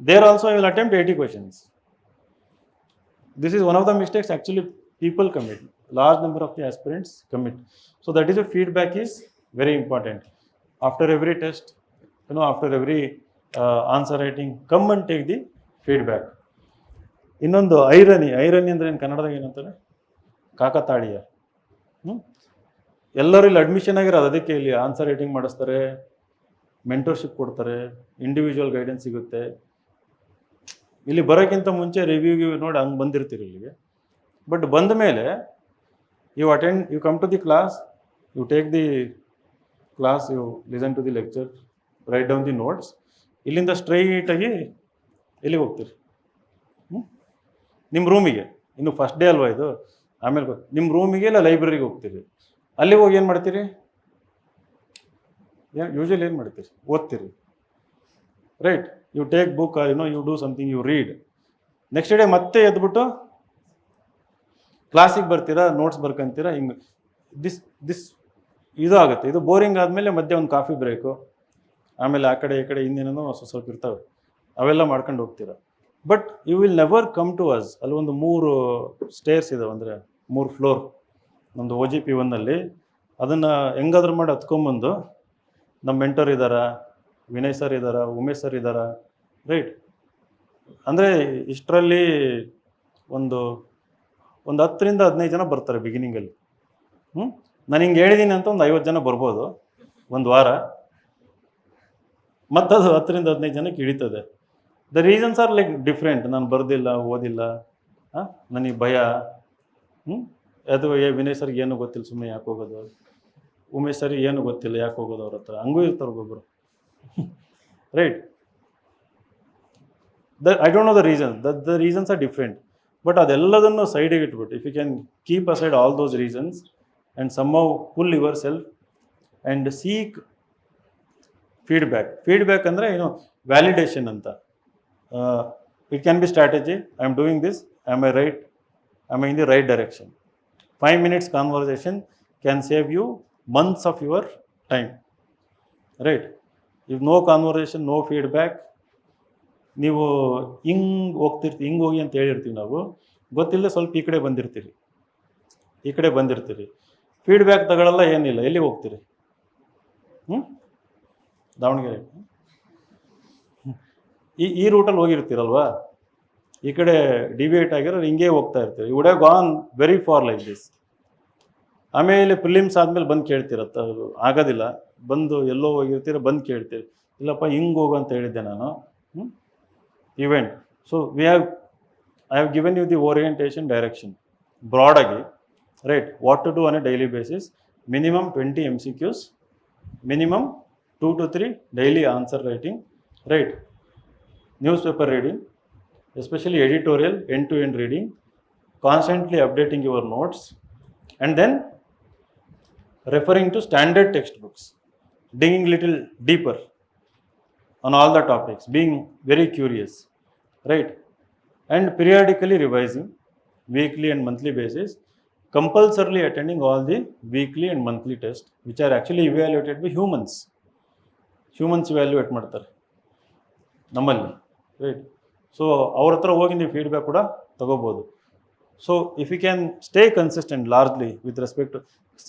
There also I will attempt 80 questions. This is one of the mistakes actually people commit. Large number of the aspirants commit. So that is a feedback is very important. After every test, after every answer writing, come and take the feedback. ಇನ್ನೊಂದು irony ಅಂದರೆ ಏನು ಕನ್ನಡದಾಗ ಏನಂತಾರೆ, ಕಾಕತಾಳೀಯ. ಎಲ್ಲರೂ ಇಲ್ಲಿ admission ಆಗಿರೋದು ಅದಕ್ಕೆ ಇಲ್ಲಿ ಆನ್ಸರ್ ರೈಟಿಂಗ್ ಮಾಡಿಸ್ತಾರೆ, ಮೆಂಟರ್ಶಿಪ್ ಕೊಡ್ತಾರೆ, ಇಂಡಿವಿಜುವಲ್ ಗೈಡೆನ್ಸ್ ಸಿಗುತ್ತೆ. ಇಲ್ಲಿ ಬರೋಕ್ಕಿಂತ ಮುಂಚೆ ರಿವ್ಯೂ ನೋಡಿ ಹಂಗೆ ಬಂದಿರ್ತೀರಿ ಇಲ್ಲಿಗೆ. ಬಟ್ ಬಂದ ಮೇಲೆ you come to the class, you take the class, you listen to the lecture, write down the notes. ಇಲ್ಲಿಂದ ಸ್ಟ್ರೈಟಾಗಿ ಎಲ್ಲಿಗೆ ಹೋಗ್ತೀರಿ? ನಿಮ್ಮ ರೂಮಿಗೆ. ಇನ್ನು ಫಸ್ಟ್ ಡೇ ಅಲ್ವಾ ಇದು, ಆಮೇಲೆ ನಿಮ್ಮ ರೂಮಿಗೆ ಇಲ್ಲ ಲೈಬ್ರರಿಗೆ ಹೋಗ್ತೀರಿ. ಅಲ್ಲಿ ಹೋಗಿ ಏನು ಮಾಡ್ತೀರಿ? ಯೂಶಲಿ ಏನು ಮಾಡ್ತೀರಿ? ಓದ್ತೀರಿ, right? You take book, you do something, you read. Next day ಮತ್ತೆ ಎದ್ಬಿಟ್ಟು ಕ್ಲಾಸಿಗೆ ಬರ್ತೀರಾ, ನೋಟ್ಸ್ ಬರ್ಕೊಂತೀರಾ. ಹಿಂಗೆ ದಿಸ್ ಇದು ಆಗುತ್ತೆ. ಇದು ಬೋರಿಂಗ್ ಆದಮೇಲೆ ಮಧ್ಯೆ ಒಂದು ಕಾಫಿ ಬ್ರೇಕು, ಆಮೇಲೆ ಆ ಕಡೆ ಈ ಕಡೆ ಇನ್ನೇನೋ ಸ್ವಲ್ಪ ಇರ್ತವೆ, ಅವೆಲ್ಲ ಮಾಡ್ಕೊಂಡು ಹೋಗ್ತೀರಾ. But you will never come to us. ಅಲ್ಲಿ ಒಂದು 3 ಸ್ಟೇರ್ಸ್ ಇದಾವೆ, ಅಂದರೆ 3 ಫ್ಲೋರ್. ನಮ್ಮದು OGP 1 ಅದನ್ನು ಹೆಂಗಾದ್ರೂ ಮಾಡಿ ಹತ್ಕೊಂಬಂದು ನಮ್ಮ ಮೆಂಟರ್ ಇದ್ದಾರಾ, ವಿನಯ್ ಸರ್ ಇದ್ದಾರಾ, ಉಮೇಶ್ ಸರ್ ಇದ್ದಾರಾ, ರೈಟ್? ಅಂದರೆ ಇಷ್ಟರಲ್ಲಿ ಒಂದು 10ರಿಂದ 15 ಜನ ಬರ್ತಾರೆ ಬಿಗಿನಿಂಗಲ್ಲಿ. ನಾನು ಹಿಂಗೆ ಹೇಳಿದ್ದೀನಿ ಅಂತ ಒಂದು 50 ಜನ ಬರ್ಬೋದು ಒಂದು ವಾರ, ಮತ್ತದು 10ರಿಂದ 15 ಜನಕ್ಕೆ ಇಳಿತದೆ. The reasons are like different. ನಾನು ಬರ್ದಿಲ್ಲ, ಓದಿಲ್ಲ, ನನಗೆ ಭಯ, ಅಥವಾ ವಿನಯ್ ಸರ್ಗೆ ಏನು ಗೊತ್ತಿಲ್ಲ, ಸುಮ್ಮನೆ ಯಾಕೆ ಹೋಗೋದು, ಉಮೇಶ್ ಸರ್ಗೆ ಏನು ಗೊತ್ತಿಲ್ಲ, ಯಾಕೆ ಹೋಗೋದು ಅವ್ರ ಹತ್ರ, ಹಂಗೂ ಇರ್ತಾರೆ ಒಬ್ಬೊಬ್ಬರು, right? I don't know the reason, the reasons are different. But ಅದೆಲ್ಲದನ್ನು ಸೈಡಿಗೆ ಇಟ್ಬಿಟ್ಟು, if you can keep aside all those reasons and somehow pull yourself and seek feedback ಅಂದರೆ ವ್ಯಾಲಿಡೇಷನ್ ಅಂತ. It can be strategy. I am doing this, am I in the right direction. 5 minutes conversation can save you months of your time, right? If no conversation, no feedback, ನೀವು ಹಿಂಗೆ ಹೋಗಿ ಅಂತ ಹೇಳಿರ್ತೀವಿ ನಾವು, ಗೊತ್ತಿಲ್ಲ, ಸ್ವಲ್ಪ ಈ ಕಡೆ ಬಂದಿರ್ತೀರಿ, ಫೀಡ್ಬ್ಯಾಕ್ ತಗೊಳ್ಳಲ್ಲ, ಏನಿಲ್ಲ, ಎಲ್ಲಿಗೆ ಹೋಗ್ತೀರಿ? ದಾವಣಗೆರೆ ಈ ರೂಟಲ್ಲಿ ಹೋಗಿರ್ತೀರಲ್ವಾ, ಈ ಕಡೆ ಡಿವಿಯೇಟ್ ಆಗಿರೋ ಹಿಂಗೆ ಹೋಗ್ತಾ ಇರ್ತೀರಿ. You would have gone very far like this. ಆಮೇಲೆ ಪ್ರಿಲಿಮ್ಸ್ ಆದಮೇಲೆ ಬಂದು ಕೇಳ್ತಿರತ್ತ, ಆಗೋದಿಲ್ಲ, ಬಂದು ಎಲ್ಲೋ ಹೋಗಿರ್ತೀರ, ಬಂದು ಕೇಳ್ತೀರಿ, ಇಲ್ಲಪ್ಪ ಹಿಂಗೆ ಹೋಗು ಅಂತ ಹೇಳಿದ್ದೆ ನಾನು, event. So I have given you the orientation direction ಬ್ರಾಡಾಗಿ, right? What to do on a daily basis. Minimum 20 MCQs, minimum 2 to 3 daily answer writing, right? News paper reading, especially editorial, end-to-end reading, constantly updating your notes, and then referring to standard textbooks, digging little deeper on all the topics, being very curious, right? And periodically revising, weekly and monthly basis, compulsorily attending all the weekly and monthly tests, which are actually evaluated by humans evaluate ಮಾಡ್ತಾರೆ ನಮ್ಮಲ್ಲಿ, right? So ಅವ್ರ ಹತ್ರ ಹೋಗಿ ನೀವು feedback ಕೂಡ ತಗೋಬೋದು. So if you can stay consistent largely with respect to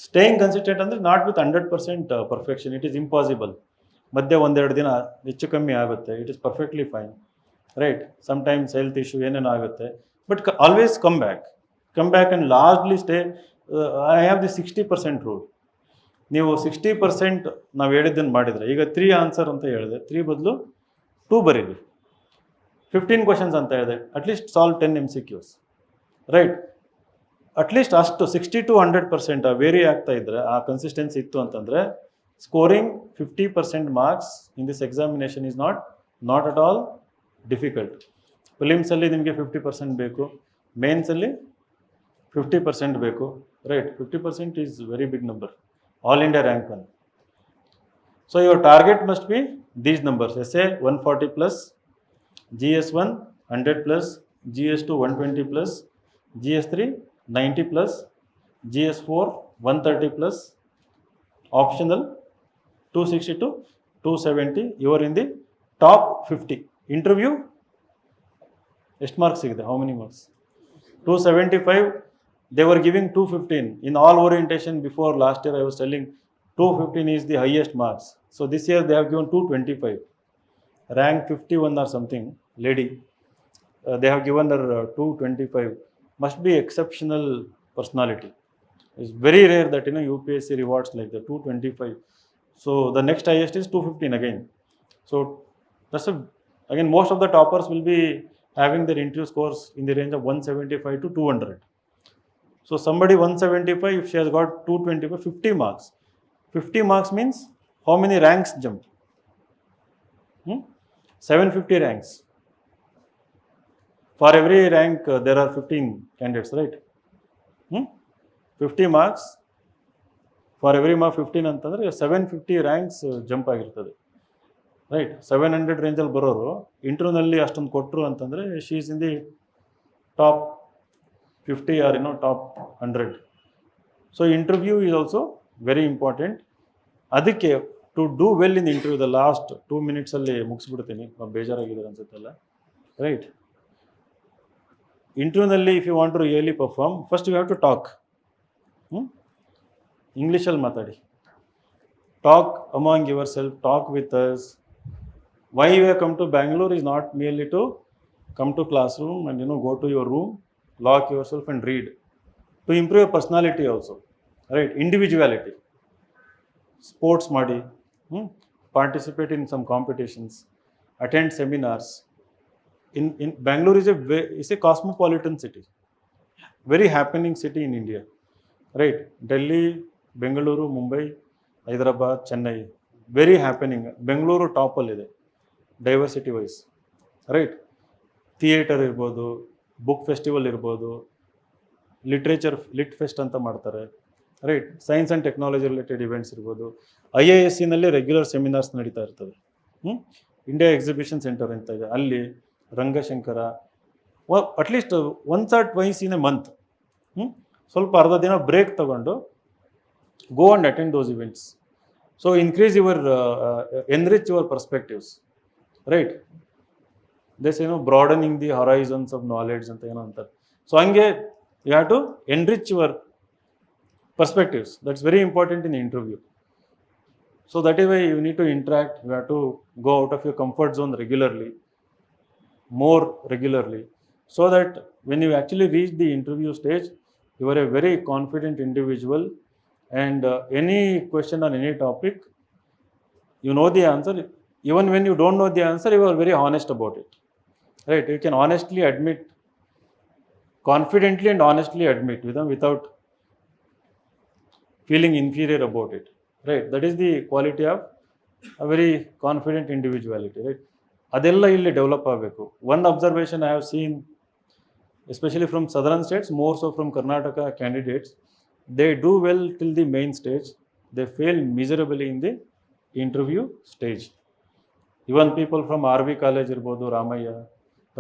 staying consistent ಅಂದರೆ not with 100% perfection, it is impossible. ಮಧ್ಯೆ ಒಂದೆರಡು ದಿನ ಹೆಚ್ಚು ಕಮ್ಮಿ ಆಗುತ್ತೆ, it is perfectly fine, right. Sometimes health issue ಏನೇನೋ ಆಗುತ್ತೆ, but always come back and largely stay. I have the 60% rule. ನೀವು 60% ನಾವು ಹೇಳಿದ್ದನ್ನು ಮಾಡಿದರೆ, ಈಗ 3 ಆನ್ಸರ್ ಅಂತ ಹೇಳಿದೆ, 3 ಬದಲು 2 ಬರೀರಿ. 15 ಕ್ವಶನ್ಸ್ ಅಂತ ಹೇಳಿದೆ, at least solve 10 MCQs, right. At least ಅಷ್ಟು 60 to 100% ವೇರಿ ಆಗ್ತಾ ಇದ್ದರೆ, ಆ ಕನ್ಸಿಸ್ಟೆನ್ಸಿ ಇತ್ತು ಅಂತಂದರೆ, scoring 50% marks in this examination is not at all difficult. ಫಿಲಿಮ್ಸಲ್ಲಿ ನಿಮಗೆ 50% ಬೇಕು, ಮೇನ್ಸಲ್ಲಿ 50% ಬೇಕು, right. 50% is very big number, all India rank 1. So your target must be these numbers: essay 140+, GS1 100+, GS2 120+, GS3 90+, GS4 130+, optional 260 to 270. You are in the top 50. Interview ಎಷ್ಟು marks ಸಿಗಿದೆ? How many marks? 275. They were giving 215 in all orientation. Before last year I was telling 215 is the highest marks. So this year they have given 225. Rank 51 or something lady, they have given her 225. Must be exceptional personality. It's very rare that UPSC rewards like the 225. So the next highest is 215 again. So that's again most of the toppers will be having their interview scores in the range of 175 to 200. So somebody 175, if she has got 225, 50 marks. 50 marks means how many ranks jump? 750 ranks. For every rank there are 15 candidates, right? 50 marks, for every mark 15 ಅಂತಂದರೆ 750 ranks jump ಆಗಿರ್ತದೆ, right. 700 ರೇಂಜಲ್ಲಿ ಬರೋರು ಇಂಟರ್ವ್ಯೂನಲ್ಲಿ ಅಷ್ಟೊಂದು ಕೊಟ್ಟರು ಅಂತಂದರೆ she is in the top 50 or top 100. So interview is also very important. ಅದಕ್ಕೆ to do well in interview, the last 2 minutesಲ್ಲಿ ಮುಗಿಸ್ಬಿಡ್ತೀನಿ, ಬೇಜಾರಾಗಿದ್ದಾರೆ ಅನ್ಸುತ್ತಲ್ಲ, ರೈಟ್. ಇಂಟರ್ವ್ಯೂನಲ್ಲಿ if you want to really perform, first you have to talk. ಇಂಗ್ಲೀಷಲ್ಲಿ ಮಾತಾಡಿ, talk among yourself, talk with us. Why you have come to Bangalore is not merely to come to classroom and go to your room, lock yourself and read. To improve your personality also, right? Individuality. Sports ಮಾಡಿ, participate in some competitions, attend seminars. In Bangalore is a cosmopolitan city, very happening city in India, right? Delhi, Bengaluru, Mumbai, Hyderabad, Chennai, very happening. Bengaluru top allide diversity wise, right. Theatre ಇರ್ಬೋದು, book festival ಇರ್ಬೋದು, lit fest ಅಂತ ಮಾಡ್ತಾರೆ, right. Science and technology related events ಇರ್ಬೋದು. IISCನಲ್ಲಿ regular seminars ನಡೀತಾ ಇರ್ತದೆ. India exhibition centre ಅಂತ ಇದೆ, ಅಲ್ಲಿ Rangashankara. At least once or twice in a month ಸ್ವಲ್ಪ ಅರ್ಧ ದಿನ ಬ್ರೇಕ್ ತಗೊಂಡು go and attend those events. So increase your enrich your perspectives, right. This broadening the horizons of knowledge ಅಂತ ಅಂತಾರೆ. ಸೊ ಹಂಗೆ you have to enrich your perspectives. That's very important in interview. So that is why you need to interact, you have to go out of your comfort zone regularly, more regularly, so that when you actually reach the interview stage, you are a very confident individual, and any question on any topic, you know the answer. Even when you don't know the answer, you are very honest about it, right? You can honestly admit, confidently and honestly admit without feeling inferior about it, right? That is the quality of a very confident individuality, right? ಅದೆಲ್ಲ ಇಲ್ಲಿ develop ಆಗಬೇಕು. One observation I have seen, especially from southern states, more so from Karnataka candidates, they do well till the main stage, they fail miserably in the interview stage. Even people from RV college ಇರ್ಬೋದು, Ramaiah,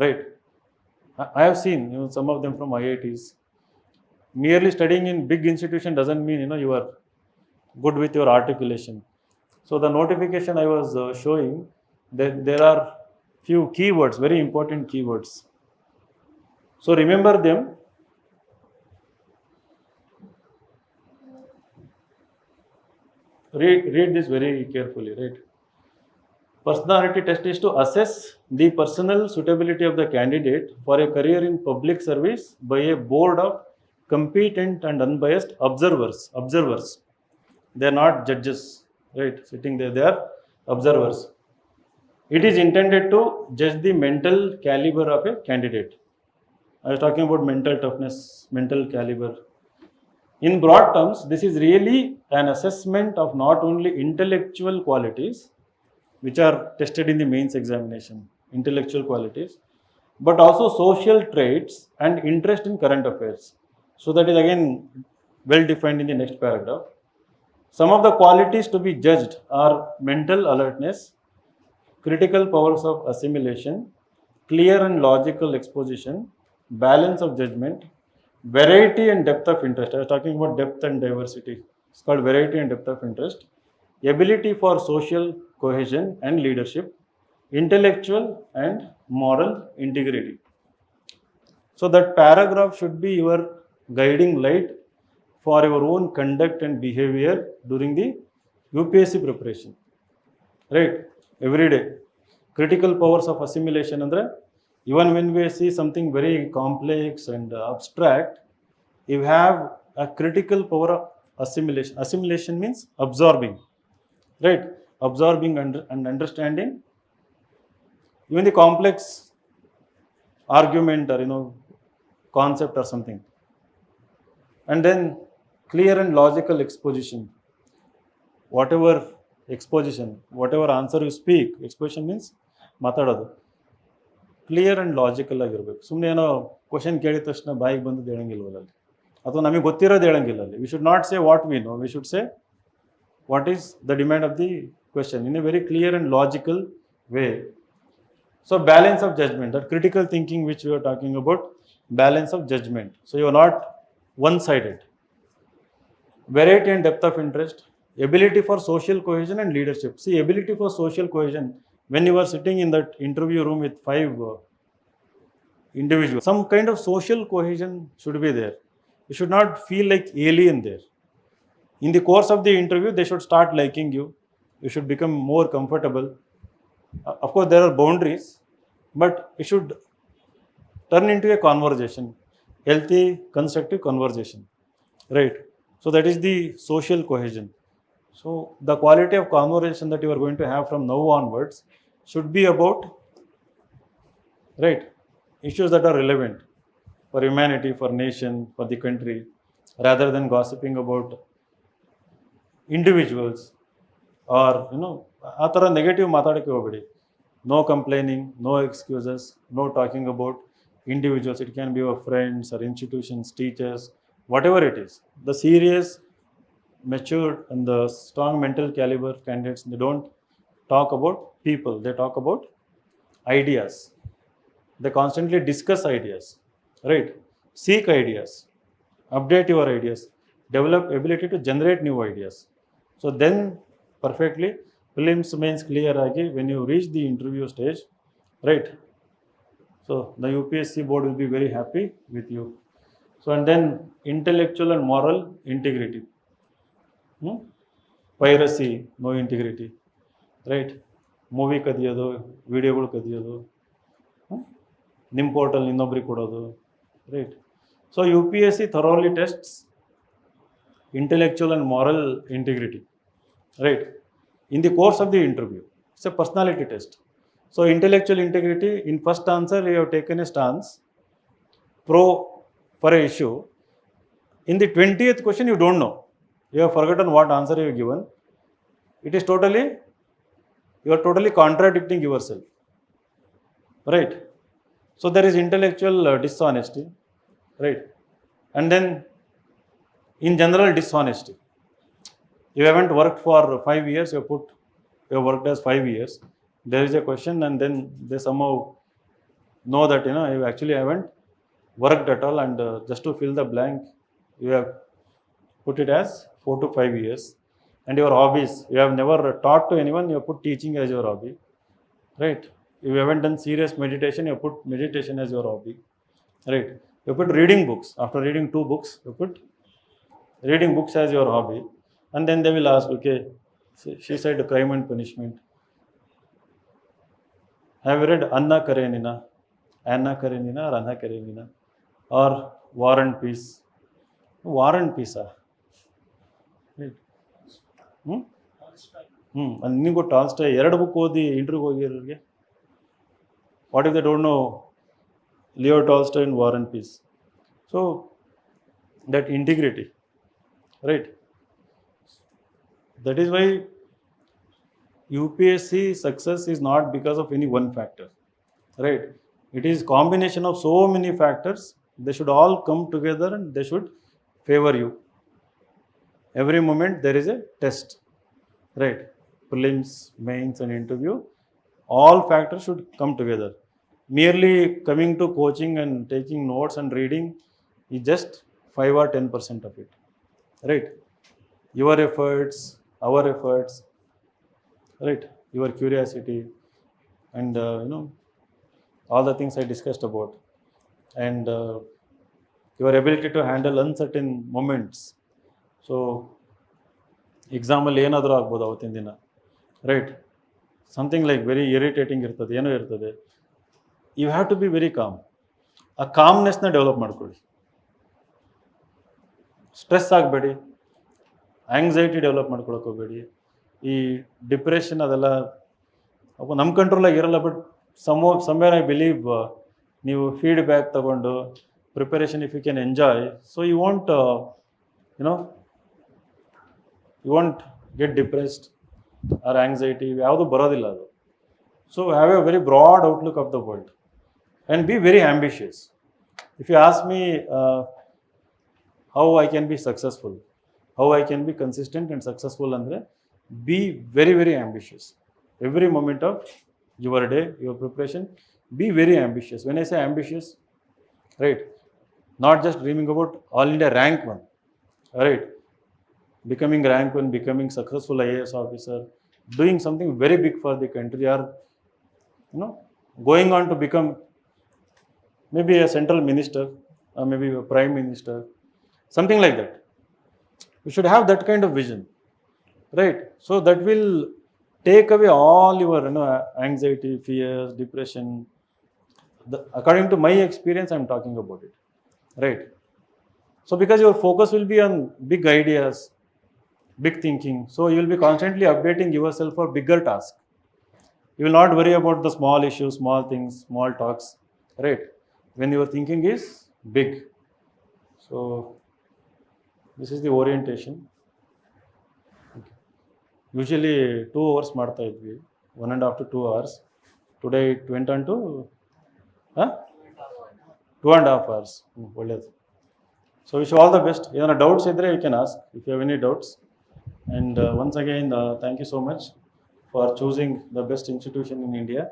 right. I have seen some of them from IITs. Merely studying in big institution doesn't mean you are good with your articulation. So the notification I was showing, that there are few keywords, very important keywords. So remember them. Read this very carefully, right? Personality test is to assess the personal suitability of the candidate for a career in public service by a board of competent and unbiased observers. Observers. They are not judges, right? Sitting there, they are observers. It is intended to judge the mental caliber of a candidate. I was talking about mental toughness, mental caliber. In broad terms, this is really an assessment of not only intellectual qualities, which are tested in the mains examination, intellectual qualities, but also social traits and interest in current affairs. So that is again well defined in the next paragraph. Some of the qualities to be judged are mental alertness, critical powers of assimilation, clear and logical exposition, balance of judgment, variety and depth of interest. I was talking about depth and diversity. It's called variety and depth of interest, ability for social cohesion and leadership, intellectual and moral integrity. So that paragraph should be your guiding light for your own conduct and behavior during the UPSC preparation. Right? Every day. Critical powers of assimilation andre, even when we see something very complex and abstract, you have a critical power of assimilation. Assimilation means absorbing, right? Absorbing and understanding even the complex argument or concept or something. And then clear and logical exposition. Whatever exposition, whatever answer you speak, exposition means ಮಾತಾಡೋದು clear and logical ಆಗಿರ್ಬೇಕು. ಸುಮ್ಮನೆ ಏನೋ question ಕೇಳಿದ ತಕ್ಷಣ ಬಾಯಿಗೆ ಬಂದು ಹೇಳಂಗಿಲ್ವಲ್ಲ ಅಲ್ಲಿ, ಅಥವಾ ನಮಗೆ ಗೊತ್ತಿರೋದು ಹೇಳಂಗಿಲ್ಲ ಅಲ್ಲಿ. We should not say what we know, we should say what is the demand of the question in a very clear and logical way. So balance of judgment, that critical thinking which we are talking about, balance of judgment. So you are not one-sided. Variety and depth of interest, ability for social cohesion and leadership. See, ability for social cohesion, when you are sitting in that interview room with 5 individuals, some kind of social cohesion should be there. You should not feel like alien there. In the course of the interview, they should start liking you. You should become more comfortable. Of course, there are boundaries, but it should turn into a conversation, healthy, constructive conversation, right? So that is the social cohesion. So the quality of conversation that you are going to have from now onwards should be about, right, issues that are relevant for humanity, for nation, for the country, rather than gossiping about individuals or ಆ ಥರ negative ಮಾತಾಡೋಕ್ಕೆ ಹೋಗಬೇಡಿ. No complaining, no excuses, no talking about individuals. It can be your friends or institutions, teachers, whatever it is. The serious, matured and the strong mental caliber candidates, they don't talk about people, they talk about ideas. They constantly discuss ideas, right? Seek ideas, update your ideas, develop ability to generate new ideas. So then perfectly prelims mains clear agi when you reach the interview stage, right? So the UPSC board will be very happy with you. So and then intellectual and moral integrity. Piracy, no integrity, right? Movie ಕದಿಯೋದು, ವಿಡಿಯೋಗಳು ಕದಿಯೋದು, ನಿಮ್ಮ portal ಇನ್ನೊಬ್ರಿಗೆ ಕೊಡೋದು, right? So UPSC thoroughly tests intellectual and moral integrity, right? In the course of the interview, it's a personality test. So intellectual integrity, in first answer you have taken a stance pro for a issue. In the 20th question you don't know, you have forgotten what answer you have given. It is totally, you are totally contradicting yourself, right? So there is intellectual dishonesty, right? And then in general dishonesty. You haven't worked for 5 years, you have worked as 5 years. There is a question and then they somehow know that you actually haven't worked at all, and just to fill the blank you have put it as 4 to 5 years. And your hobbies, you have never taught to anyone, you have put teaching as your hobby, right? If you haven't done serious meditation, you have put meditation as your hobby, right? You put reading books. After reading 2 books, you put reading books as your hobby. And then they will ask, okay, she said crime and punishment. Have you read Anna Karenina? Anna Karenina or Anna Karenina? Or War and Peace? War and Peace. Right. ನಿಮಗೂ Tolstoy 2 book ಓದಿ ಇಂಟರ್ವ್ಯೂಗೆ ಹೋಗಿರೋರಿಗೆ what if they don't know Leo Tolstoy in War and Peace. So that integrity, right, that is why UPSC success is not because of any one factor, right? It is combination of so many factors. They should all come together and they should favor you. Every moment there is a test, right? Prelims, mains and interview, all factors should come together. Merely coming to coaching and taking notes and reading is just 5 or 10% of it, right? Your efforts, our efforts, right, your curiosity and all the things I discussed about, and your ability to handle uncertain moments. So example ಏನಾದರೂ ಆಗ್ಬೋದು ಅವತ್ತಿನ ದಿನ, right, something like very irritating ಇರ್ತದೆ, ಏನೋ ಇರ್ತದೆ. You have to be very calm. ಆ ಕಾಮ್ನೆಸ್ನ develop ಮಾಡ್ಕೊಳ್ಳಿ. ಸ್ಟ್ರೆಸ್ ಆಗಬೇಡಿ, ಆ್ಯಂಗ್ಸೈಟಿ ಡೆವಲಪ್ ಮಾಡ್ಕೊಳಕ್ಕೆ ಹೋಗಬೇಡಿ. ಈ ಡಿಪ್ರೆಷನ್ ಅದೆಲ್ಲ ನಮ್ಮ ಕಂಟ್ರೋಲಾಗಿ ಇರಲ್ಲ. ಬಟ್ ಸಮ್ವೇರ್ ಐ ಬಿಲೀವ್ ನೀವು ಫೀಡ್ಬ್ಯಾಕ್ ತಗೊಂಡು preparation if you can enjoy, so you want get depressed or anxiety, ಯಾವುದು ಬರೋದಿಲ್ಲ ಅದು. So have a very broad outlook of the world and be very ambitious. If you ask me how I can be successful, how I can be consistent and successful, andre be very very ambitious. Every moment of your day, your preparation, be very ambitious. When I say ambitious, right, not just dreaming about all India rank 1, right, becoming rank 1, becoming successful IAS officer, doing something very big for the country, or going on to become maybe a central minister or maybe a prime minister, something like that. You should have that kind of vision, right? So that will take away all your anxiety, fears, depression. According to my experience, I'm talking about it, right? So because your focus will be on big ideas, big thinking, so you will be constantly updating yourself for bigger tasks. You will not worry about the small issues, small things, small talks, right, when your thinking is big. So this is the orientation. Okay. Usually 2 hours ಮಾಡ್ತಾ ಇದ್ವಿ, 1.5 to 2 hours. Today it went on to 2.5 hours. ಒಳ್ಳೆಯದು. So wish you all the best. ಏನಾರ doubts ಇದ್ದರೆ you can ask if you have any doubts. And once again, thank you so much for choosing the best institution in India.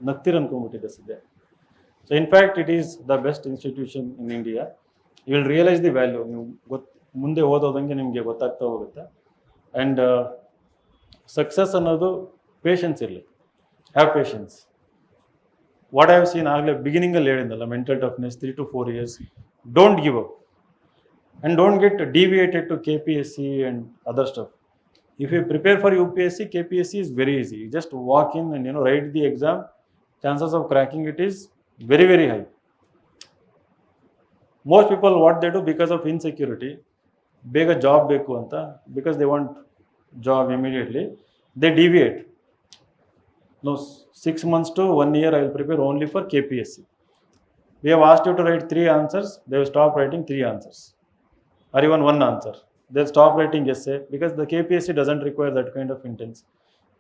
ನಗ್ತೀರ ಅನ್ಕೊಂಡ್ಬಿಟ್ಟಿದೆ ಸದ್ಯ. So in fact it is the best institution in India. You will realize the value. ನೀವು ಮುಂದೆ ಓದೋದಂಗೆ ನಿಮಗೆ ಗೊತ್ತಾಗ್ತಾ ಹೋಗುತ್ತೆ. And success ಅನ್ನೋದು patience ಇರಲಿ. Have patience. What I have seen, ಆಗಲೇ ಬಿಗಿನಿಂಗಲ್ಲಿ ಹೇಳಿದ್ದಲ್ಲ, mental toughness 3 to 4 years. Don't give up and don't get deviated to KPSC and other stuff. If you prepare for UPSC, KPSC is very easy. You just walk in and write the exam. Chances of cracking it is very very high. Most people what they do, because of insecurity, ಬೇಗ job ಬೇಕು ಅಂತ, because they want job immediately, they deviate. No, 6 months to 1 year I will prepare only for KPSC. We have asked you to write 3 answers, they will stop writing 3 answers or even 1 answer. They'll stop writing essay because the KPSC doesn't require that kind of intense.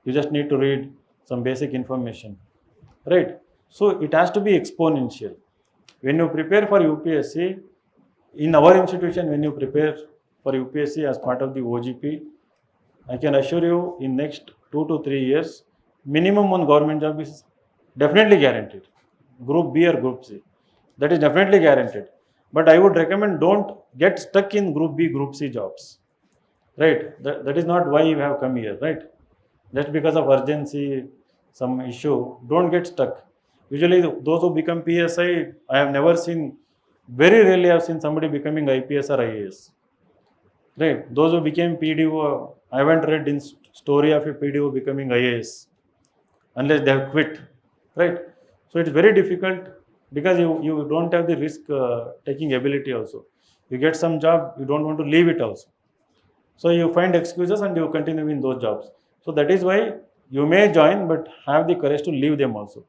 You just need to read some basic information, right? So it has to be exponential. When you prepare for UPSC, in our institution, when you prepare for UPSC as part of the OGP, I can assure you in next 2 to 3 years, minimum one government job is definitely guaranteed. Group B or Group C, that is definitely guaranteed. But I would recommend don't get stuck in Group B, Group C jobs, right? That is not why you have come here, right? Just because of urgency, some issue, don't get stuck. Usually those who become PSI, I have never seen, very rarely I have seen somebody becoming IPS or IAS, right? Those who became PDO, I haven't read in story of a PDO becoming IAS, unless they have quit, right? So it's very difficult because you don't have the risk taking ability also. You get some job, you don't want to leave it also. So you find excuses and you continue in those jobs. So that is why you may join, but have the courage to leave them also.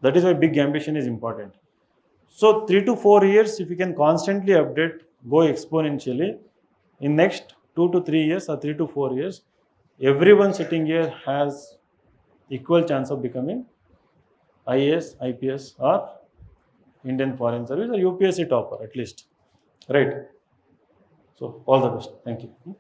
That is why big ambition is important. So 3 to 4 years, if you can constantly update, go exponentially, in next 2 to 3 years or 3 to 4 years, everyone sitting here has equal chance of becoming IAS, IPS or Indian Foreign Service or UPSC topper at least, right? So all the best. Thank you.